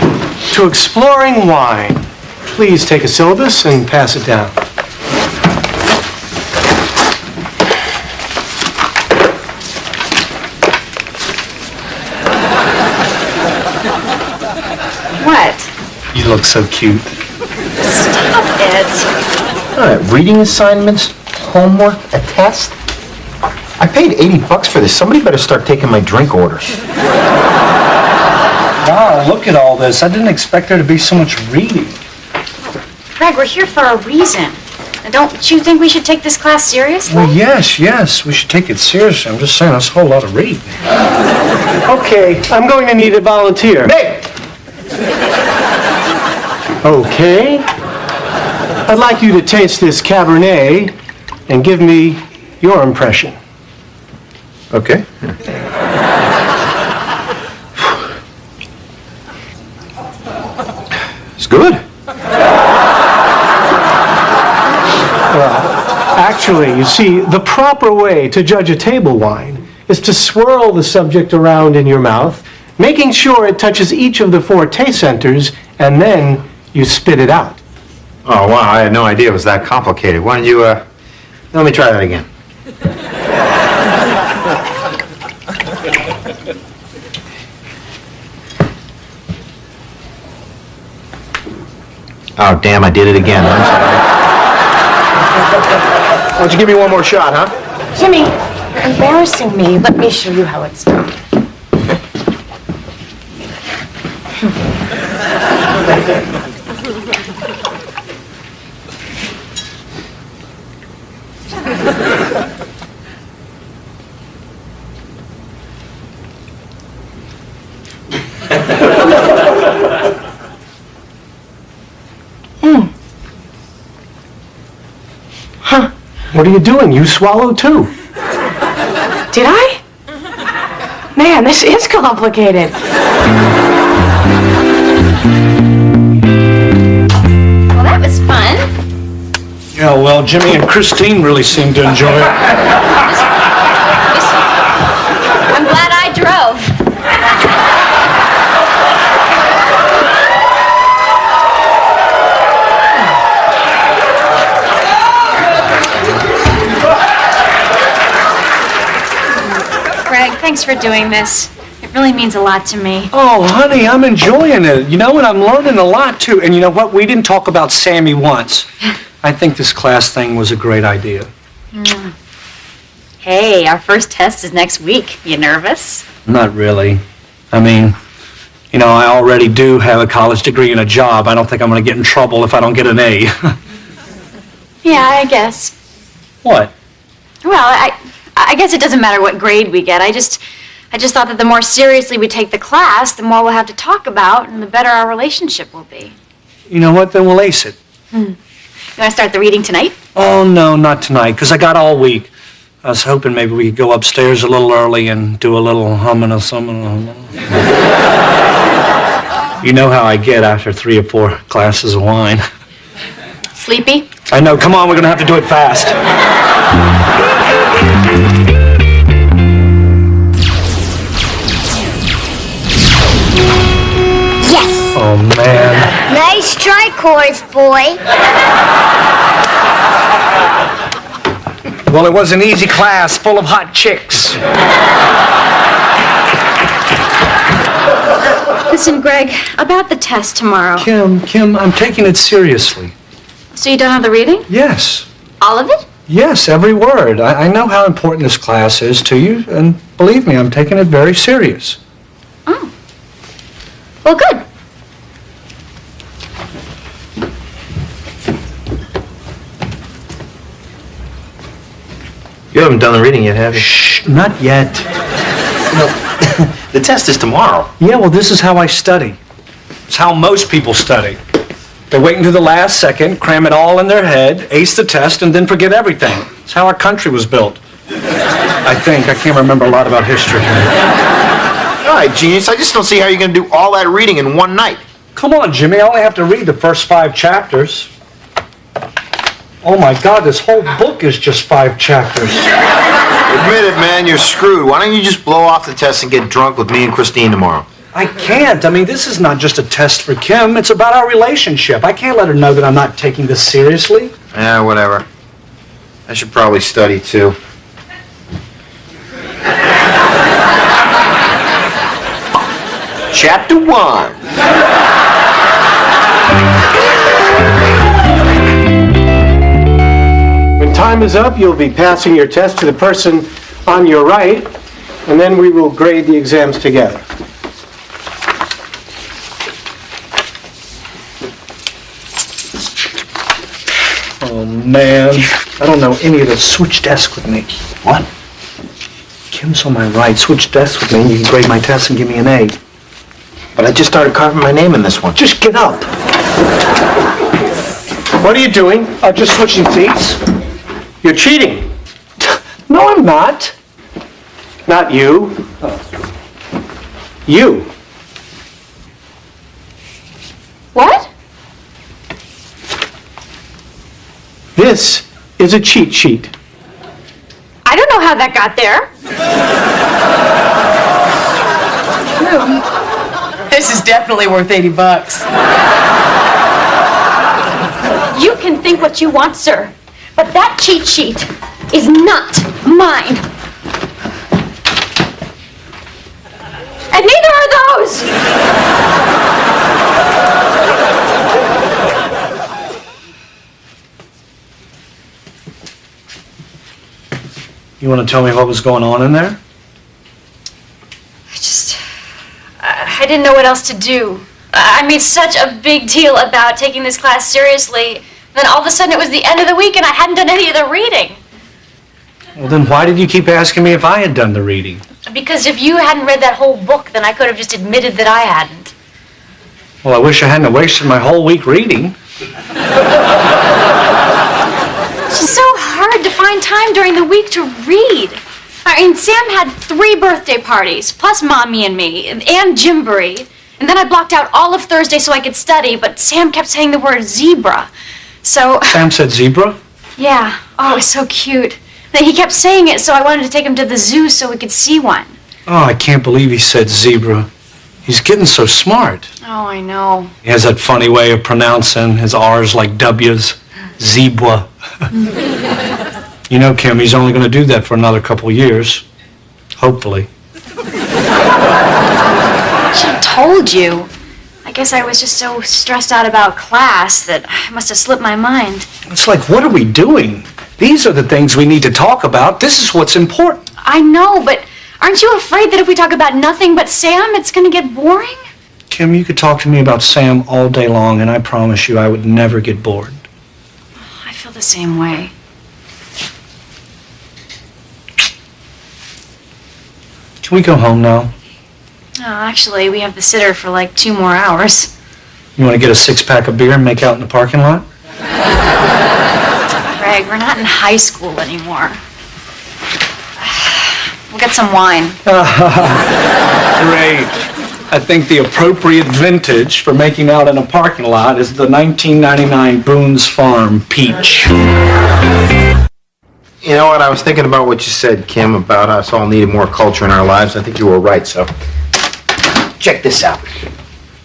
to exploring wine. Please take a syllabus and pass it down. What? You look so cute. Stop it. All right, reading assignments, homework, a test. I paid $80 for this. Somebody better start taking my drink orders. Wow, look at all this. I didn't expect there to be so much reading. Greg, we're here for a reason. And don't you think we should take this class seriously? Well, yes, we should take it seriously. I'm just saying that's a whole lot of reading. Okay, I'm going to need a volunteer. Me! Okay. I'd like you to taste this Cabernet and give me your impression. Okay. It's good. Well, actually, you see, the proper way to judge a table wine is to swirl the subject around in your mouth, making sure it touches each of the 4 taste centers, and then you spit it out. Oh, wow, I had no idea it was that complicated. Why don't you, let me try that again. Oh, damn, I did it again. I'm sorry. Why don't you give me one more shot, huh? Jimmy, you're embarrassing me. Let me show you how it's done. Huh. What are you doing? You swallowed too. Did I? Man, this is complicated. Well, that was fun. Yeah, well, Jimmy and Christine really seemed to enjoy it. I'm glad I drove. Greg, thanks for doing this. It really means a lot to me. Oh, honey, I'm enjoying it. You know, and I'm learning a lot, too. And you know what? We didn't talk about Sammy once. I think this class thing was a great idea. Hey, our first test is next week. You nervous? Not really. I mean, you know, I already do have a college degree and a job. I don't think I'm going to get in trouble if I don't get an A. Yeah, I guess. What? Well, I guess it doesn't matter what grade we get. I just thought that the more seriously we take the class, the more we'll have to talk about and the better our relationship will be. You know what? Then we'll ace it. You want to start the reading tonight? Oh, no, not tonight, because I got all week. I was hoping maybe we could go upstairs a little early and do a little humming or something. You know how I get after 3 or 4 glasses of wine. Sleepy? I know. Come on, we're going to have to do it fast. Yes! Oh, man. Nice try, chorus boy. Well, it was an easy class full of hot chicks. Listen, Greg, about the test tomorrow. Kim, I'm taking it seriously. So you done all the reading? Yes. All of it? Yes, every word. I know how important this class is to you, and believe me, I'm taking it very serious. Oh. Well, good. You haven't done the reading yet, have you? Shh, not yet. No, the test is tomorrow. Yeah, well, this is how I study. It's how most people study. They wait until the last second, cram it all in their head, ace the test, and then forget everything. It's how our country was built. I think. I can't remember a lot about history. All right, genius. I just don't see how you're going to do all that reading in one night. Come on, Jimmy. I only have to read the first 5 chapters. Oh, my God, this whole book is just 5 chapters. Admit it, man. You're screwed. Why don't you just blow off the test and get drunk with me and Christine tomorrow? I can't. I mean, this is not just a test for Kim. It's about our relationship. I can't let her know that I'm not taking this seriously. Yeah, whatever. I should probably study too. Chapter 1. When time is up, you'll be passing your test to the person on your right, and then we will grade the exams together. Oh, man. I don't know any of this. Switch desk with me. What? Kim's on my right. Switch desk with me and you can grade my test and give me an A. But I just started carving my name in this one. Just get up. What are you doing? Just switching seats. You're cheating. No, I'm not. Not you. You. What? This is a cheat sheet. I don't know how that got there. This is definitely worth $80. You can think what you want, sir, but that cheat sheet is not mine. And neither are those! You want to tell me what was going on in there? I didn't know what else to do. I made such a big deal about taking this class seriously. Then all of a sudden it was the end of the week and I hadn't done any of the reading. Well, then why did you keep asking me if I had done the reading? Because if you hadn't read that whole book, then I could have just admitted that I hadn't. Well, I wish I hadn't wasted my whole week reading. It's just so hard to find time during the week to read. I mean, Sam had 3 birthday parties, plus Mommy and me, and Gymboree. And then I blocked out all of Thursday so I could study, but Sam kept saying the word zebra. So... Sam said zebra? Yeah. Oh, it was so cute. Then he kept saying it, so I wanted to take him to the zoo so we could see one. Oh, I can't believe he said zebra. He's getting so smart. Oh, I know. He has that funny way of pronouncing his R's like W's. Zebra. You know, Kim, he's only going to do that for another couple years. Hopefully. I should have told you. I guess I was just so stressed out about class that I must have slipped my mind. It's like, what are we doing? These are the things we need to talk about. This is what's important. I know, but aren't you afraid that if we talk about nothing but Sam, it's going to get boring? Kim, you could talk to me about Sam all day long, and I promise you I would never get bored. I feel the same way. Can we go home now? Oh, actually, we have the sitter for like 2 more hours. You want to get a 6-pack of beer and make out in the parking lot? Greg, we're not in high school anymore. We'll get some wine. Great. I think the appropriate vintage for making out in a parking lot is the 1999 Boone's Farm Peach. You know what? I was thinking about what you said, Kim, about us all needing more culture in our lives. I think you were right, so check this out.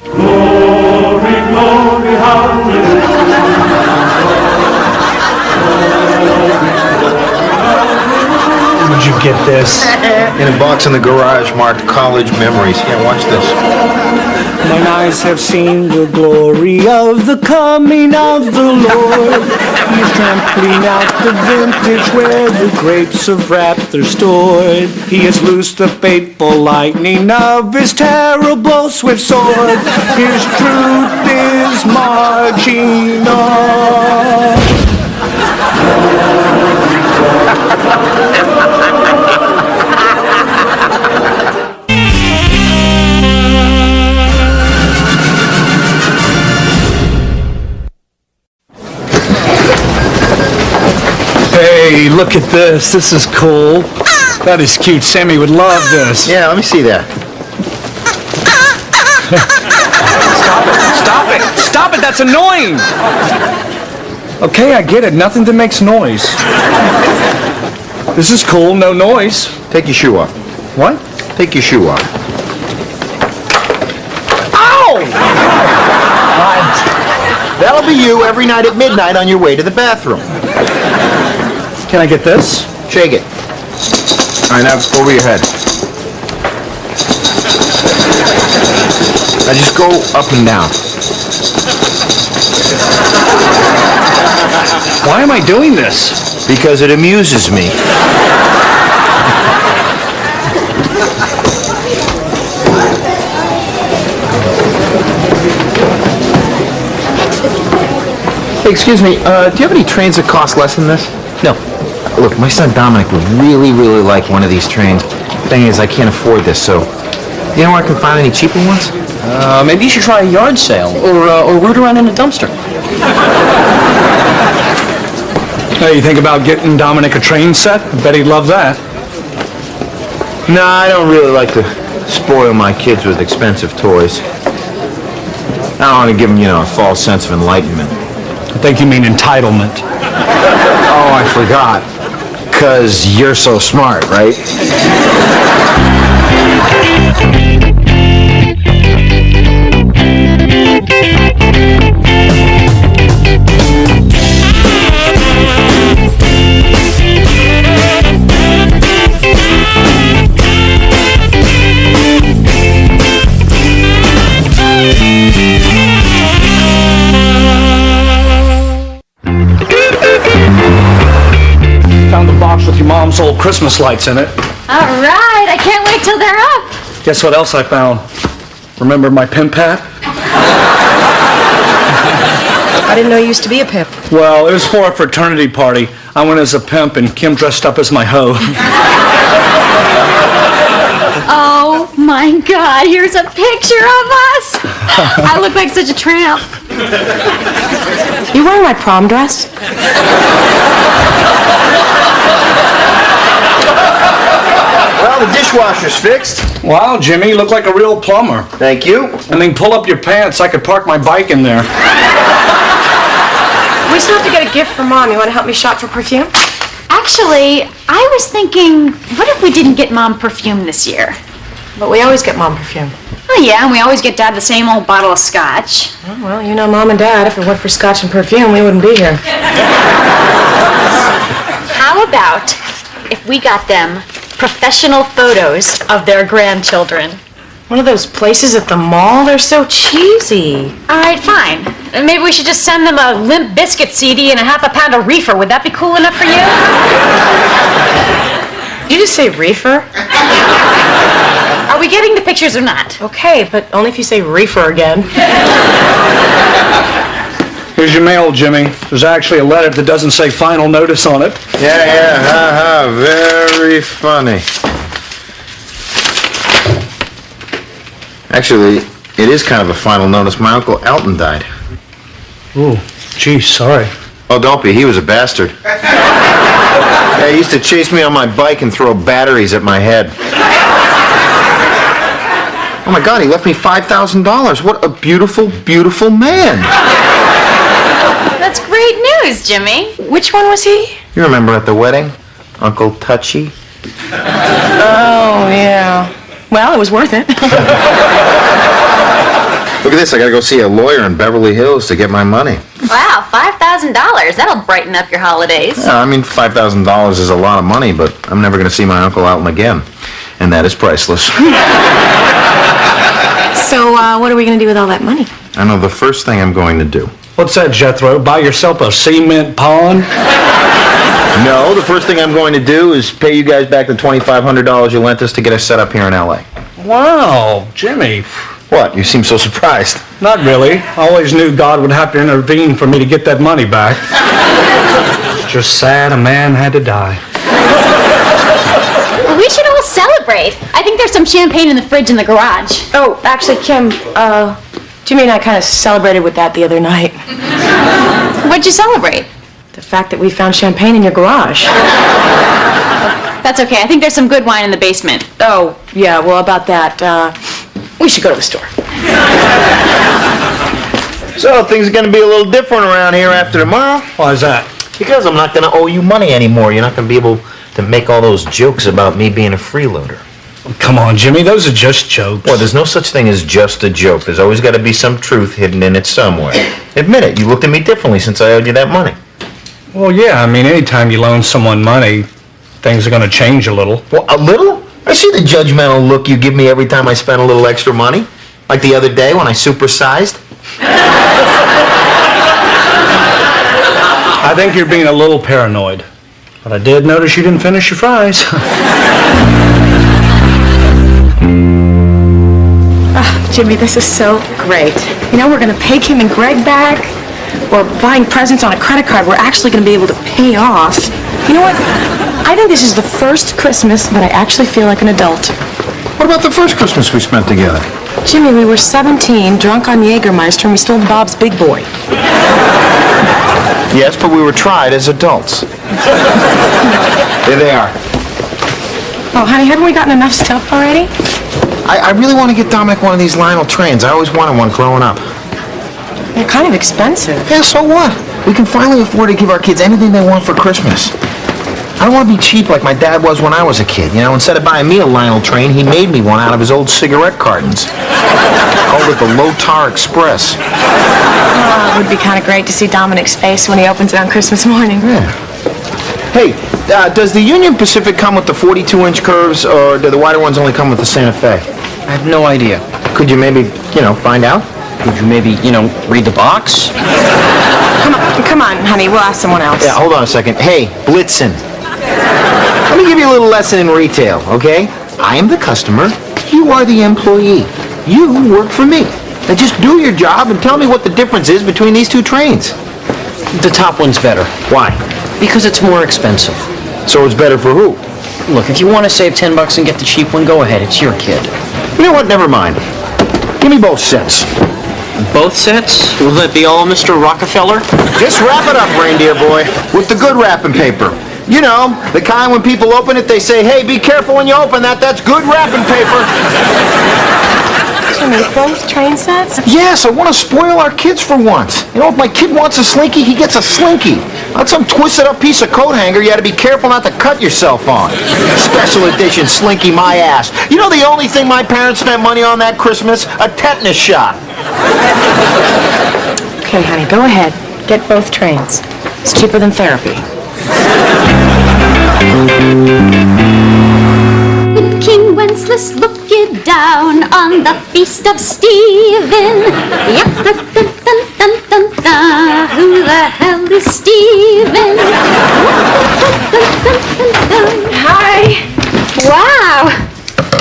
Glory, glory, Where'd you get this? In a box in the garage marked College Memories. Yeah, watch this. Mine eyes have seen the glory of the coming of the Lord. He's trampling out the vintage where the grapes of wrath are stored. He has loosed the fateful lightning of his terrible swift sword. His truth is marching on. Hey, look at this. This is cool. That is cute. Sammy would love this. Yeah, let me see that. Stop it! Stop it! That's annoying! Okay, I get it. Nothing that makes noise. This is cool. No noise. Take your shoe off. What? Take your shoe off. for you every night at midnight on your way to the bathroom. Can I get this? Shake it. All right, now over your head. Now just go up and down. Why am I doing this? Because it amuses me. Hey, excuse me, do you have any trains that cost less than this? No. Look, my son Dominic would really, really like one of these trains. Thing is, I can't afford this, so... Do you know where I can find any cheaper ones? Maybe you should try a yard sale or root around in a dumpster. Hey, you think about getting Dominic a train set? I bet he'd love that. No, I don't really like to spoil my kids with expensive toys. I don't want to give them, a false sense of enlightenment. I think you mean entitlement. Oh, I forgot. 'Cause you're so smart, right? Found the box with your mom's old Christmas lights in it. All right, I can't wait till they're up. Guess what else I found? Remember my pimp hat? I didn't know you used to be a pimp. Well, it was for a fraternity party. I went as a pimp and Kim dressed up as my hoe. Oh my God, here's a picture of us. I look like such a tramp. You wearing my prom dress? Well, the dishwasher's fixed. Wow, Jimmy, you look like a real plumber. Thank you. And then pull up your pants. I could park my bike in there. We still have to get a gift for Mom. You want to help me shop for perfume? Actually, I was thinking, what if we didn't get Mom perfume this year? But we always get Mom perfume. Oh yeah, and we always get Dad the same old bottle of scotch. Oh, well, you know Mom and Dad, if it weren't for scotch and perfume, we wouldn't be here. How about if we got them professional photos of their grandchildren? One of those places at the mall? They're so cheesy. All right, fine. Maybe we should just send them a Limp Bizkit CD and a half a pound of reefer. Would that be cool enough for you? You just say reefer? Are we getting the pictures or not? Okay, but only if you say reefer again. Here's your mail, Jimmy. There's actually a letter that doesn't say final notice on it. Yeah, very funny. Actually, it is kind of a final notice. My Uncle Elton died. Ooh, geez, sorry. Oh, don't be. He was a bastard. Yeah, he used to chase me on my bike and throw batteries at my head. Oh my God, he left me $5,000. What a beautiful, beautiful man. That's great news, Jimmy. Which one was he? You remember at the wedding? Uncle Touchy? Oh, yeah. Well, it was worth it. Look at this. I gotta go see a lawyer in Beverly Hills to get my money. Wow, $5,000. That'll brighten up your holidays. Yeah, I mean, $5,000 is a lot of money, but I'm never gonna see my Uncle Elton again. And that is priceless. So, what are we going to do with all that money? I know the first thing I'm going to do. What's that, Jethro? Buy yourself a cement pond? No, the first thing I'm going to do is pay you guys back the $2,500 you lent us to get us set up here in L.A. Wow, Jimmy. What? You seem so surprised. Not really. I always knew God would have to intervene for me to get that money back. It's just sad a man had to die. We should all celebrate. I think there's some champagne in the fridge in the garage. Oh, actually, Kim, Jimmy and I kind of celebrated with that the other night. What'd you celebrate? The fact that we found champagne in your garage. That's okay. I think there's some good wine in the basement. Oh, yeah, well, about that, we should go to the store. So, things are going to be a little different around here after tomorrow. Why is that? Because I'm not going to owe you money anymore. You're not going to be able to make all those jokes about me being a freeloader. Come on, Jimmy, those are just jokes. Well, there's no such thing as just a joke. There's always got to be some truth hidden in it somewhere. Admit it, you looked at me differently since I owed you that money. Well, yeah, I mean, anytime you loan someone money, things are going to change a little. Well, a little? I see the judgmental look you give me every time I spend a little extra money. Like the other day when I supersized. I think you're being a little paranoid. But I did notice you didn't finish your fries. Jimmy, this is so great. You know, we're going to pay Kim and Greg back. We're buying presents on a credit card we're actually going to be able to pay off. You know what? I think this is the first Christmas that I actually feel like an adult. What about the first Christmas we spent together? Jimmy, we were 17, drunk on Jägermeister, and we stole Bob's Big Boy. Yes, but we were tried as adults. There they are. Oh, honey, haven't we gotten enough stuff already? I really want to get Dominic one of these Lionel trains. I always wanted one growing up. They're kind of expensive. Yeah, so what? We can finally afford to give our kids anything they want for Christmas. I don't want to be cheap like my dad was when I was a kid. You know, instead of buying me a Lionel train, he made me one out of his old cigarette cartons. Called it the Low-Tar Express. Oh, it would be kind of great to see Dominic's face when he opens it on Christmas morning. Yeah. Hey, does the Union Pacific come with the 42-inch curves, or do the wider ones only come with the Santa Fe? I have no idea. Could you maybe, find out? Could you maybe, read the box? Come on, honey, we'll ask someone else. Yeah, hold on a second. Hey, Blitzen. Let me give you a little lesson in retail, okay? I am the customer. You are the employee. You work for me. Now just do your job and tell me what the difference is between these two trains. The top one's better. Why? Because it's more expensive. So it's better for who? Look, if you want to save $10 and get the cheap one, go ahead. It's your kid. You know what? Never mind. Give me both sets. Both sets? Will that be all, Mr. Rockefeller? Just wrap it up, reindeer boy, with the good wrapping paper. You know, the kind when people open it, they say, hey, be careful when you open that. That's good wrapping paper. Jimmy, both train sets? Yes, I want to spoil our kids for once. You know, if my kid wants a Slinky, he gets a Slinky. Not some twisted up piece of coat hanger you had to be careful not to cut yourself on. Special edition Slinky my ass. You know the only thing my parents spent money on that Christmas? A tetanus shot. Okay, honey, go ahead. Get both trains. It's cheaper than therapy. Good King Wenceslas, look you down on the feast of Stephen. Yep, dun, dun, dun, dun, dun, dun. Who the hell is Stephen? Hi. Wow.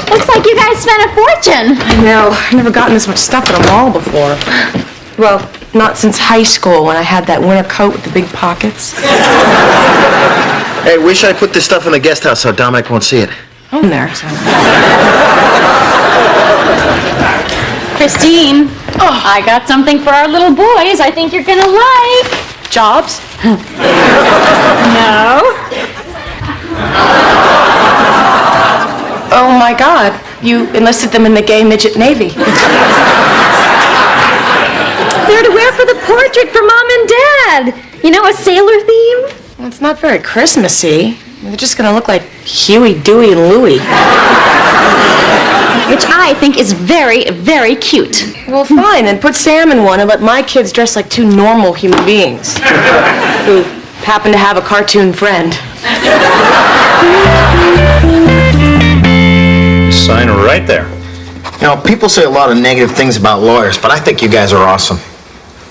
Looks like you guys spent a fortune. I know. I've never gotten this much stuff at a mall before. Well, not since high school when I had that winter coat with the big pockets. Hey, wish I put this stuff in the guest house so Dominic won't see it. In there. Christine, I got something for our little boys I think you're gonna like. Jobs? No. Oh my God, you enlisted them in the gay midget Navy. They're to wear for the portrait for Mom and Dad. You know, a sailor theme? Well, it's not very Christmassy. They're just gonna look like Huey, Dewey, and Louie. Which I think is very, very cute. Well, fine, then put Sam in one and let my kids dress like two normal human beings who happen to have a cartoon friend. Sign right there. You know, people say a lot of negative things about lawyers, but I think you guys are awesome.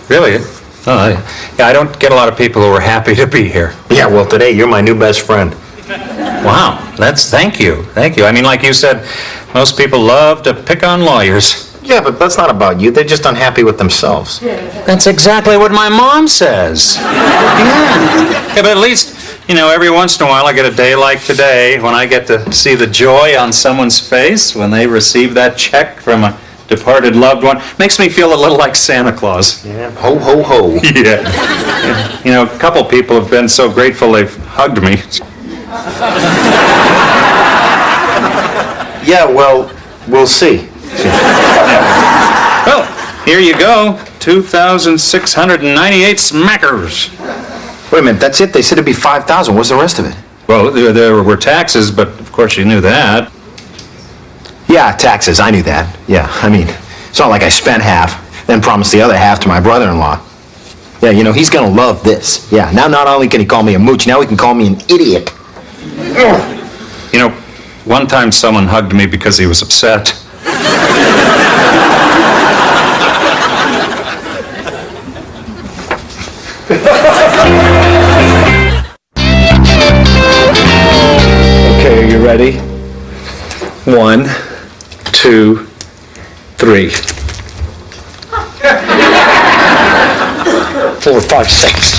Really? Oh, yeah, I don't get a lot of people who are happy to be here. Yeah, well, today you're my new best friend. Wow, thank you. I mean, like you said, most people love to pick on lawyers. Yeah, but that's not about you. They're just unhappy with themselves. That's exactly what my mom says. Yeah, but at least, every once in a while I get a day like today when I get to see the joy on someone's face when they receive that check from a departed loved one. Makes me feel a little like Santa Claus. Yeah, ho, ho, ho. Yeah. A couple people have been so grateful they've hugged me. Yeah, well, we'll see. Well, here you go. 2,698 smackers. Wait a minute, that's it? They said it'd be 5,000. What's the rest of it? Well, there were taxes, but of course you knew that. Yeah, taxes, I knew that. Yeah, I mean, it's not like I spent half, then promised the other half to my brother-in-law. Yeah, you know, he's gonna love this. Yeah, now not only can he call me a mooch, now he can call me an idiot. You know, one time someone hugged me because he was upset. Okay, are you ready? 1, 2, 3. 4, 5, 6.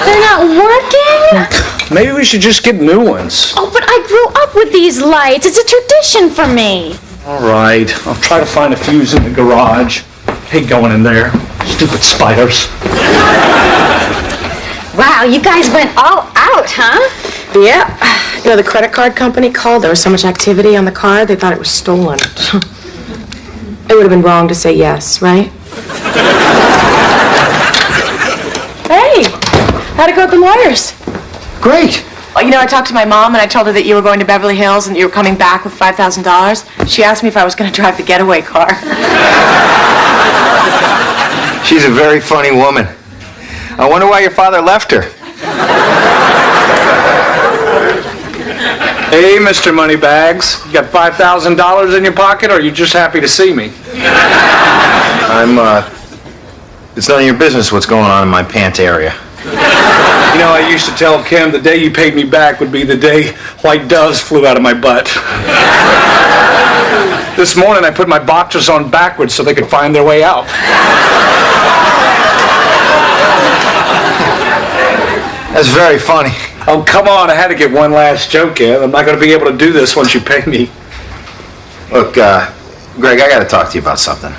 They're not working? Maybe we should just get new ones. Oh, but I grew up with these lights. It's a tradition for me. All right, I'll try to find a fuse in the garage. Hate going in there. Stupid spiders. Wow, you guys went all out, huh? Yeah. You know, the credit card company called. There was so much activity on the card, they thought it was stolen. It would have been wrong to say yes, right? Hey, how'd it go with the lawyers? Great. Well, you know, I talked to my mom and I told her that you were going to Beverly Hills and you were coming back with $5,000. She asked me if I was going to drive the getaway car. She's a very funny woman. I wonder why your father left her. Hey, Mr. Moneybags, you got $5,000 in your pocket, or are you just happy to see me? It's none of your business what's going on in my pants area. You know, I used to tell Kim the day you paid me back would be the day white doves flew out of my butt. This morning I put my boxers on backwards so they could find their way out. That's very funny. Oh, come on, I had to get one last joke in. I'm not going to be able to do this once you pay me. Look, Greg, I got to talk to you about something.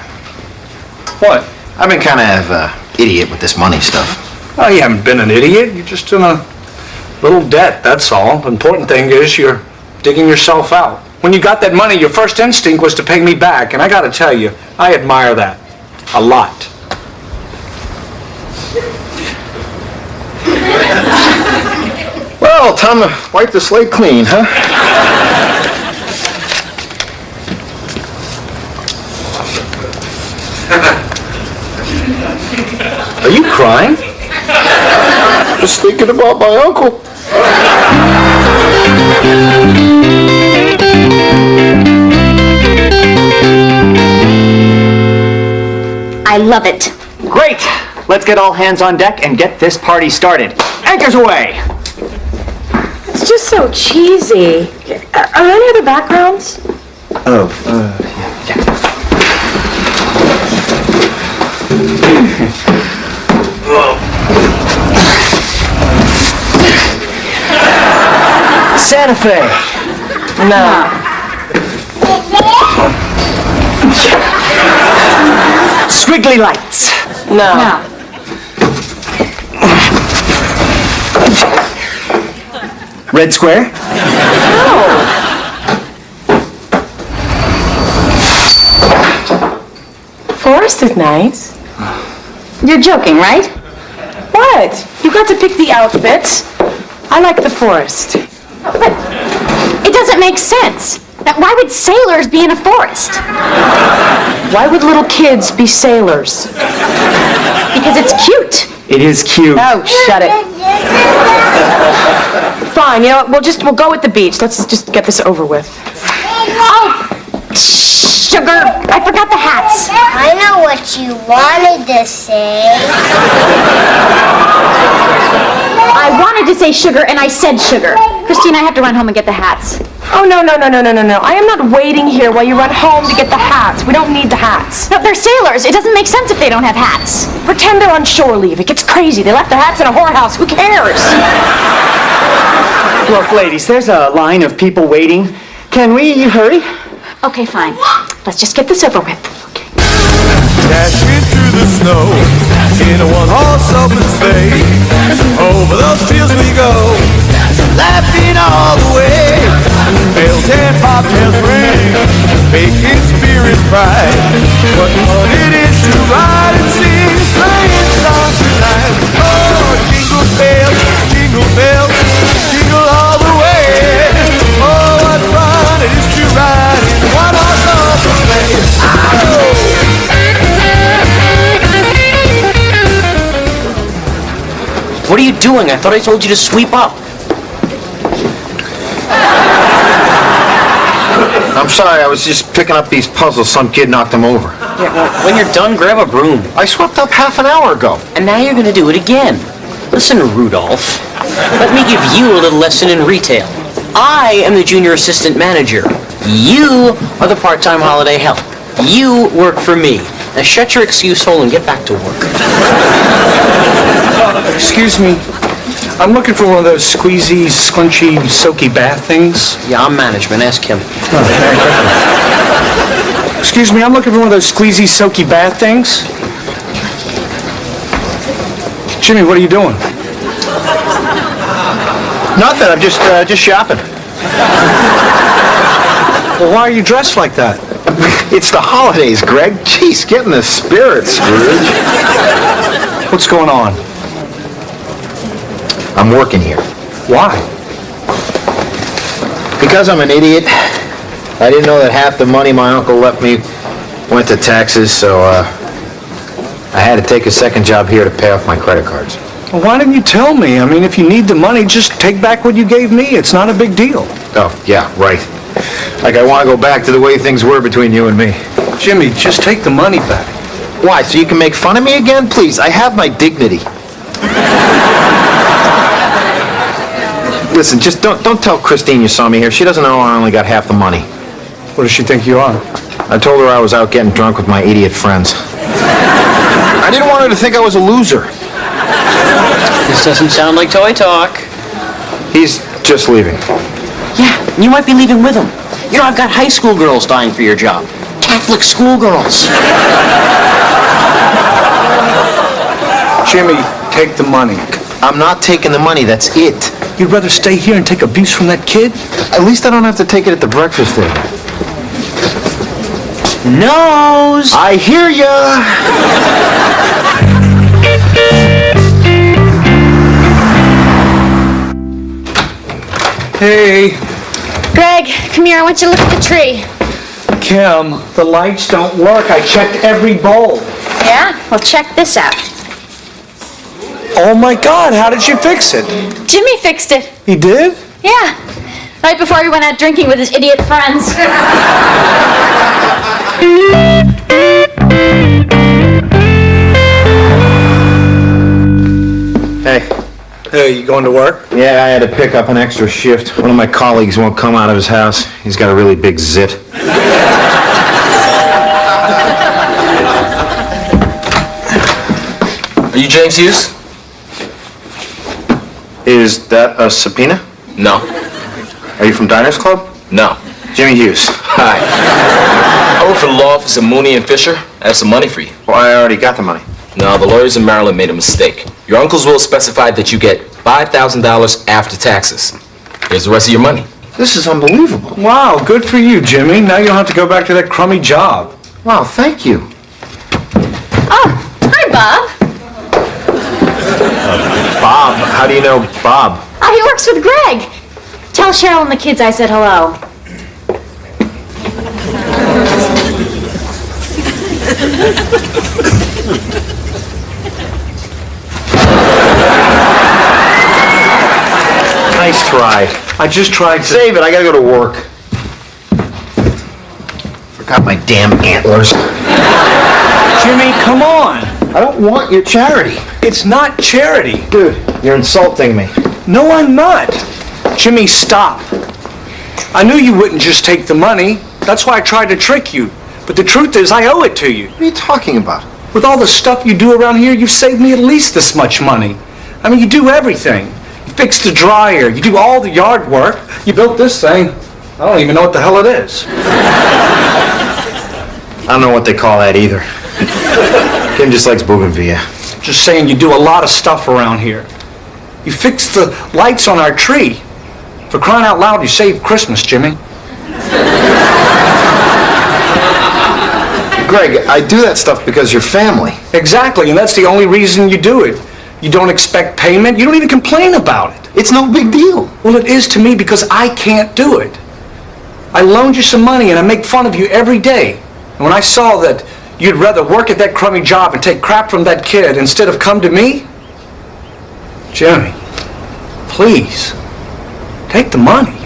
What? I've been kind of an idiot with this money stuff. Oh, you haven't been an idiot. You're just in a little debt, that's all. The important thing is you're digging yourself out. When you got that money, your first instinct was to pay me back, and I got to tell you, I admire that a lot. Well, time to wipe the slate clean, huh? Are you crying? Just thinking about my uncle. I love it. Great! Let's get all hands on deck and get this party started. Anchors away! It's just so cheesy. Are there any other backgrounds? Oh, Santa Fe. No. Squiggly lights. No. Red Square. No. Forest is nice. You're joking, right? What? You got to pick the outfits. I like the forest. But it doesn't make sense. Now, why would sailors be in a forest? Why would little kids be sailors? Because it's cute. It is cute. Oh, shut it. Fine, you know what? We'll go with the beach. Let's just get this over with. Oh, sugar. I forgot the hats. I know what you wanted to say. I wanted to say sugar, and I said sugar. Christine, I have to run home and get the hats. Oh, no. I am not waiting here while you run home to get the hats. We don't need the hats. No, they're sailors. It doesn't make sense if they don't have hats. Pretend they're on shore leave. It gets crazy. They left their hats in a whorehouse. Who cares? Look, ladies, there's a line of people waiting. Can we hurry? Okay, fine. Let's just get this over with. Dashing through the snow in a one-horse open sleigh. Over those fields we go, laughing all the way. Bells and bobtails ring, making spirits bright. What fun it is to ride and sing sleighing songs tonight. Oh, jingle bells, jingle all the way. Oh, what fun it is to ride What are you doing? I thought I told you to sweep up. I'm sorry, I was just picking up these puzzles. Some kid knocked them over. Yeah, well, when you're done, grab a broom. I swept up half an hour ago. And now you're gonna do it again. Listen, Rudolph. Let me give you a little lesson in retail. I am the junior assistant manager. You are the part-time holiday help. You work for me. Now shut your excuse hole and get back to work. Excuse me. I'm looking for one of those squeezy, scrunchy, soaky bath things. Yeah, I'm management. Ask him. Excuse me, I'm looking for one of those squeezy, soaky bath things. Jimmy, what are you doing? Nothing, I'm just shopping. Well, why are you dressed like that? It's the holidays, Greg. Jeez, get in the spirit, Scrooge. What's going on? I'm working here. Why? Because I'm an idiot. I didn't know that half the money my uncle left me went to taxes, so I had to take a second job here to pay off my credit cards. Well, why didn't you tell me? I mean, if you need the money, just take back what you gave me. It's not a big deal. Oh, yeah, right. Like I want to go back to the way things were between you and me. Jimmy, just take the money back. Why, so you can make fun of me again? Please, I have my dignity. Listen, just don't tell Christine you saw me here. She doesn't know I only got half the money. What does she think you are? I told her I was out getting drunk with my idiot friends. I didn't want her to think I was a loser. This doesn't sound like toy talk. He's just leaving. Yeah, you might be leaving with him. You know, I've got high school girls dying for your job. Catholic schoolgirls. Jimmy, take the money. I'm not taking the money, that's it. You'd rather stay here and take abuse from that kid? At least I don't have to take it at the breakfast table. Nose! I hear ya! Hey. Greg, come here. I want you to look at the tree. Kim, the lights don't work. I checked every bulb. Yeah? Well, check this out. Oh my God, how did you fix it? Jimmy fixed it. He did? Yeah. Right before he went out drinking with his idiot friends. Hey. Hey, you going to work? Yeah, I had to pick up an extra shift. One of my colleagues won't come out of his house. He's got a really big zit. Are you James Hughes? Is that a subpoena? No. Are you from Diners Club? No. Jimmy Hughes. Hi. I work for the law office of Mooney and Fisher. I have some money for you. Well, I already got the money. No, the lawyers in Maryland made a mistake. Your uncle's will specified that you get $5,000 after taxes. Here's the rest of your money. This is unbelievable. Wow, good for you, Jimmy. Now you don't have to go back to that crummy job. Wow, thank you. Oh, hi, Bob. Bob? How do you know Bob? Oh, he works with Greg. Tell Cheryl and the kids I said hello. Nice try. I just tried to... Save it, I gotta go to work. Forgot my damn antlers. Jimmy, come on. I don't want your charity. It's not charity. Dude, you're insulting me. No, I'm not. Jimmy, stop. I knew you wouldn't just take the money. That's why I tried to trick you. But the truth is, I owe it to you. What are you talking about? With all the stuff you do around here, you've saved me at least this much money. I mean, you do everything. You fix the dryer. You do all the yard work. You built this thing. I don't even know what the hell it is. I don't know what they call that either. Kim just likes bougainvillea. Just saying, you do a lot of stuff around here. You fixed the lights on our tree. For crying out loud, you saved Christmas, Jimmy. Greg, I do that stuff because you're family. Exactly, and that's the only reason you do it. You don't expect payment. You don't even complain about it. It's no big deal. Well, it is to me because I can't do it. I loaned you some money and I make fun of you every day. And when I saw that you'd rather work at that crummy job and take crap from that kid instead of come to me, Jimmy, please, take the money.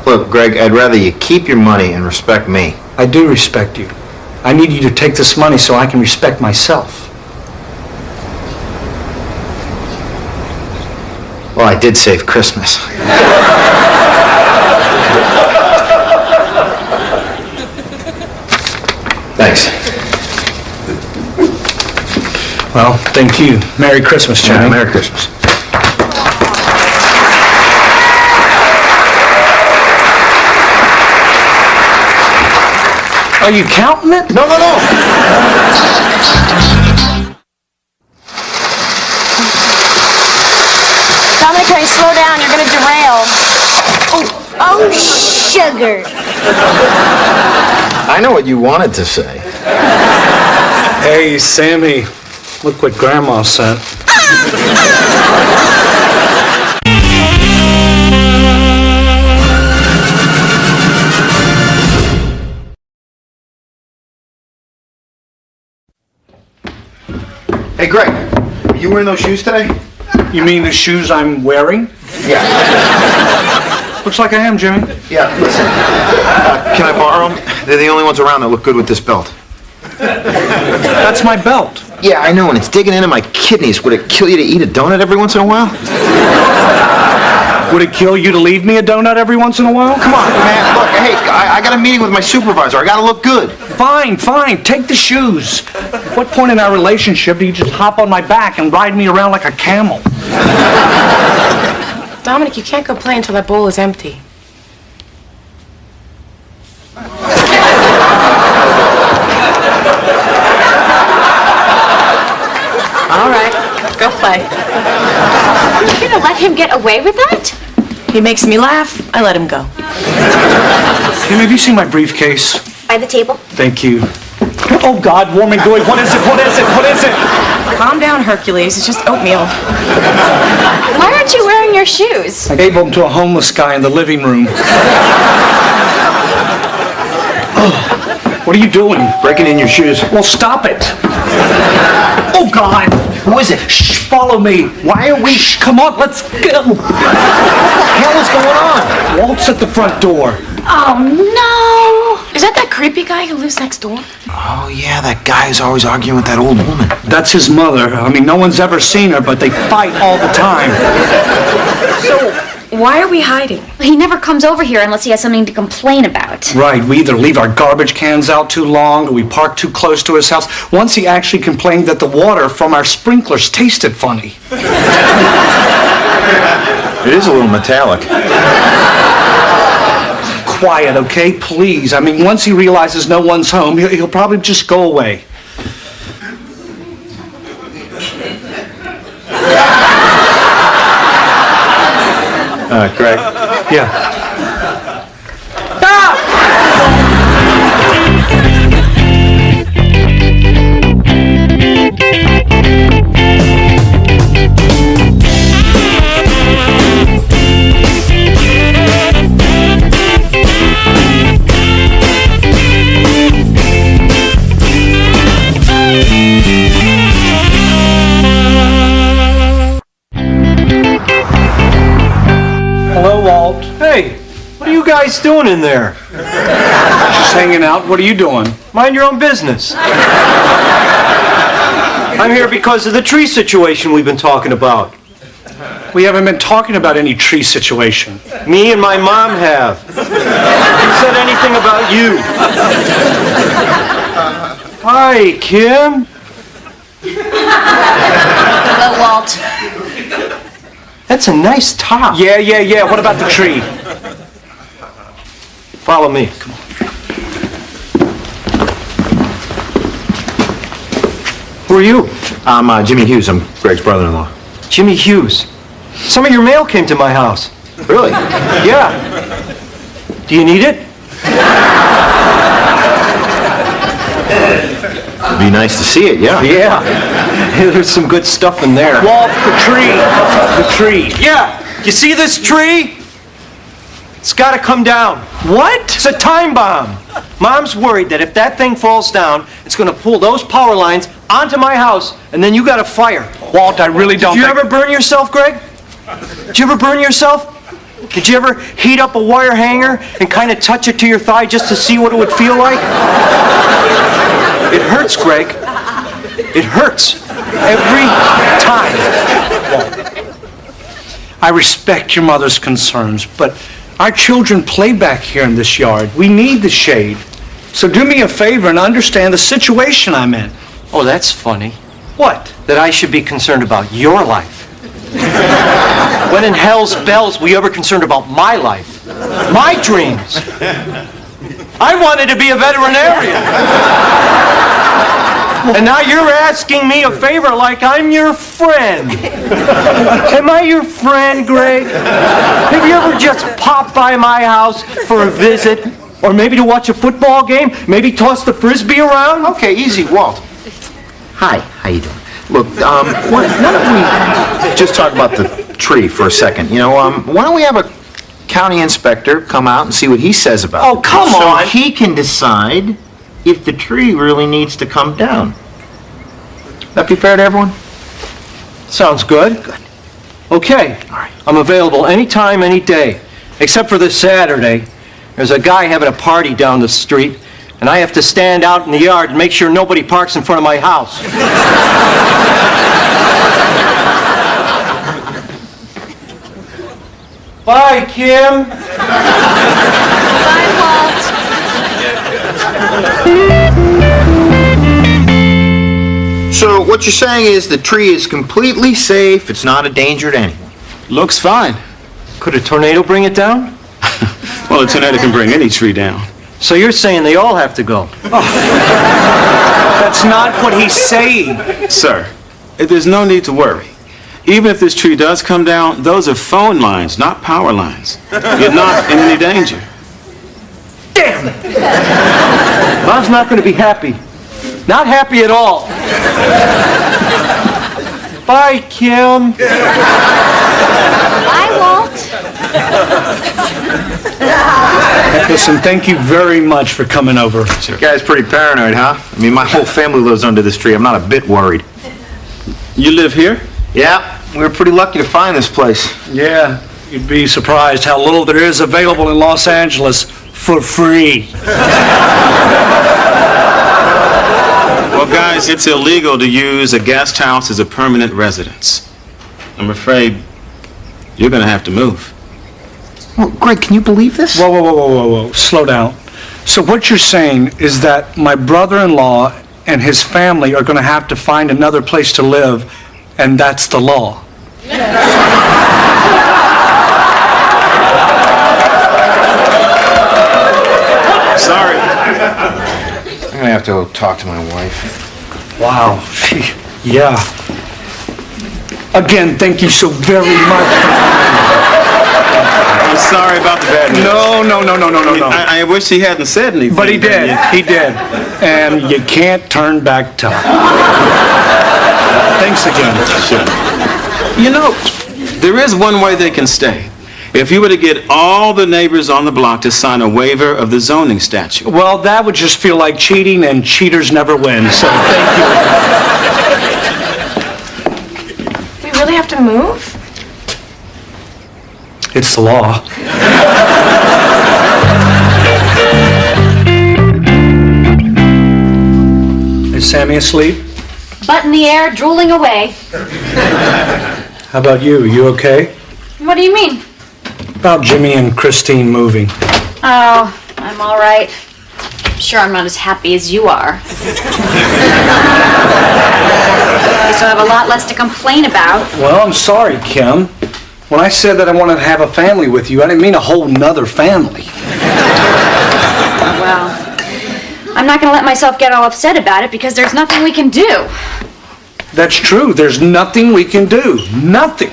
Look, Greg, I'd rather you keep your money and respect me. I do respect you. I need you to take this money so I can respect myself. Well, I did save Christmas. Thanks. Well, thank you. Merry Christmas, Jimmy. Yeah, Merry Christmas. Are you counting it? No. Dominic, can you slow down? You're gonna derail. Oh, sugar. I know what you wanted to say. Hey, Sammy, look what Grandma sent. Hey, Greg, are you wearing those shoes today? You mean the shoes I'm wearing? Yeah. Looks like I am, Jimmy. Yeah, listen. Can I borrow them? They're the only ones around that look good with this belt. That's my belt. Yeah, I know, and it's digging into my kidneys. Would it kill you to eat a donut every once in a while? Would it kill you to leave me a donut every once in a while? Come on, man. Look, hey, I got a meeting with my supervisor. I gotta look good. Fine. Take the shoes. At what point in our relationship do you just hop on my back and ride me around like a camel? Dominic, you can't go play until that bowl is empty. All right, go play. You're gonna let him get away with that? He makes me laugh. I let him go. Kim, have you seen my briefcase? By the table. Thank you. Oh, God, warm and gooey. What is it? Calm down, Hercules. It's just oatmeal. Why aren't you wearing your shoes? I gave them to a homeless guy in the living room. Oh, what are you doing? Breaking in your shoes. Well, stop it. Oh, God. Who is it? Shh, follow me. Why are we... Shh, come on, let's go. What the hell is going on? Walt's at the front door. Oh, no. Is that creepy guy who lives next door? Oh, yeah, that guy who's always arguing with that old woman. That's his mother. I mean, no one's ever seen her, but they fight all the time. So, why are we hiding? He never comes over here unless he has something to complain about. Right, we either leave our garbage cans out too long or we park too close to his house. Once he actually complained that the water from our sprinklers tasted funny. It is a little metallic. Quiet, okay? Please. I mean, once he realizes no one's home, he'll probably just go away. Greg. Yeah. Hello, Walt. Hey, what are you guys doing in there? Just hanging out. What are you doing? Mind your own business. I'm here because of the tree situation we've been talking about. We haven't been talking about any tree situation. Me and my mom have. Who said anything about you? Hi, Kim. Hello, Walt. That's a nice top. Yeah. What about the tree? Follow me. Come on. Who are you? I'm Jimmy Hughes. I'm Greg's brother-in-law. Jimmy Hughes. Some of your mail came to my house. Really? Yeah. Do you need it? It'd be nice to see it, yeah. Yeah. There's some good stuff in there. Walt, the tree. The tree. Yeah. You see this tree? It's got to come down. What? It's a time bomb. Mom's worried that if that thing falls down, it's going to pull those power lines onto my house, and then you got a fire. Walt, I really don't Did you think... ever burn yourself, Greg? Did you ever burn yourself? Did you ever heat up a wire hanger and kind of touch it to your thigh just to see what it would feel like? It hurts, Greg. It hurts. Every time. I respect your mother's concerns, but our children play back here in this yard. We need the shade. So do me a favor and understand the situation I'm in. Oh, that's funny. What? That I should be concerned about your life. When in hell's bells were you ever concerned about my life? My dreams? I wanted to be a veterinarian. And now you're asking me a favor like I'm your friend. Am I your friend, Greg? Have you ever just popped by my house for a visit? Or maybe to watch a football game? Maybe toss the frisbee around? Okay, easy, Walt. Hi, how you doing? Look, why don't we just talk about the tree for a second? You know, why don't we have a county inspector come out and see what he says about it? Oh, come on! So he can decide if the tree really needs to come down. That be fair to everyone? Sounds good. Good. Okay. All right. I'm available anytime, any day. Except for this Saturday. There's a guy having a party down the street, and I have to stand out in the yard and make sure nobody parks in front of my house. Bye, Kim. Bye, Walt. So what you're saying is the tree is completely safe, it's not a danger to anyone. Looks fine. Could a tornado bring it down? Well, a tornado can bring any tree down. So you're saying they all have to go? That's not what he's saying. Sir, there's no need to worry. Even if this tree does come down, those are phone lines, not power lines. You're not in any danger. Damn it! Mom's not going to be happy. Not happy at all. Bye, Kim. Bye, Walt. Listen, thank you very much for coming over. You guys pretty paranoid, huh? I mean, my whole family lives under this tree. I'm not a bit worried. You live here? Yeah, we were pretty lucky to find this place. Yeah, you'd be surprised how little there is available in Los Angeles for free. Well, guys, it's illegal to use a guest house as a permanent residence. I'm afraid you're going to have to move. Well, Greg, can you believe this? Whoa, whoa, whoa, whoa, whoa, whoa. Slow down. So what you're saying is that my brother-in-law and his family are going to have to find another place to live, and that's the law. Sorry. I'm going to have to go talk to my wife. Wow. Yeah. Again, thank you so very much. I'm sorry about the bad news. No. I wish he hadn't said anything. But he did. He did. And you can't turn back time. Thanks again. Sure. You know, there is one way they can stay. If you were to get all the neighbors on the block to sign a waiver of the zoning statute. Well, that would just feel like cheating, and cheaters never win. So thank you. We really have to move? It's the law. Is Sammy asleep? Butt in the air, drooling away. How about you? You okay? What do you mean? About Jimmy and Christine moving. Oh, I'm all right. I'm sure I'm not as happy as you are. I still have a lot less to complain about. Well, I'm sorry, Kim. When I said that I wanted to have a family with you, I didn't mean a whole nother family. Well, I'm not going to let myself get all upset about it because there's nothing we can do. That's true. There's nothing we can do. Nothing.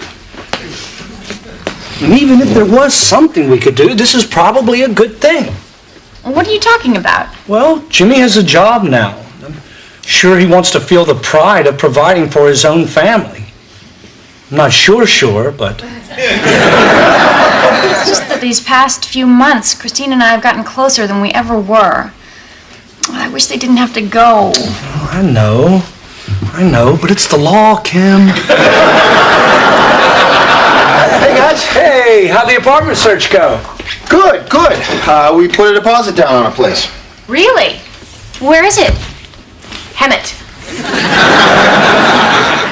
And even if there was something we could do, this is probably a good thing. What are you talking about? Well, Jimmy has a job now. I'm sure he wants to feel the pride of providing for his own family. I'm not sure, but... It's just that these past few months, Christine and I have gotten closer than we ever were. I wish they didn't have to go. Oh, I know. I know, but it's the law, Kim. Hey, guys. Hey, how'd the apartment search go? Good, good. We put a deposit down on a place. Really? Where is it? Hemet.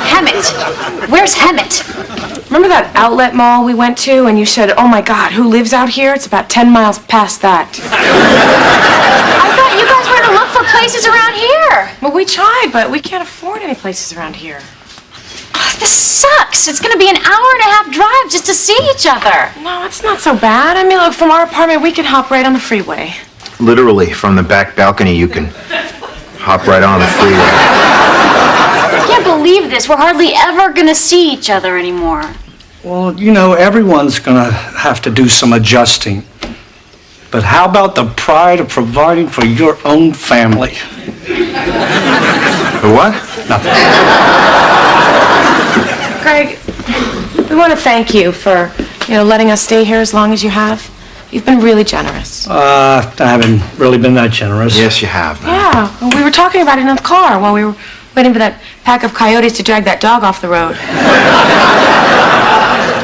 Hemet. Where's Hemet? Remember that outlet mall we went to and you said, oh my God, who lives out here? It's about 10 miles past that. I thought you guys were to look for places around here. Well, we tried, but we can't afford any places around here. This sucks. It's gonna be an hour and a half drive just to see each other. No, it's not so bad. I mean, look, from our apartment, we can hop right on the freeway. Literally, from the back balcony, you can hop right on the freeway. I can't believe this. We're hardly ever gonna see each other anymore. Well, you know, everyone's gonna have to do some adjusting. But how about the pride of providing for your own family? The what? Nothing. Greg, we want to thank you for, letting us stay here as long as you have. You've been really generous. I haven't really been that generous. Yes, you have, man. Yeah, well, we were talking about it in the car while we were waiting for that pack of coyotes to drag that dog off the road.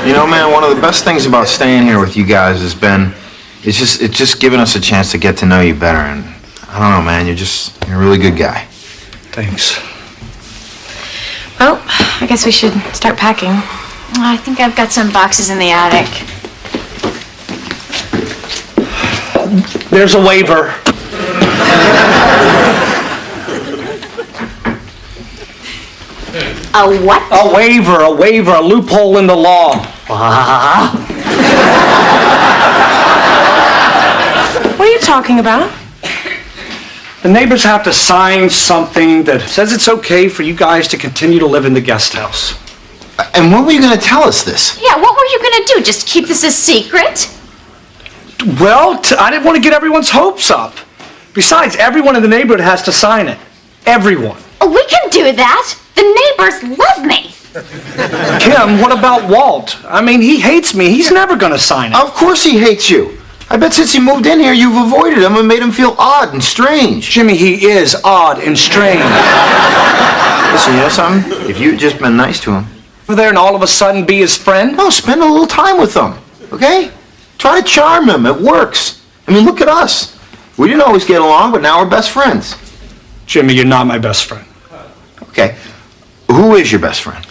You know, man, one of the best things about staying here with you guys has been, it's just given us a chance to get to know you better. And I don't know, man, you're a really good guy. Thanks. Well, I guess we should start packing. I think I've got some boxes in the attic. There's a waiver. A what? A waiver, a loophole in the law. What are you talking about? The neighbors have to sign something that says it's okay for you guys to continue to live in the guest house. And when were you going to tell us this? Yeah, what were you gonna do? Just keep this a secret? Well, I didn't want to get everyone's hopes up. Besides, everyone in the neighborhood has to sign it. Everyone. Oh, we can do that. The neighbors love me. Kim, what about Walt? I mean, he hates me. He's never going to sign it. Of course he hates you. I bet since he moved in here, you've avoided him and made him feel odd and strange. Jimmy, he is odd and strange. Listen, you know something? If you'd just been nice to him. Over there and all of a sudden be his friend? No, spend a little time with him, okay? Try to charm him. It works. I mean, look at us. We didn't always get along, but now we're best friends. Jimmy, you're not my best friend. Okay. Who is your best friend?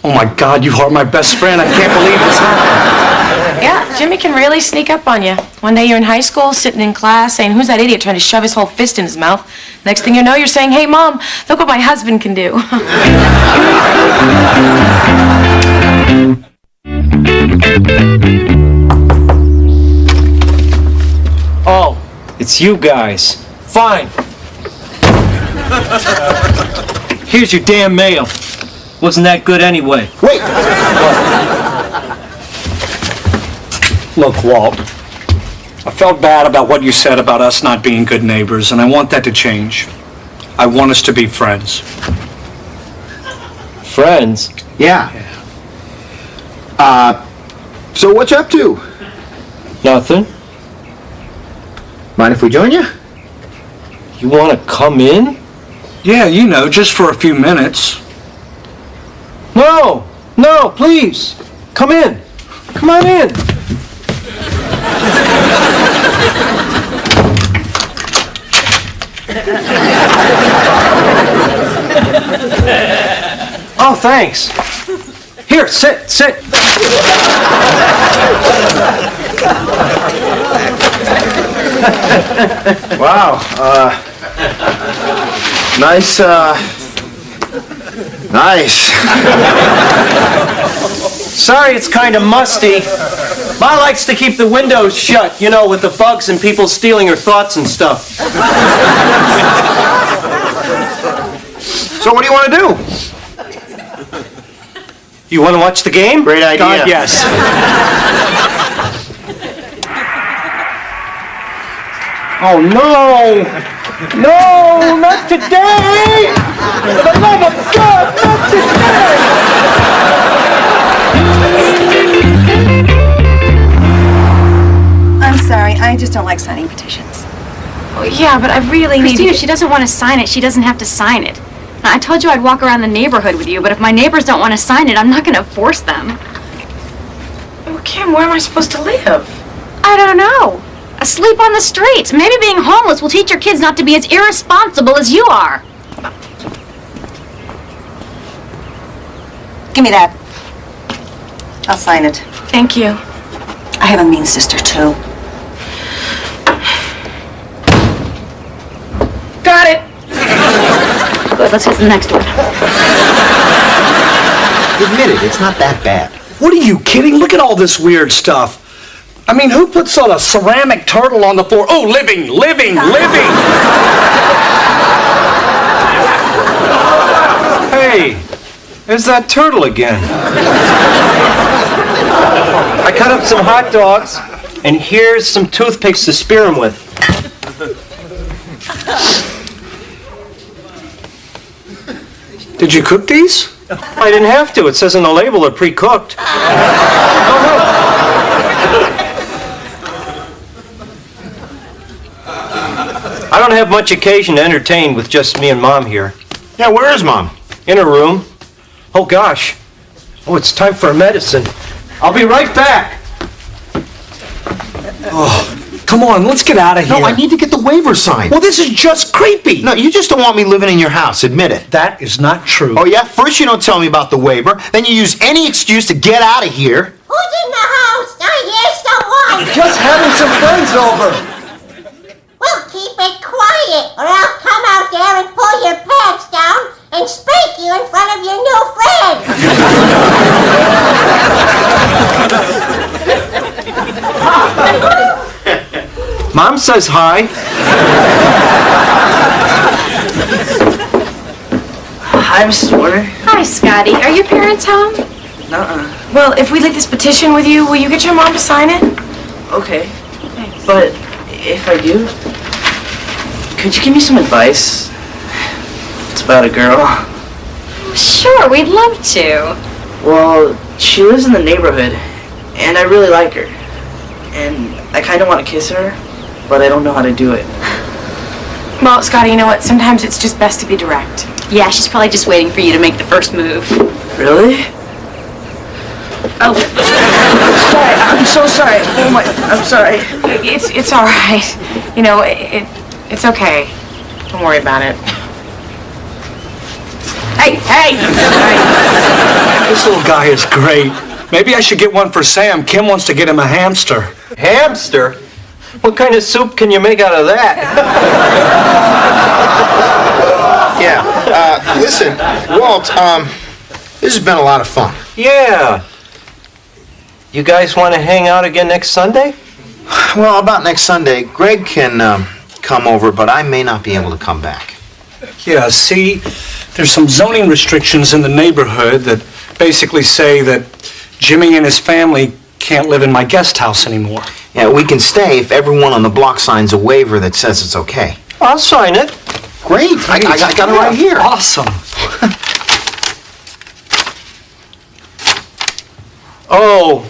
Oh my God, you are my best friend. I can't believe this happened. Yeah, Jimmy can really sneak up on you. One day you're in high school, sitting in class, saying, who's that idiot trying to shove his whole fist in his mouth? Next thing you know, you're saying, hey, Mom, look what my husband can do. Oh, it's you guys. Fine. Here's your damn mail. Wasn't that good anyway? Wait! Look, Walt, I felt bad about what you said about us not being good neighbors, and I want that to change. I want us to be friends. Friends? Yeah. So what you up to? Nothing. Mind if we join you? You want to come in? Yeah, you know, just for a few minutes. No, please. Come in. Come on in. Oh, thanks. Here, sit. Wow. Nice. Sorry it's kind of musty. Ma likes to keep the windows shut, with the bugs and people stealing her thoughts and stuff. So what do you want to do? You want to watch the game? Great idea. God, yes. Oh, no! No, not today! For the love of God, not today! I'm sorry, I just don't like signing petitions. Oh, yeah, but I really need Christina, to... if she doesn't want to sign it, she doesn't have to sign it. Now, I told you I'd walk around the neighborhood with you, but if my neighbors don't want to sign it, I'm not going to force them. Well, Kim, where am I supposed to live? I don't know. Asleep on the streets. Maybe being homeless will teach your kids not to be as irresponsible as you are. Give me that. I'll sign it. Thank you. I have a mean sister, too. Got it. Good, let's get to the next one. Admit it, it's not that bad. What are you kidding? Look at all this weird stuff. I mean, who puts on a ceramic turtle on the floor? Oh, living! Hey, there's that turtle again. I cut up some hot dogs, and here's some toothpicks to spear them with. Did you cook these? I didn't have to. It says on the label they're pre-cooked. Go ahead. I don't have much occasion to entertain with just me and Mom here. Yeah, where is Mom? In her room. Oh, gosh. Oh, it's time for medicine. I'll be right back. Oh, come on, let's get out of here. No, I need to get the waiver signed. Well, this is just creepy. No, you just don't want me living in your house. Admit it. That is not true. Oh, yeah? First you don't tell me about the waiver, then you use any excuse to get out of here. Who's in the house? I hear someone. Just having some friends over. Well, keep it quiet, or I'll come out there and pull your pants down and spank you in front of your new friend. Mom says hi. Hi, Mrs. Warner. Hi, Scotty. Are your parents home? Nuh-uh. Well, if we leave this petition with you, will you get your mom to sign it? Okay. But if I do, could you give me some advice? It's about a girl. Sure, we'd love to. Well, she lives in the neighborhood, and I really like her. And I kind of want to kiss her, but I don't know how to do it. Well, Scotty, you know what? Sometimes it's just best to be direct. Yeah, she's probably just waiting for you to make the first move. Really? Oh. Sorry, I'm so sorry. Oh my, I'm sorry. It's all right. You know, it's okay. Don't worry about it. Hey! This little guy is great. Maybe I should get one for Sam. Kim wants to get him a hamster. Hamster? What kind of soup can you make out of that? Yeah, listen, Walt, this has been a lot of fun. Yeah. You guys want to hang out again next Sunday? Well, about next Sunday, Greg can come over, but I may not be able to come back. Yeah, see, there's some zoning restrictions in the neighborhood that basically say that Jimmy and his family can't live in my guest house anymore. Yeah, we can stay if everyone on the block signs a waiver that says it's okay. I'll sign it. Great. I got it right here. Awesome. Oh,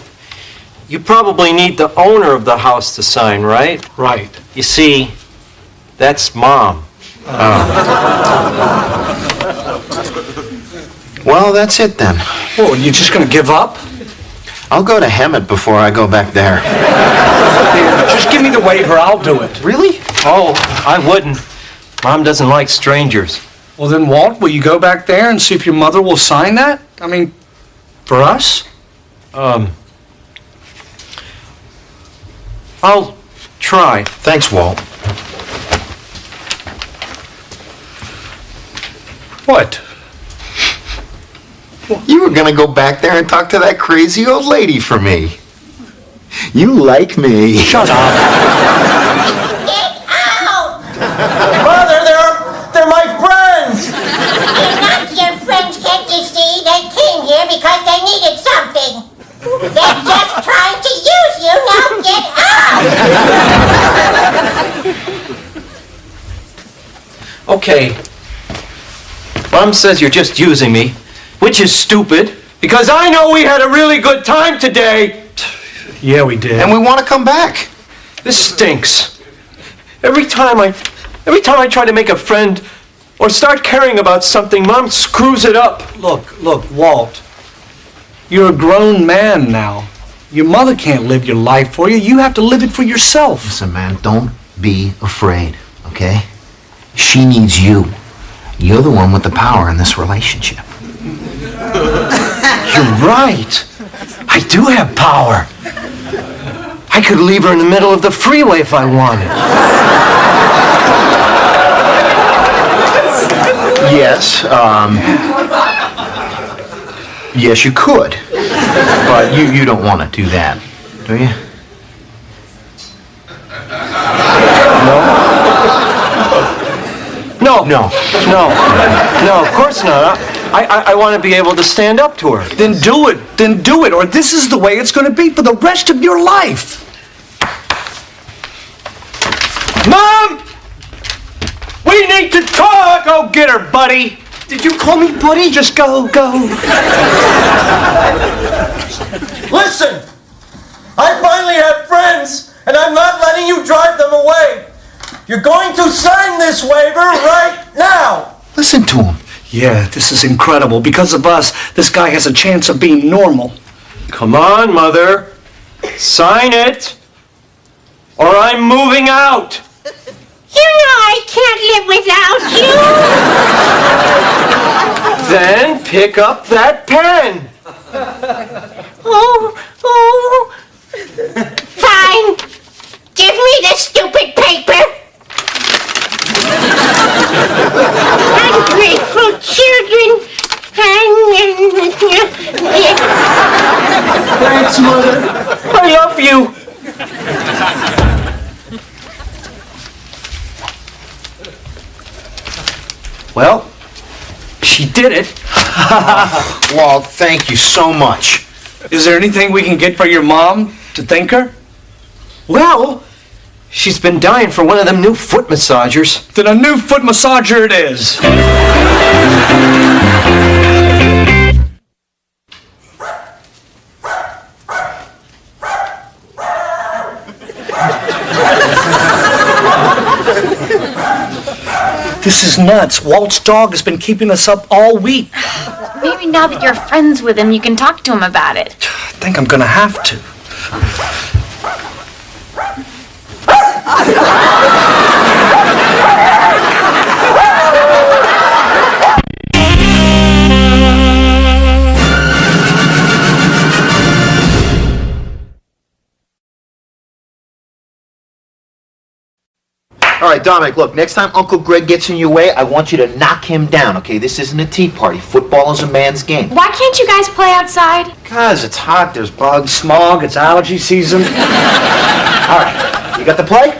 you probably need the owner of the house to sign, right? Right. You see, that's Mom. Well, that's it then. Oh, you just gonna give up? I'll go to Hemet before I go back there. Just give me the waiver, I'll do it. Really? Oh, I wouldn't. Mom doesn't like strangers. Well then, Walt, will you go back there and see if your mother will sign that? I mean, for us? I'll try. Thanks, Walt. What? You were gonna go back there and talk to that crazy old lady for me. You like me. Shut up. Get out! Mother, they're my friends! They're not your friends, can't you see? They came here because they needed something. They're just trying to use you. Now get out! Okay. Mom says you're just using me, which is stupid, because I know we had a really good time today. Yeah, we did. And we want to come back. This stinks. Every time I try to make a friend or start caring about something, Mom screws it up. Look, Walt. You're a grown man now. Your mother can't live your life for you. You have to live it for yourself. Listen, man, don't be afraid, okay? She needs you. You're the one with the power in this relationship. You're right. I do have power. I could leave her in the middle of the freeway if I wanted. Yes, yes, you could. But you don't want to do that, do you? No, of course not. I want to be able to stand up to her. Then do it, or this is the way it's going to be for the rest of your life. Mom! We need to talk! Go get her, buddy! Did you call me buddy? Just go. Listen! I finally have friends, and I'm not letting you drive them away. You're going to sign this waiver right now. Listen to him. Yeah, this is incredible. Because of us, this guy has a chance of being normal. Come on, Mother. Sign it, or I'm moving out. You know I can't live without you. Then pick up that pen. Oh. Fine. Give me the stupid paper. Ungrateful children. Thanks, Mother. I love you. Well, she did it. Walt, thank you so much. Is there anything we can get for your mom to thank her? Well, she's been dying for one of them new foot massagers. Then a new foot massager it is. This is nuts. Walt's dog has been keeping us up all week. Maybe now that you're friends with him, you can talk to him about it. I think I'm gonna have to. All right, Dominic, look, next time Uncle Greg gets in your way, I want you to knock him down, okay? This isn't a tea party. Football is a man's game. Why can't you guys play outside? Because it's hot, there's bugs. Smog, it's allergy season. All right, you got the play?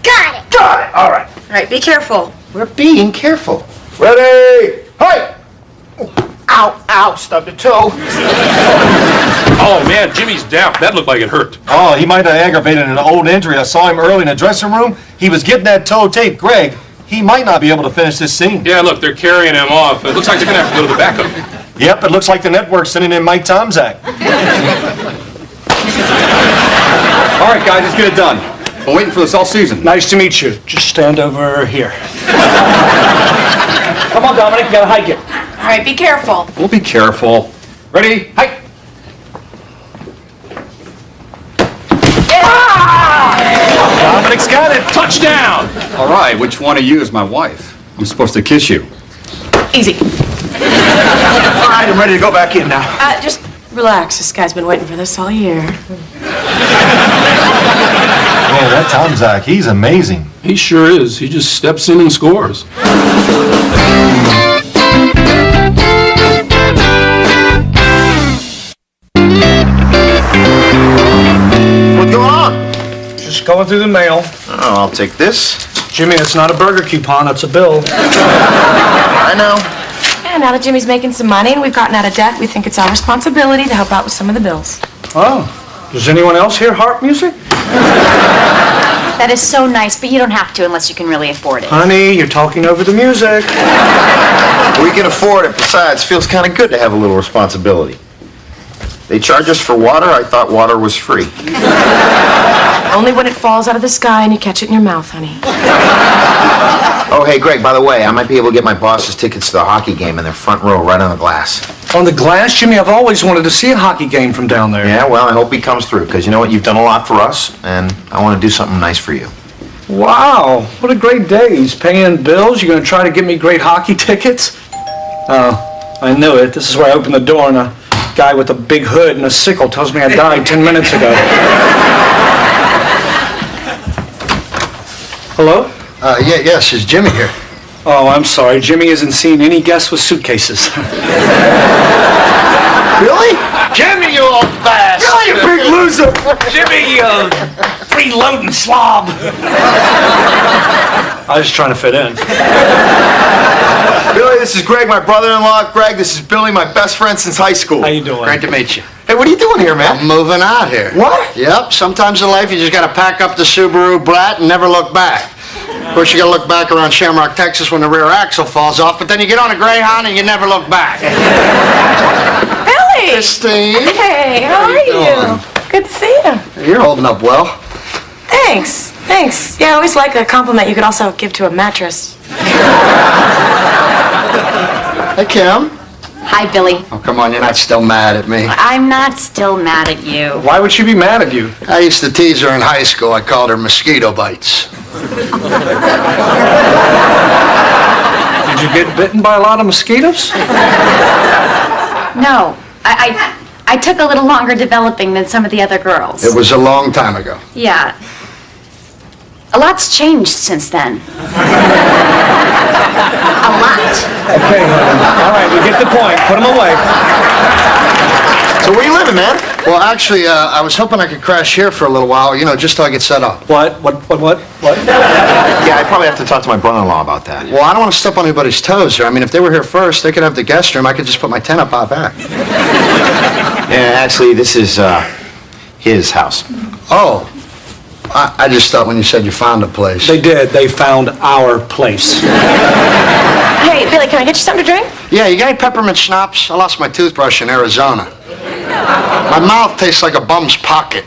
Got it. Got it, all right. All right, be careful. We're being careful. Ready? Hey! Ow, stubbed a toe. Oh, man, Jimmy's down. That looked like it hurt. Oh, he might have aggravated an old injury. I saw him early in the dressing room. He was getting that toe taped. Greg, he might not be able to finish this scene. Yeah, look, they're carrying him off. It looks like they're going to have to go to the backup. Yep, it looks like the network's sending in Mike Tomczak. All right, guys, let's get it done. Been waiting for this all season. Nice to meet you. Just stand over here. Come on, Dominic, you gotta hike it. All right, be careful. We'll be careful. Ready? Hike! Dominic's got it. Touchdown! All right, which one of you is my wife? I'm supposed to kiss you. Easy. All right, I'm ready to go back in now. Just relax. This guy's been waiting for this all year. Man, that Tomczak, he's amazing. He sure is. He just steps in and scores. What's going on? Just going through the mail. Oh, I'll take this. Jimmy, it's not a burger coupon, it's a bill. I know. Yeah, now that Jimmy's making some money and we've gotten out of debt, we think it's our responsibility to help out with some of the bills. Oh, does anyone else hear harp music? That is so nice, but you don't have to unless you can really afford it. Honey, you're talking over the music. We can afford it. Besides, feels kind of good to have a little responsibility. They charge us for water. I thought water was free. Only when it falls out of the sky and you catch it in your mouth, honey. Oh, hey, Greg, by the way, I might be able to get my boss's tickets to the hockey game in their front row right on the glass. On the glass, Jimmy? I've always wanted to see a hockey game from down there. Yeah, well, I hope he comes through, because you know what? You've done a lot for us, and I want to do something nice for you. Wow, what a great day. He's paying bills. You're going to try to get me great hockey tickets? Oh, I knew it. This is where I open the door and a guy with a big hood and a sickle tells me I died 10 minutes ago. Hello? Yes, is Jimmy here? Oh, I'm sorry. Jimmy isn't seeing any guests with suitcases. Really? Jimmy, you old bastard! Really, you big loser! Jimmy, you freeloading slob! I was just trying to fit in. Billy, this is Greg, my brother-in-law. Greg, this is Billy, my best friend since high school. How you doing? Great to meet you. Hey, what are you doing here, man? I'm moving out here. What? Yep, sometimes in life you just gotta pack up the Subaru Brat and never look back. Of course, you gotta look back around Shamrock, Texas when the rear axle falls off, but then you get on a Greyhound and you never look back. Billy! Christine. Hey, how are you? Good to see you. You're holding up well. Thanks. Yeah, I always like a compliment you could also give to a mattress. Hey, Kim. Hi, Billy. Oh, come on, you're not still mad at me. I'm not still mad at you. Why would she be mad at you? I used to tease her in high school. I called her mosquito bites. Did you get bitten by a lot of mosquitoes? No, I took a little longer developing than some of the other girls. It was a long time ago. Yeah. A lot's changed since then. A lot. Okay, all right, we get the point. Put them away. So where you living, man? Well, actually, I was hoping I could crash here for a little while, just till I get set up. What? Yeah, I probably have to talk to my brother-in-law about that. Well, I don't want to step on anybody's toes here. I mean, if they were here first, they could have the guest room. I could just put my tent up out back. Yeah, actually, this is, his house. Oh. I just thought when you said you found a place. They did. They found our place. Hey, Billy, can I get you something to drink? Yeah, you got any peppermint schnapps? I lost my toothbrush in Arizona. My mouth tastes like a bum's pocket.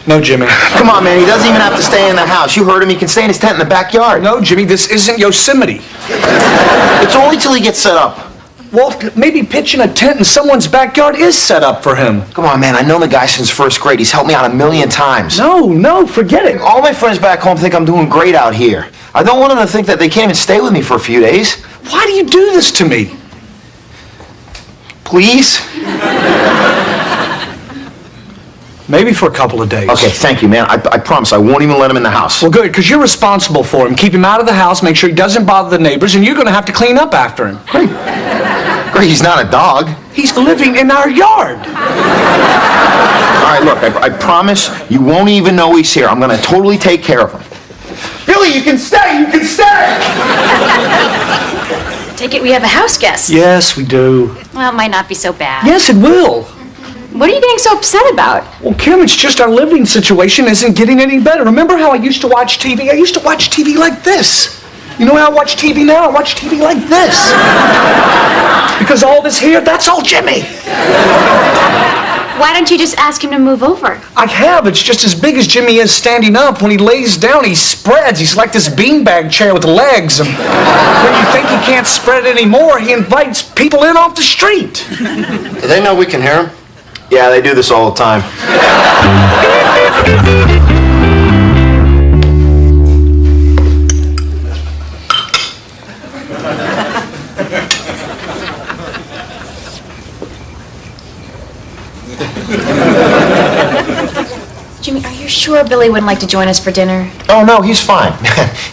No, Jimmy. Come on, man. He doesn't even have to stay in the house. You heard him. He can stay in his tent in the backyard. No, Jimmy, this isn't Yosemite. It's only till he gets set up. Well, maybe pitching a tent in someone's backyard is set up for him. Come on, man. I know the guy since first grade. He's helped me out 1,000,000 times. No, forget it. All my friends back home think I'm doing great out here. I don't want them to think that they can't even stay with me for a few days. Why do you do this to me? Please? Maybe for a couple of days. Okay, thank you, man. I promise I won't even let him in the house. Well, good, because you're responsible for him. Keep him out of the house, make sure he doesn't bother the neighbors, and you're going to have to clean up after him. Great, he's not a dog. He's living in our yard. All right, look, I promise you won't even know he's here. I'm going to totally take care of him. Billy, you can stay! Take it we have a house guest. Yes, we do. Well, it might not be so bad. Yes, it will. What are you getting so upset about? Well, Kim, it's just our living situation isn't getting any better. Remember how I used to watch TV? I used to watch TV like this. You know how I watch TV now? I watch TV like this. Because all this here, that's all Jimmy. Why don't you just ask him to move over? I have. It's just as big as Jimmy is standing up. When he lays down, he spreads. He's like this beanbag chair with legs. And when you think he can't spread anymore, he invites people in off the street. Do they know we can hear him? Yeah, they do this all the time. Jimmy, are you sure Billy wouldn't like to join us for dinner? Oh, no, he's fine.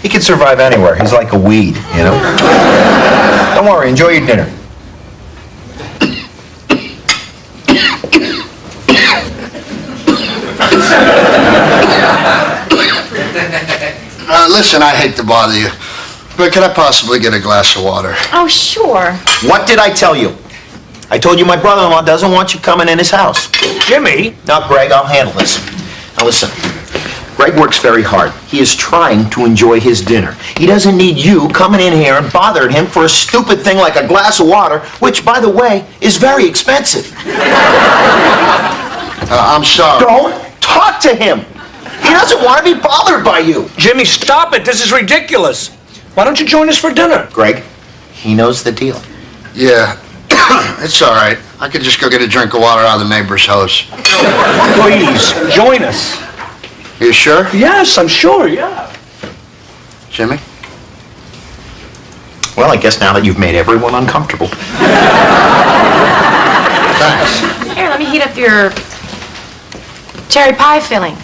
He can survive anywhere. He's like a weed, you know? Don't worry, enjoy your dinner. Listen, I hate to bother you, but can I possibly get a glass of water? Oh, sure. What did I tell you? I told you my brother-in-law doesn't want you coming in his house. Jimmy? Now, Greg, I'll handle this. Now, listen. Greg works very hard. He is trying to enjoy his dinner. He doesn't need you coming in here and bothering him for a stupid thing like a glass of water, which, by the way, is very expensive. I'm sorry. Don't talk to him. He doesn't want to be bothered by you. Jimmy, stop it. This is ridiculous. Why don't you join us for dinner? Greg, he knows the deal. Yeah, it's all right. I could just go get a drink of water out of the neighbor's house. Please, join us. You sure? Yes, I'm sure, yeah. Jimmy? Well, I guess now that you've made everyone uncomfortable. Thanks. Here, let me heat up your cherry pie filling.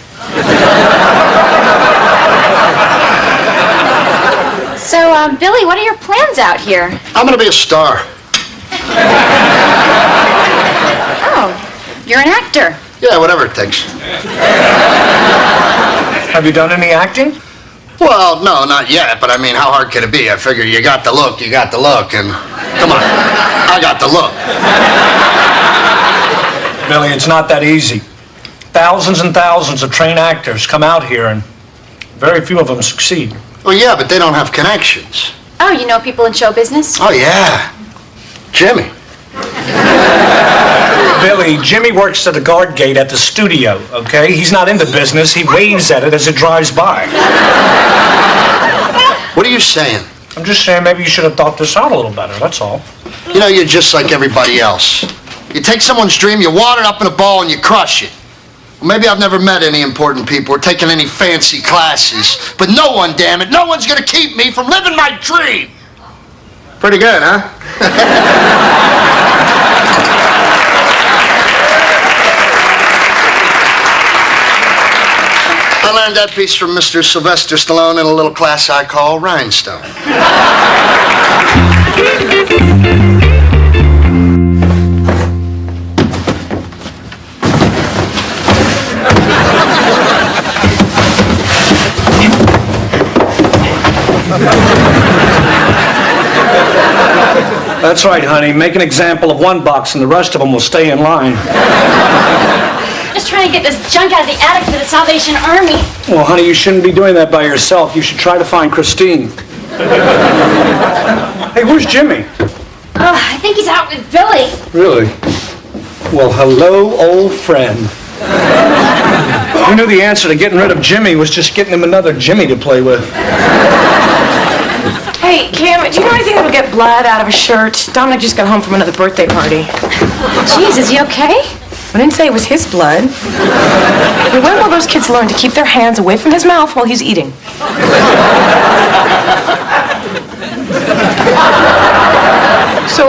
So, Billy, what are your plans out here? I'm gonna be a star. Oh, you're an actor. Yeah, whatever it takes. Have you done any acting? Well, no, not yet, but I mean, how hard can it be? I figure you got the look, and come on, I got the look. Billy, it's not that easy. Thousands and thousands of trained actors come out here, and very few of them succeed. Well, yeah, but they don't have connections. Oh, you know people in show business? Oh, yeah. Jimmy. Billy, Jimmy works at the guard gate at the studio, okay? He's not in the business. He waves at it as it drives by. What are you saying? I'm just saying maybe you should have thought this out a little better, that's all. You know, you're just like everybody else. You take someone's dream, you wad it up in a ball, and you crush it. Well, maybe I've never met any important people or taken any fancy classes, but no one, damn it, no one's gonna keep me from living my dream. Pretty good, huh? I learned that piece from Mr. Sylvester Stallone in a little class I call Rhinestone. That's right, honey. Make an example of one box and the rest of them will stay in line. Just trying to get this junk out of the attic for the Salvation Army. Well, honey, you shouldn't be doing that by yourself. You should try to find Christine. Hey, where's Jimmy? Oh, I think he's out with Billy. Really? Well, hello, old friend. You knew the answer to getting rid of Jimmy was just getting him another Jimmy to play with. Hey, Cam, do you know anything that'll get blood out of a shirt? Dominic just got home from another birthday party. Jeez, is he okay? I didn't say it was his blood. When will those kids learn to keep their hands away from his mouth while he's eating? So,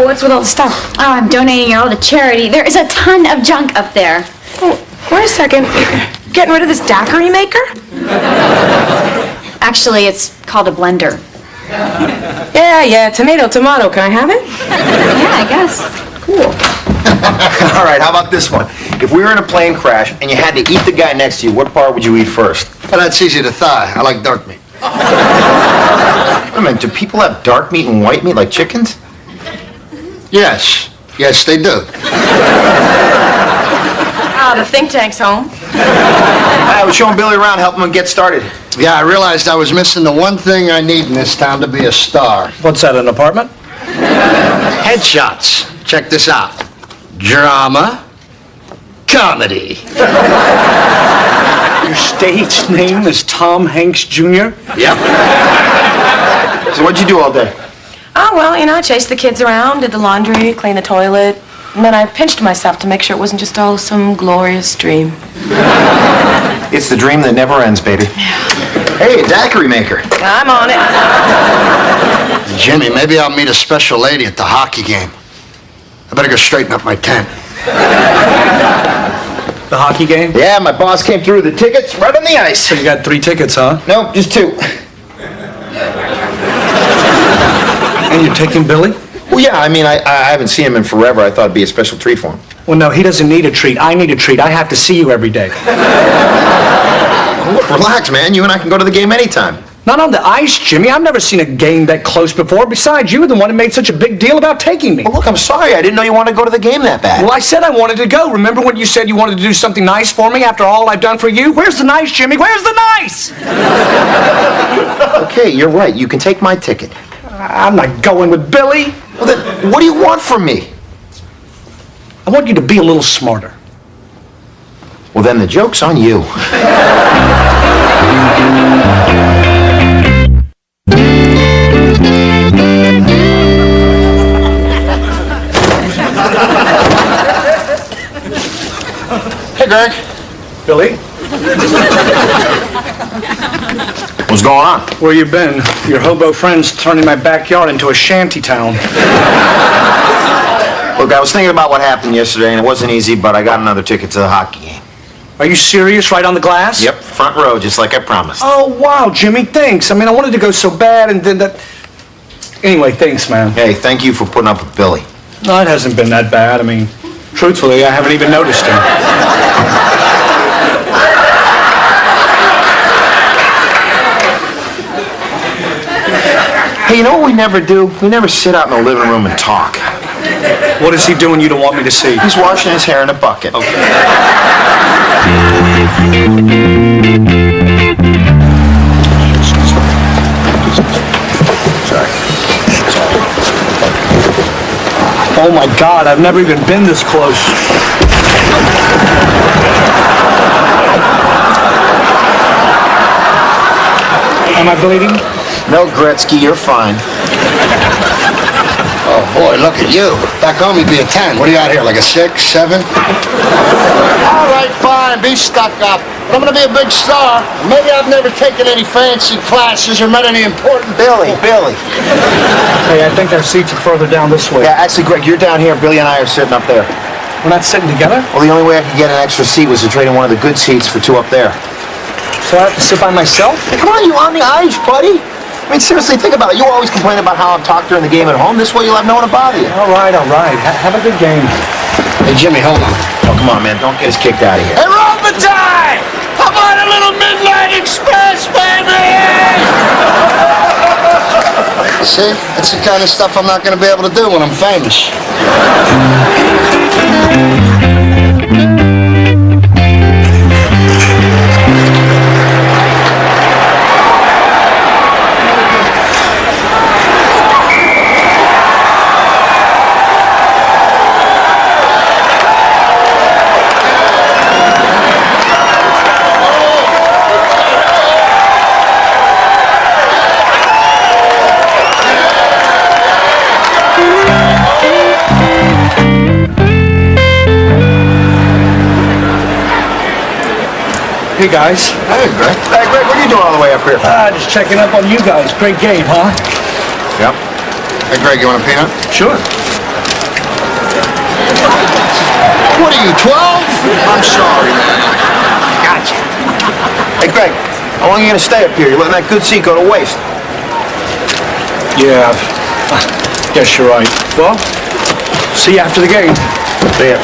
what's with all the stuff? Oh, I'm donating it all to charity. There is a ton of junk up there. Oh, wait a second. You're getting rid of this daiquiri maker? Actually, it's called a blender. Yeah, tomato. Can I have it? Yeah, I guess. Cool. All right, how about this one? If we were in a plane crash and you had to eat the guy next to you, what part would you eat first? Well, that's easy to thigh. I like dark meat. Wait a minute, do people have dark meat and white meat like chickens? Yes, they do. The think tank's home. I was showing Billy around, helping him get started. Yeah, I realized I was missing the one thing I need in this town to be a star. What's that, an apartment? Headshots. Check this out. Drama. Comedy. Your stage name is Tom Hanks Jr.? Yep. So what'd you do all day? Oh, well, I chased the kids around, did the laundry, cleaned the toilet, and then I pinched myself to make sure it wasn't just all some glorious dream. It's the dream that never ends, baby. Hey, a daiquiri maker. I'm on it. Jimmy, maybe I'll meet a special lady at the hockey game. I better go straighten up my tent. The hockey game? Yeah, my boss came through with the tickets right on the ice. So you got 3 tickets, huh? Nope, just 2. And you're taking Billy? Well, yeah, I haven't seen him in forever. I thought it'd be a special treat for him. Well, no, he doesn't need a treat. I need a treat. I have to see you every day. Look, relax, man. You and I can go to the game anytime. Not on the ice, Jimmy. I've never seen a game that close before. Besides, you were the one who made such a big deal about taking me. Well, look, I'm sorry. I didn't know you wanted to go to the game that bad. Well, I said I wanted to go. Remember when you said you wanted to do something nice for me after all I've done for you? Where's the nice, Jimmy? Where's the nice? Okay, you're right. You can take my ticket. I'm not going with Billy. Well, then, what do you want from me? I want you to be a little smarter. Well, then the joke's on you. Hey, Greg. Billy? What's going on? Where you been? Your hobo friend's turning my backyard into a shanty town. Look, I was thinking about what happened yesterday, and it wasn't easy, but I got another ticket to the hockey game. Are you serious? Right on the glass? Yep, front row, just like I promised. Oh, wow, Jimmy, thanks. I mean, I wanted to go so bad, and then that... Anyway, thanks, man. Hey, thank you for putting up with Billy. No, it hasn't been that bad. I mean, truthfully, I haven't even noticed him. Hey, you know what we never do? We never sit out in the living room and talk. What is he doing you don't want me to see? He's washing his hair in a bucket. Sorry. Oh my God, I've never even been this close. Am I bleeding? No, Gretzky, you're fine. Oh, boy, look at you. Back home, you'd be a 10. What are you out here, like a 6, 7? All right, fine, be stuck up. But I'm going to be a big star. Maybe I've never taken any fancy classes or met any important... Billy. Hey, I think our seats are further down this way. Yeah, actually, Greg, you're down here. Billy and I are sitting up there. We're not sitting together? Well, the only way I could get an extra seat was to trade in one of the good seats for 2 up there. So I have to sit by myself? Hey, come on, you on the ice, buddy. I mean, seriously, think about it. You always complain about how I'm talked during the game at home. This way you'll have no one to bother you. All right. Have a good game. Hey, Jimmy, hold on. Oh, come on, man. Don't get us kicked out of here. Hey, roll the die! How about a little Midnight Express, baby? See? That's the kind of stuff I'm not going to be able to do when I'm famous. Hey, guys. Hey, Greg. Hey, Greg, what are you doing all the way up here? Just checking up on you guys. Great game, huh? Yep. Hey, Greg, you want a peanut? Sure. What are you, 12? I'm sorry, man. Gotcha. Hey, Greg, how long are you going to stay up here? You're letting that good seat go to waste. Yeah. Guess you're right. Well, see you after the game. See ya.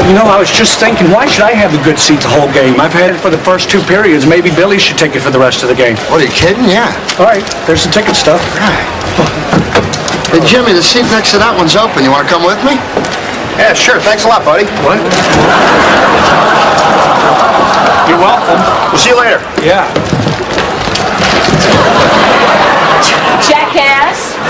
You know, I was just thinking, why should I have the good seat the whole game? I've had it for the first 2 periods. Maybe Billy should take it for the rest of the game. What, are you kidding? Yeah. All right, there's the ticket stuff. Hey, Jimmy, the seat next to that one's open. You want to come with me? Yeah, sure. Thanks a lot, buddy. What? You're welcome. We'll see you later. Yeah. Jackass.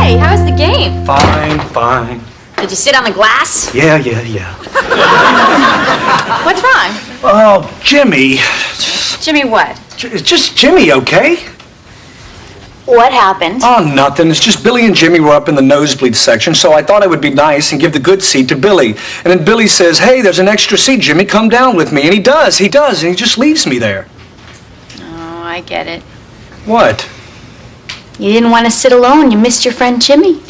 Hey, how was the game? Fine. Did you sit on the glass? Yeah. What's wrong? Oh, Jimmy. Jimmy, what? It's just Jimmy, okay? What happened? Oh, nothing. It's just Billy and Jimmy were up in the nosebleed section, so I thought it would be nice and give the good seat to Billy. And then Billy says, hey, there's an extra seat, Jimmy, come down with me. And he does, and he just leaves me there. Oh, I get it. What? You didn't want to sit alone. You missed your friend Jimmy.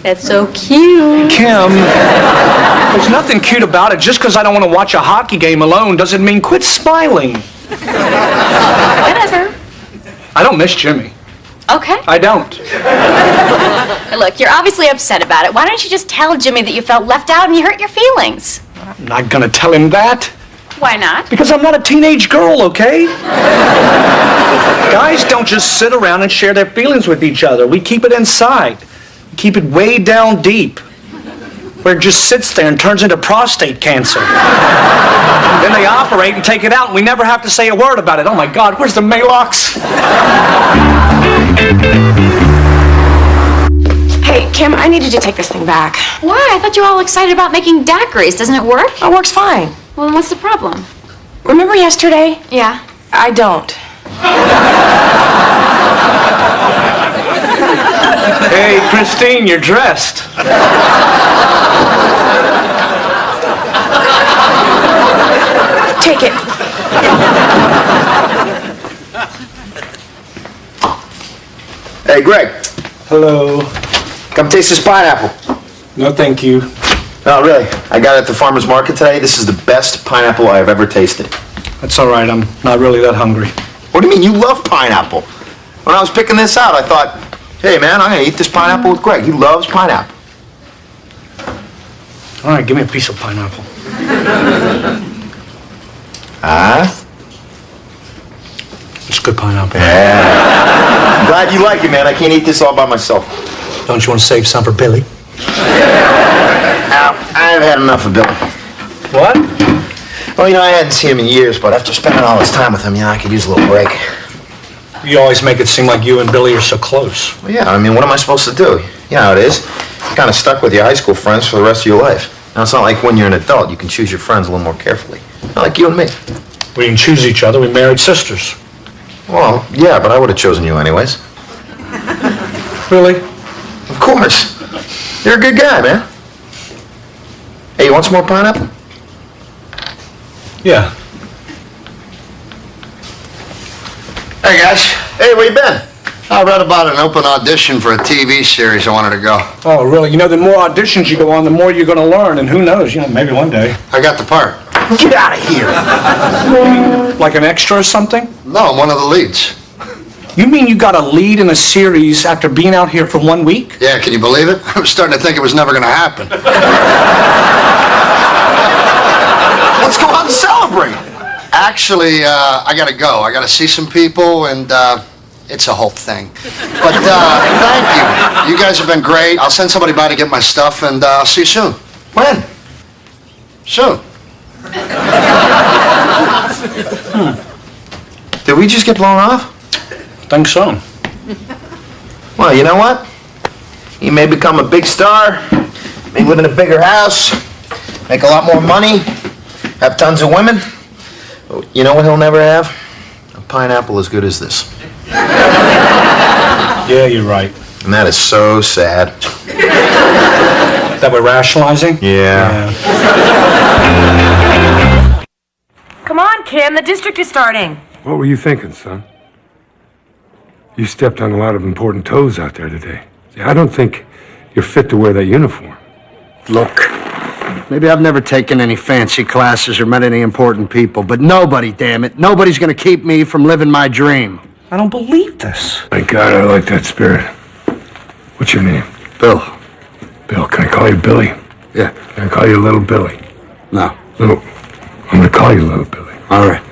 That's so cute. Kim, there's nothing cute about it. Just because I don't want to watch a hockey game alone doesn't mean quit smiling. Whatever. I don't miss Jimmy. Okay. I don't. Look, you're obviously upset about it. Why don't you just tell Jimmy that you felt left out and you hurt your feelings? I'm not gonna tell him that. Why not? Because I'm not a teenage girl, okay? Guys don't just sit around and share their feelings with each other. We keep it inside. We keep it way down deep. Where it just sits there and turns into prostate cancer. Then they operate and take it out and we never have to say a word about it. Oh my God, where's the Maalox? Hey, Kim, I need you to take this thing back. Why? I thought you were all excited about making daiquiris. Doesn't it work? It works fine. Well, then what's the problem? Remember yesterday? Yeah. I don't. Hey, Christine, you're dressed. Take it. Hey, Greg. Hello. Come taste this pineapple. No, thank you. No, really. I got it at the farmer's market today. This is the best pineapple I have ever tasted. That's all right. I'm not really that hungry. What do you mean? You love pineapple. When I was picking this out, I thought, hey, man, I'm going to eat this pineapple with Greg. He loves pineapple. All right, give me a piece of pineapple. It's good pineapple. Yeah. I'm glad you like it, man. I can't eat this all by myself. Don't you want to save some for Billy? I've had enough of Billy. What? Well, you know, I hadn't seen him in years, but after spending all this time with him, I could use a little break. You always make it seem like you and Billy are so close. Well, yeah, I mean, what am I supposed to do? You know how it is. You're kind of stuck with your high school friends for the rest of your life. Now, it's not like when you're an adult, you can choose your friends a little more carefully. Not like you and me. We didn't choose each other. We married sisters. Well, yeah, but I would have chosen you anyways. Really? Of course. You're a good guy, man. Hey, you want some more pineapple? Yeah. Hey, guys. Hey, where you been? I read about an open audition for a TV series. I wanted to go. Oh, really? You know, the more auditions you go on, the more you're going to learn. And who knows, maybe one day. I got the part. Get out of here. Like an extra or something? No, I'm one of the leads. You mean you got a lead in a series after being out here for 1 week? Yeah, can you believe it? I was starting to think it was never going to happen. Let's go out and celebrate. Actually, I got to go. I got to see some people, and it's a whole thing. But thank you. You guys have been great. I'll send somebody by to get my stuff, and I'll see you soon. When? Soon. Did we just get blown off? Think so. Well, you know what? He may become a big star, may live in a bigger house, make a lot more money, have tons of women. But you know what he'll never have? A pineapple as good as this. Yeah, you're right. And that is so sad. That we're rationalizing? Yeah. Come on, Kim. The district is starting. What were you thinking, son? You stepped on a lot of important toes out there today. See, I don't think you're fit to wear that uniform. Look, maybe I've never taken any fancy classes or met any important people, but nobody, damn it, nobody's gonna keep me from living my dream. I don't believe this. Thank God, I like that spirit. What's your name? Bill. Bill, can I call you Billy? Yeah. Can I call you Little Billy? No. Little. I'm gonna call you Little Billy. All right.